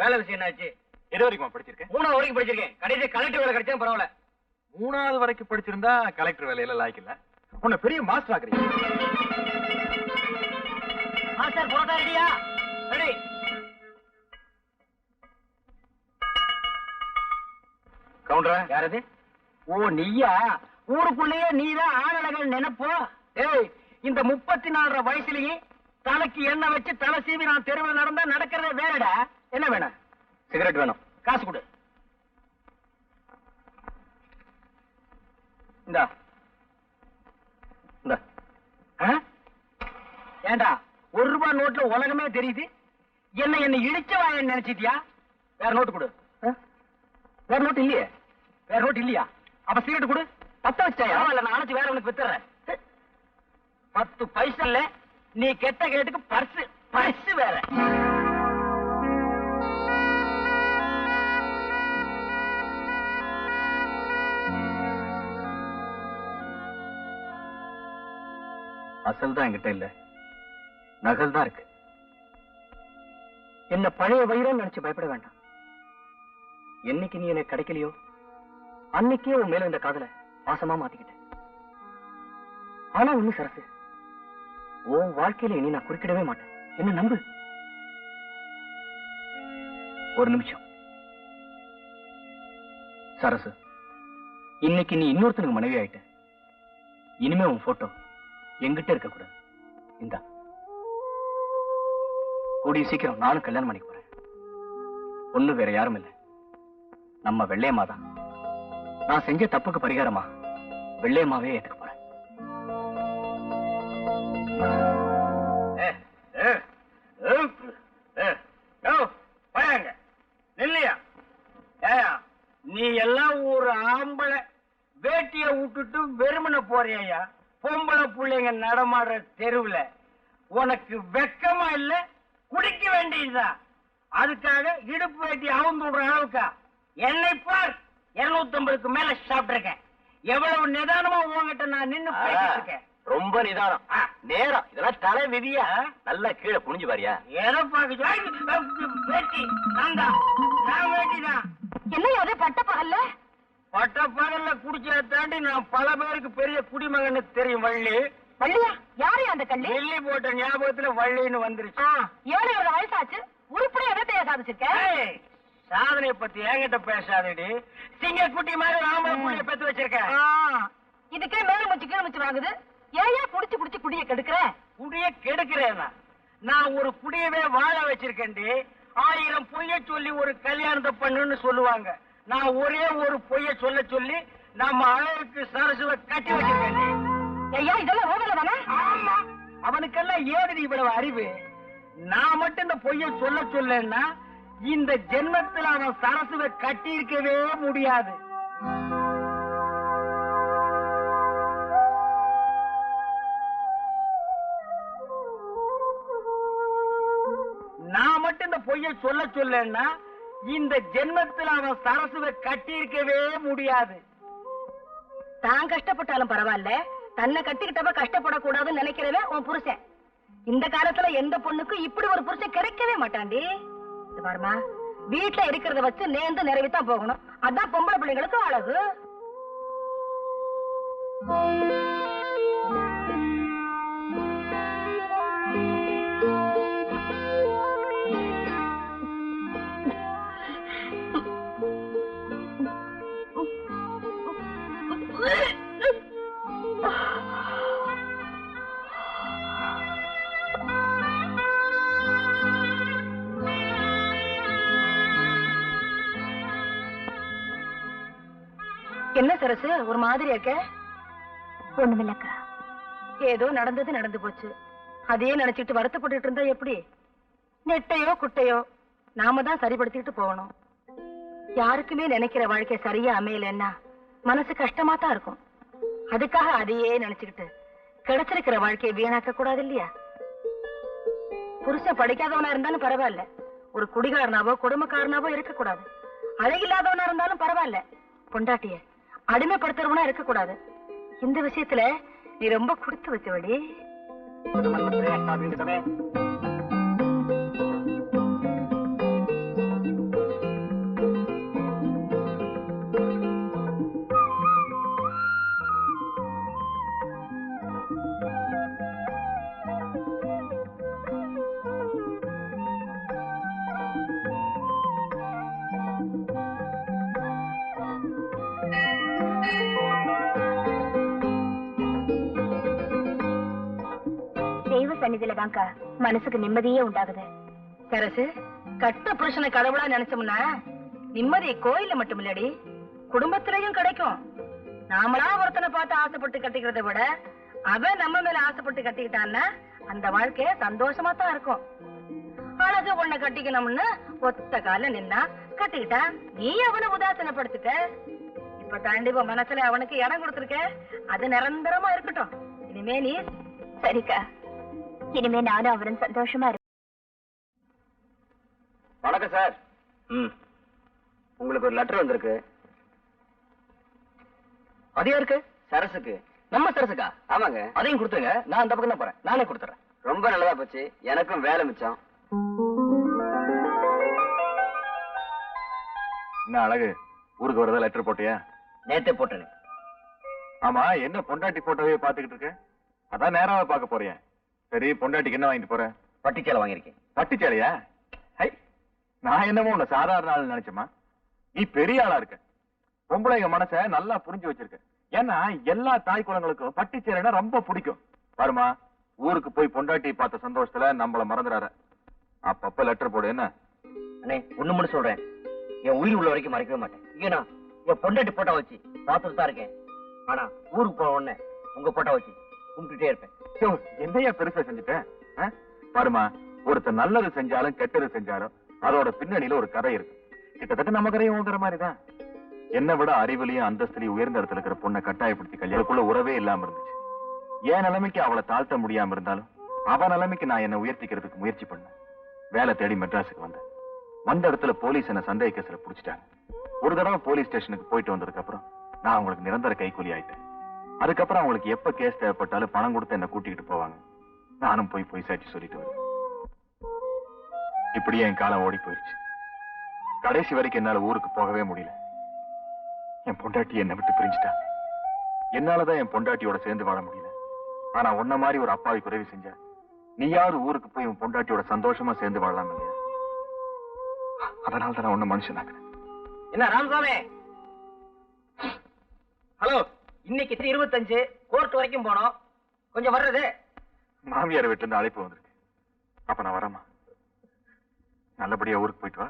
வேலை விஷயம் என்னாச்சு? எது வரைக்கும் படிச்சிருக்கேன்? 3வது வரைக்கும் படிச்சிருக்கேன். கடைசி கலெக்டர் வேலை கிடைச்சா பரவாயில்ல. 3வது வரைக்கும் படிச்சிருந்தா கலெக்டர் வேலையில லாய்க்கு இல்ல. உன்னை பெரிய மாஸ்டர் ஆக்குறீங்க. மாஸ்டர் போட்டா ரெடியா? ரெடி. கவுண்டரா? யாரது? ஓ நீயா? ஊருக்குள்ளேயே நீதான் ஆளழகன் நினைப்போ? ஏய், இந்த 34 வயசுலயே தலைக்கு எண்ணெய் வச்சு தலை சீவி நான் தெருவில் நடந்தா நடக்கிறதே வேறடா. என்ன வேணும்? சிகரெட் வேணும். காசு கொடு. இந்தா. ஏண்டா ₹1 நோட்ல உலகமே தெரியுது. என்ன இழிச்ச வாயன்னு நினைச்சிட்டியா? வேற நோட்டு கொடு. வேற நோட்டு இல்லையே. வேற நோட்டு இல்லையா? அப்ப சிகரெட் கொடு. 10 வச்சாயா? இல்ல நான் அணைச்சு வேற உனக்கு வித்துறேன். 10 பைசா இல்ல. நீ கெட்ட கேட்டுக்கு பர்ஸ் வேற. அசல் தான் என்கிட்ட இல்ல, நகல் தான் இருக்கு. என்ன பழைய வயிறம் நினைச்சு பயப்பட வேண்டாம். என்னைக்கு நீ எனக்கு கிடைக்கலையோ அன்னைக்கே உன் மேல இந்த காதலை பாசமா மாத்திக்கிட்டேன். ஆனா ஒண்ணு சரசு, உன் வாழ்க்கையில இனி நான் குறுக்கிடவே மாட்டேன். என்ன நம்பு. ஒரு நிமிஷம் சரசு, இன்னைக்கு நீ இன்னொருத்தனுக்கு மனைவி ஆயிட்ட. இனிமே உன் போட்டோ எங்கிட்ட இருக்க கூடாது. இந்தா, கூடிய சீக்கிரம் நானும் கல்யாணம் பண்ணிக்க போறேன். ஒண்ணு வேற யாரும் இல்லை, நம்ம வெள்ளையம்மா தான். நான் செஞ்ச தப்புக்கு பரிகாரமா வெள்ளையம்மாவே ஏத்துக்க போறேன். நீ எல்லாம் ஒரு ஆம்பளை வேட்டிய விட்டுட்டு வெறுமனை போறியா? பொம்பளை பிள்ளைங்க நடமாடுற தெருவுல உனக்கு வெக்கமா இல்ல? குடிக்க வேண்டியதுதான். அதுக்காக இடுப்பு வேட்டி அவுந்து விடுற அளவுக்கா? என்னை பார், 250க்கு மேல சாப்பிட்டிருக்கேன். எவ்வளவு நிதானமா உங்ககிட்ட நான் நின்னு பேசிட்டு இருக்கேன். ரொம்ப நிதானம், நேரம். இதெல்லாம் தலை விதியா? நல்லா கீழே புனிஞ்சு பாரியா? எதை பாக்க வேட்டி நான் வேட்டிதான். என்ன அதே பட்ட பகல்ல? பட்ட பகல்ல குடிச்சத தாண்டி நான் பல பேருக்கு பெரிய குடிமகன்னு தெரியும். வள்ளி வள்ளியா? யாரு அந்த கள்ளி? நெல்லி போட்ட ஞாபகத்துல வள்ளின்னு வந்துருச்சு. 7 வயசாச்சு, உருப்படியா எதை சாதிச்சிருக்க? சாதனைய பத்தி என்கிட்ட பேசாதடி. சிங்க குட்டி மாதிரி ஆம்பளை புள்ளைய பெத்து வச்சிருக்க. இதுக்கே மேல முச்சு கீழ முச்சு வாங்குது. ஏயா குடிச்சு குடிச்சு குடிய கெடுக்கிற? குடிய கெடுக்கிறேனா? நான் ஒரு குடியவே வாழ வச்சிருக்கேன்டி. 1000 பொய்ய சொல்லி ஒரு கல்யாணத்தை பண்ணுன்னு சொல்லுவாங்க. நான் ஒரே ஒரு பொய்ய சொல்ல சொல்லி நம்ம அழகுக்கு சரசுவை கட்டி வச்சிருக்கேன். ஐயா இதெல்லாம் ஓடல தானே? ஆமா, அவனுக்கெல்லாம் ஏது இவ்வளவு அறிவு? நான் மட்டும் இந்த பொய்ய சொல்லன்னா இந்த ஜென்மத்தில் அவன் சரசுவை கட்டி இருக்கவே முடியாது. நான் மட்டும் இந்த பொய்ய சொல்லன்னா இந்த ஜென்மத்தில் அவன் சரசுவை கட்டி இருக்கவே முடியாது. தான் கஷ்டப்பட்டாலும் பரவாயில்ல, தன்னை கட்டிக்கிட்டவ கஷ்டப்படக்கூடாதுன்னு நினைக்கிறவன் உன் புருஷன். இந்த காலத்துல எந்த பொண்ணுக்கும் இப்படி ஒரு புருஷன் கிடைக்கவே மாட்டாண்டி. இது பாருமா, வீட்டுல இருக்கிறத வச்சு நேர்ந்து நிறைவேத்தான் போகணும். அதான் பொம்பளை பிள்ளைங்களுக்கு அழகு. என்ன சரசு ஒரு மாதிரி இருக்க? ஒண்ணுமில்லக்கா. ஏதோ நடந்தது நடந்து போச்சு, அதையே நினைச்சிட்டு வருத்தப்பட்டு இருந்தா எப்படி? நெட்டையோ குட்டையோ நாம தான் சரிப்படுத்திட்டு போகணும். யாருக்குமே நினைக்கிற வாழ்க்கை சரியா அமையலன்னா மனசு கஷ்டமா தான் இருக்கும். அதுக்காக அதையே நினைச்சுக்கிட்டு கிடைச்சிருக்கிற வாழ்க்கையை வீணாக்க கூடாது இல்லையா? புருஷன் படிக்காதவனா இருந்தாலும் பரவாயில்ல, ஒரு குடிகாரனாவோ குடும்பக்காரனாவோ இருக்க கூடாது. அழகில்லாதவனா இருந்தாலும் பரவாயில்ல, பொண்டாட்டிய அடிமைப்படுத்துறவனா இருக்க கூடாது. இந்த விஷயத்துல நீ ரொம்ப கொடுத்து வச்சவடி. சன்னிதியிலதான்க்கா மனசுக்கு நிம்மதியே உண்டாகுது. சரசு, கட்ட புருஷனை கடவுளா நினைச்சோம்னா நிம்மதி கோயில மட்டும் இல்லடி, குடும்பத்திலையும் கிடைக்கும். நாமளா ஒருத்தனை பார்த்து ஆசைப்பட்டு கட்டிக்கிறத விட அவன் நம்ம மேல ஆசைப்பட்டு கட்டிக்கிட்டான்னா அந்த வாழ்க்கை சந்தோஷமா தான் இருக்கும். அழகு உன்னை கட்டிக்கணும்னு ஒத்த கால நின்னா கட்டிக்கிட்டா நீ அவனை உதாசனப்படுத்திட்ட. இப்ப தாண்டி மனசுல அவனுக்கு இடம் கொடுத்துருக்க, அது நிரந்தரமா இருக்கட்டும். இனிமே நீ சரிக்கா, இனிமே நானும் அவரும் சந்தோஷமா இருப்பேன். வணக்கம் சார். உங்களுக்கு ஒரு லெட்டர் வந்திருக்கு. அது யாருக்கு? சரசுக்கு. நம்ம சரசுக்கா? ஆமாங்க. அதையும் கொடுத்துருங்க, நான் அந்த பக்கம் தான் போறேன். நானே கொடுத்துறேன். ரொம்ப நல்லதா போச்சு, எனக்கும் வேலை மிச்சம். என்ன அழகு, ஊருக்கு வரதா லெட்டர் போட்டியா? நேத்தே போட்டேன். ஆமா, என்ன பொண்டாட்டி போட்டோவே பாத்துக்கிட்டு இருக்க? அதான் நேராவே பார்க்க போறேன். சரி, பொண்டாட்டிக்கு என்ன வாங்கிட்டு போற? பட்டுச்சேலை வாங்கியிருக்கேன். பட்டுச்சேலையா? ஹை, நான் என்னமோ உன்னை சாதாரண ஆள் நினைச்சமா. நீ பெரிய ஆளா இருக்க. பொம்பளைங்க மனச நல்லா புரிஞ்சு வச்சிருக்க. ஏன்னா எல்லா தாய் குலங்களுக்கும் பட்டுச்சேலைன்னா ரொம்ப பிடிக்கும். பாருமா, ஊருக்கு போய் பொண்டாட்டி பார்த்த சந்தோஷத்துல நம்மள மறந்துடாத. அப்பப்ப லெட்டர் போடு. என்ன அண்ணே, ஒண்ணு மட்டும் சொல்றேன், என் உயிர் உள்ள வரைக்கும் மறைக்கவே மாட்டேன். ஏன்னா என் பொண்டாட்டி போட்டோ வச்சு பார்த்துட்டு தான் இருக்கேன். ஆனா ஊருக்கு போன உடனே உங்க போட்டோ வச்சு கும்பிட்டுட்டே இருப்பேன். என்னையா பெருசா செஞ்சுட்டேன்? பாருமா, ஒருத்தர் நல்லது செஞ்சாலும் கெட்டது செஞ்சாலும் அதோட பின்னணியில ஒரு கதை இருக்கு. கிட்டத்தட்ட நம்ம கதையும் ஓதுற மாதிரிதான். என்னை விட அறிவுலையும் அந்தஸ்துலையும் உயர்ந்த இடத்துல இருக்கிற பொண்ணை கட்டாயப்படுத்தி கல்யாணக்குள்ள உறவே இல்லாம இருந்துச்சு. என் நிலைமைக்கு அவளை தாழ்த்த முடியாம இருந்தாலும் அவ நிலைமைக்கு நான் என்ன உயர்த்திக்கிறதுக்கு முயற்சி பண்ணேன். வேலை தேடி மெட்ராஸுக்கு வந்தேன். வந்த இடத்துல போலீஸ் என்ன சந்தேக கேஸ்ல புடிச்சிட்டாங்க. ஒரு தடவை போலீஸ் ஸ்டேஷனுக்கு போயிட்டு வந்ததுக்கு அப்புறம் நான் அவங்களுக்கு நிரந்தர கைக்கூலி ஆயிட்டேன். அதுக்கப்புறம் அவங்களுக்கு எப்ப கேஸ் தேவைப்பட்டாலும் பணம் கொடுத்து என்ன கூட்டிக்கிட்டு போவாங்க. நானும் போய் சாட்சி சொல்லிட்டு வருவேன். இப்படியே என் காலம் ஓடி போயிடுச்சு. கடைசி வரைக்கும் என்னால ஊருக்கு போகவே முடியல. என் பொண்டாட்டி என்னை விட்டு பிரிஞ்சுட்டா. என்னாலதான் என் பொண்டாட்டியோட சேர்ந்து வாழ முடியல. ஆனா உன்ன மாதிரி ஒரு அப்பாவுக்கு உதவி செஞ்ச நீயாவது ஊருக்கு போய் உன் பொண்டாட்டியோட சந்தோஷமா சேர்ந்து வாழலாம் இல்லையா? அதனால தான் உன்ன மனுஷனாக்குறேன். என்ன ராமசாமி? ஹலோ, இன்னைக்கு 25 கோர்ட் வரைக்கும் போனோம். கொஞ்சம் வர்றது? மாமியார் வீட்டுல இருந்து அழைப்பு வந்திருக்கு. அப்ப நான் வரமா? நல்லபடியா ஊருக்கு போயிட்டு வா.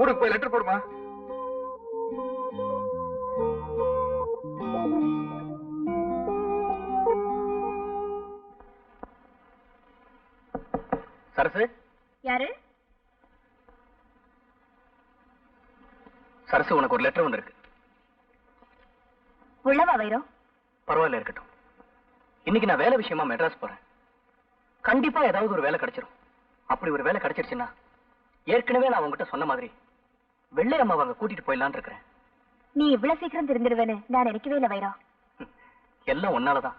ஊருக்கு போய் லெட்டர் போடுமா? சரசு, உனக்கு ஒரு லெட்டர் வந்திருக்கு. உள்ளவா வைரம்? பரவாயில்ல, இருக்கட்டும். இன்னைக்கு நான் வேலை விஷயமா மெட்ராஸ் போறேன். கண்டிப்பா ஏதாவது ஒரு வேலை கிடைச்சிரும். அப்படி ஒரு வேலை கிடைச்சிருச்சுன்னா ஏற்கனவே நான் உங்ககிட்ட சொன்ன மாதிரி வெள்ளை அம்மாவை அங்க கூட்டிட்டு போயிடலான்னு இருக்கிறேன். நீ இவ்வளவு சீக்கிரம் திருந்திடுவேன்னு நான் நினைக்கவே இல்லை வைரம். எல்லாம் ஒன்னாலதான்.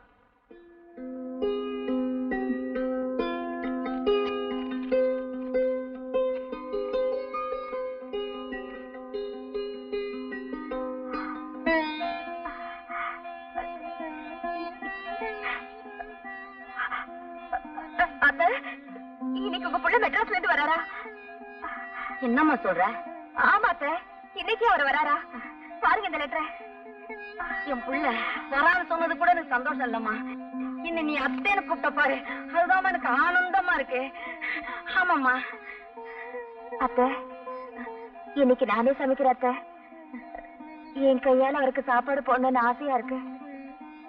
இன்னைக்கு உங்க புள்ள மெட்ராஸ்ல இருந்து வராரா? என்னம்மா சொல்ற? ஆமா அத்தை, இன்னைக்கு அவர் வராரா? பாருங்க இந்த லெட்டரை. என் புள்ள வரான்னு சொன்னது கூட எனக்கு சந்தோஷம் இல்லம்மா. இன்னும் நீ அத்தைன்னு கூப்பிட்ட பாரு, அதுதான் எனக்கு ஆனந்தமா இருக்கு. ஆமாம்மா. அத்தை, இன்னைக்கு நானே சமைக்கிறேன் அத்தை. என் கையால அவருக்கு சாப்பாடு போடணும்னு ஆசையா இருக்கு.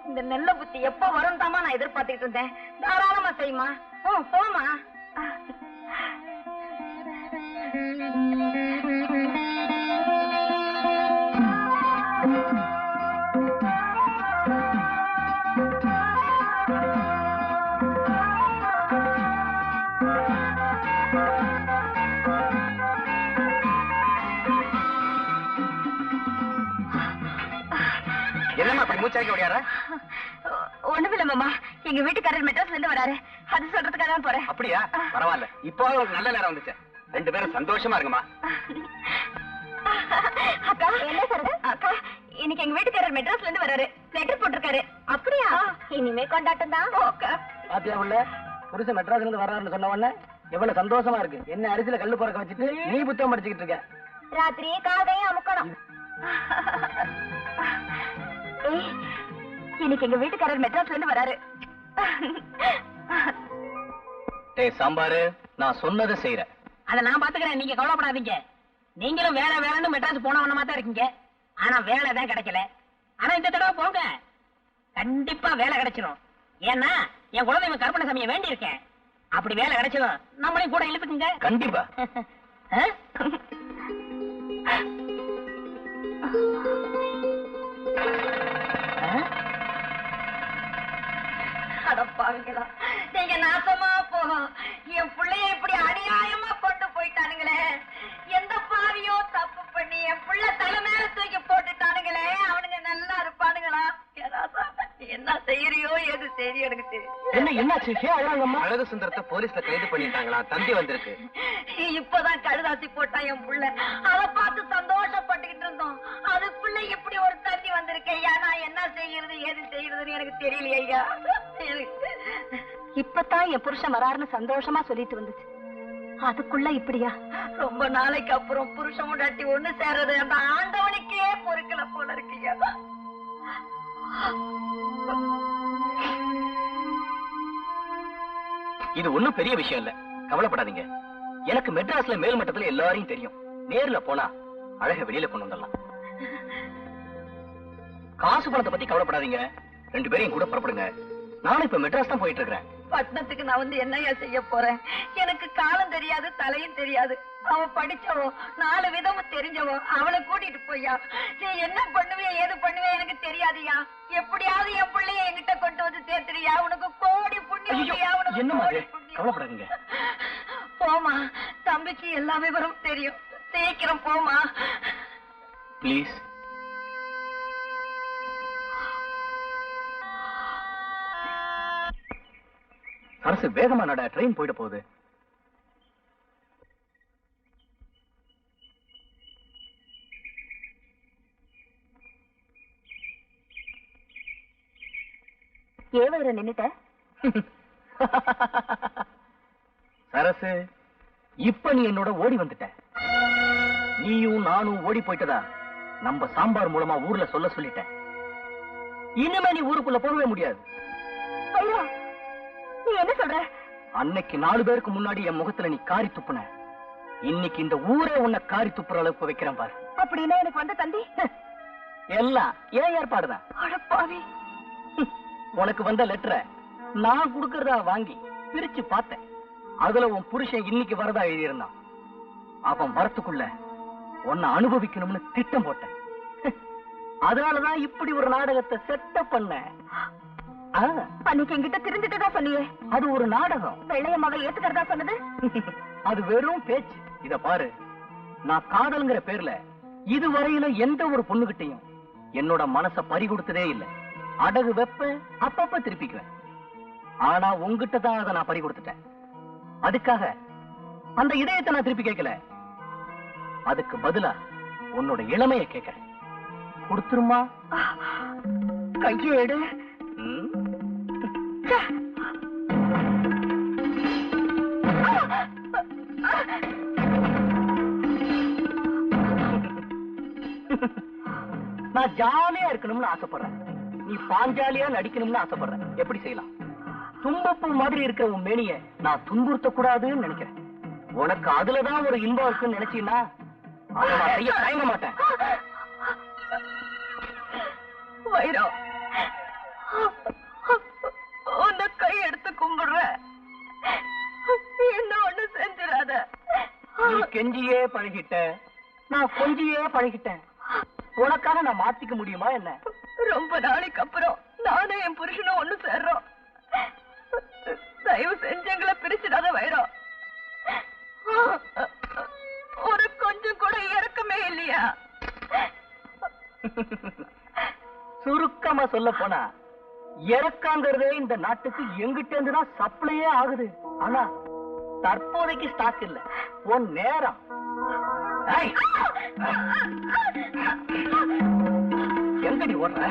இந்த நல்ல புத்தி எப்ப வரும் தாமா நான் எதிர்பார்த்துக்கிட்டு இருந்தேன். தாராளமா செய்யுமா. போமா. என்னம்மா அப்படி மூச்சாக்கி ஓடியாரா? ஒண்ணுமில்ல மாமா, எங்க வீட்டுக்காரர் மெட்ராஸ்ல இருந்து வராரு. அது சொல்றதுக்காக தான் போறேன். அப்படியா? பரவாயில்ல, இப்போ ஒரு நல்ல நேரம் வந்துச்சு. ரெண்டு பேரும் சந்தோஷமா இருக்குமா? அக்கா, என்ன சொல்றது? அக்கா, இன்னைக்கு எங்க வீட்டுக்காரர் மெட்ராஸ்ல இருந்து வராரு. லெட்டர் போட்டிருக்காரு. அப்படியா? இனிமே கொண்டாட்டம் தான். பாத்தியா உள்ள புருஷன் மெட்ராஸ்ல இருந்து வர்றாருன்னு சொன்ன உடனே எவ்வளவு சந்தோஷமா இருக்கு. என்ன அரிசியில கல்லு பொறக்க வச்சுட்டு நீ புத்தகம் படிச்சுக்கிட்டு இருக்க. ராத்திரி காதையும் அமுக்கணும். இன்னைக்கு எங்க வீட்டுக்காரர் மெட்ராஸ்ல இருந்து வராரு. டேய் சாம்பாரு, நான் சொன்னதை செய்யறேன். அதை நான் பாத்துக்கிறேன், நீங்க கவலைப்படாதீங்க. நீங்களும் வேலை வேலைன்னு மெட்ராஸ் போனவனமா தான் இருக்கீங்க. ஆனா வேலை தான் கிடைக்கல. ஆனா இந்த தடவை போங்க, கண்டிப்பா வேலை கிடைச்சிடும். ஏன்னா என் குலதெய்வம் கருப்பணசாமியை வேண்டி இருக்கேன். அப்படி வேலை கிடைச்சிடும், நம்மளையும் கூட இழுத்துக்குங்க. கண்டிப்பா. அடப்பாவிங்களா, நீங்க நாசமா போகும். என் பிள்ளைய இப்படி அநியாயமா கொண்டு போயிட்டானுங்களே. எந்த பாவியோ தப்பு பண்ணி என் பிள்ளை தலை மேல தூக்கி போட்டுட்டானுங்களே. அவனுங்க நல்லா இருப்பானுங்களா? என்ன செய்யறியோ எது செய்யறியோ எனக்கு தெரியும். என்னாச்சு? அழகு சுந்தரத்தை போலீஸ்ல கைது பண்ணிட்டாங்களா? தந்தி வந்திருக்கு. இப்பதான் கழுதாசி போட்டான் என் புள்ள. அதை பார்த்து சந்தோஷப்பட்டுக்கிட்டு இருந்தோம். அதுக்குள்ள இப்படி ஒரு தண்ணி வந்திருக்கேன். நான் என்ன செய்யறது எது செய்யறதுன்னு எனக்கு தெரியலையா. இப்பதான் என் புருஷன் வராருன்னு சந்தோஷமா சொல்லிட்டு வந்துச்சு. அதுக்குள்ள இப்படியா? ரொம்ப நாளைக்கு அப்புறம் புருஷன் முன்னாடி ஒண்ணு சேர்றது அந்த ஆண்டவனுக்கே பொறுக்கல போல இருக்கியா. இது ஒண்ணும் பெரிய விஷயம் இல்ல, கவலைப்படாதீங்க. எனக்கு மெட்ராஸ்ல மேல் மட்டத்துல எல்லாரையும் தெரியும். நேர்ல போனா அழக வெளியில கொண்டு வந்துடலாம். காசு பணத்தை பத்தி கவலைப்படாதீங்க. ரெண்டு பேரையும் கூட புறப்படுங்க. நானும் இப்ப மெட்ராஸ் தான் போயிட்டு இருக்கிறேன். பட்டணத்துக்கு நான் வந்து என்னையா செய்ய போறேன்? எனக்கு காலம் தெரியாது, தலையும் தெரியாது. அவ படிச்சவோ, 4 விதமும் தெரிஞ்சவோ. அவளை கூட்டிட்டு போய்யா நீ என்ன பண்ணுவியா ஏது பண்ணுவியா எனக்கு தெரியாதியா. எப்படியாவது என் பிள்ளைய என்கிட்ட கொண்டு வந்து சேர்த்துறியா? உனக்கு கோடி புண்ணியம். என்ன மாதிரி? கவலைப்படாதீங்க. போமா, தம்பிக்கு எல்லா விவரம் தெரியும். சீக்கிரம் போமா ப்ளீஸ். அரசு வேகமா நட, ட்ரெயின் போயிட போகுது. ஏவர நின்னுட்ட சரசு, இப்ப நீ என்னோட ஓடி வந்துட்ட. நீயும் நானும் ஓடி போயிட்டதா நம்ம சாம்பார் மூலமா ஊர்ல சொல்லிட்டேன். இனிமே நீ ஊருக்குள்ள போகவே முடியாது. நீ என்ன சொல்ற? அன்னைக்கு 4 பேருக்கு முன்னாடி என் முகத்துல நீ காரி துப்புன. இன்னைக்கு இந்த ஊரே உன்னை காரி துப்புற அளவுக்கு வைக்கிறேன் பாரு. அப்படின்னா எனக்கு வந்த தந்தி எல்லாம் ஏன் ஏற்பாடுதான். அடப்பாவி, உனக்கு வந்த லெட்டரை நான் குடுக்கறதா வாங்கி பிரிச்சு பார்த்தேன். அதுல உன் புருஷன் இன்னைக்கு வரதா எழுதியிருந்தான். அவன் வரத்துக்குள்ள உன்னை அனுபவிக்கணும்னு திட்டம் போட்டேன். அதனாலதான் இப்படி ஒரு நாடகத்தை செட்டப் பண்ணேன். அன்னைக்கு என்கிட்ட திருந்துட்டுதான் சொன்னியே, அது ஒரு நாடகம். வெள்ளையம்மாவை ஏத்துக்கிறதா சொன்னது அது வெறும் பேச்சு. இத பாரு, நான் காதல்ங்கிற பேர்ல இதுவரையில எந்த ஒரு பொண்ணுகிட்டையும் என்னோட மனச பறி கொடுத்ததே இல்லை. அடகு வெப்ப அப்பப்ப திருப்பிக்குவேன். ஆனா உங்ககிட்ட தான் அதை நான் பறி கொடுத்துட்டேன். அதுக்காக அந்த இதயத்தை நான் திருப்பி கேட்கல, அதுக்கு பதிலா உன்னோட இளமையை கேட்கிறேன். கொடுத்துருமா? கையேடு. நான் ஜாலியா இருக்கணும்னு ஆசைப்படுறேன், நீ பாஞ்சாலியா நடிக்கணும்னு ஆசைப்படுறேன். எப்படி செய்யலாம்? தும்பப்பூ மாதிரி இருக்கிற உன் மேனிய நான் துன்புறுத்த கூடாதுன்னு நினைக்கிறேன். உனக்கு அதுலதான் ஒரு இன்பம் இருக்குன்னு நினைச்சீன்னா அதை நான் செய்ய தயங்க மாட்டேன். வைரம், உன்னை கை எடுத்து கும்பிடுற, என்ன ஒண்ணு செஞ்சிடாத. நீ கெஞ்சியே பழகிட்ட, நான் கொஞ்சியே பழகிட்டேன். உனக்காக நான் மாத்திக்க முடியுமா என்ன? ரொம்ப நாளைக்கு அப்புறம் நானும் என் புருஷனும் ஒண்ணு சேர்றோம். தயவு செஞ்சு எங்களை பிரிச்சிடாத வைரம். ஒரு கொஞ்சம் கூட இறக்கமே இல்லையா? சுருக்கமா சொல்ல போனா இறக்காங்கிறதே இந்த நாட்டுக்கு எங்கிட்ட இருந்துதான் சப்ளையே ஆகுது. ஆனா தற்போதைக்கு ஸ்டாக் இல்ல. உன் நேரம் எங்கடி ஓடுற?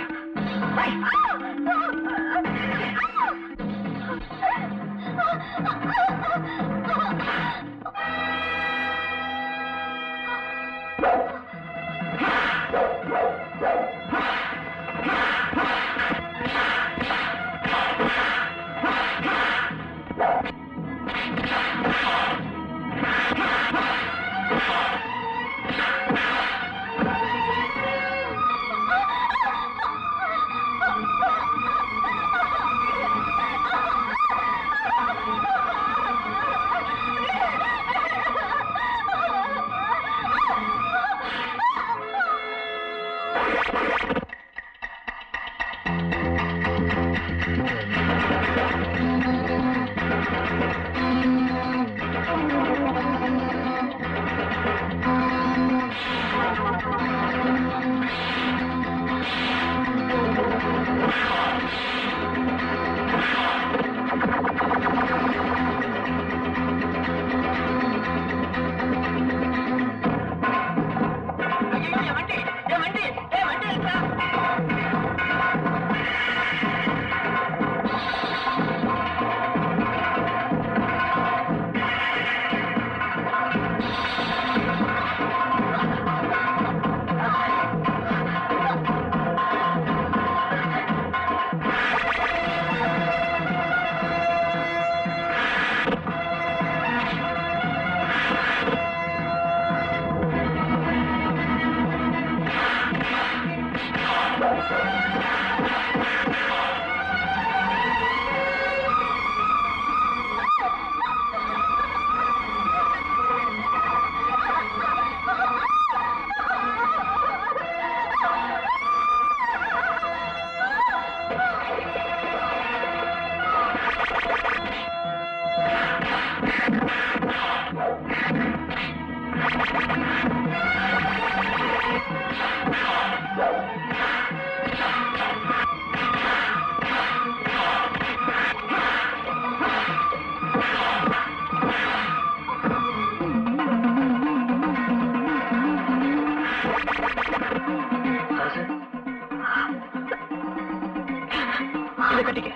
இதை கட்டிக்க.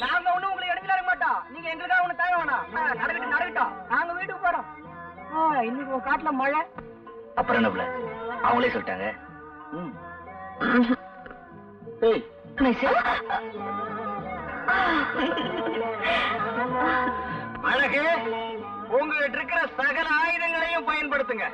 நாங்க ஒண்ணும் உங்களை எடுக்கல மாட்டோம். நீங்க எங்களுக்காக ஒண்ணு தாங்க வேணாம். நடக்கட்டும். நாங்க வீட்டுக்கு போறோம். இன்னைக்கு உங்க காட்டுல மழை. அப்புறம் என்ன அவங்களே சொல்லிட்டாங்க. அழகு, உங்ககிட்ட இருக்கிற சகல ஆயுதங்களையும் பயன்படுத்துங்க.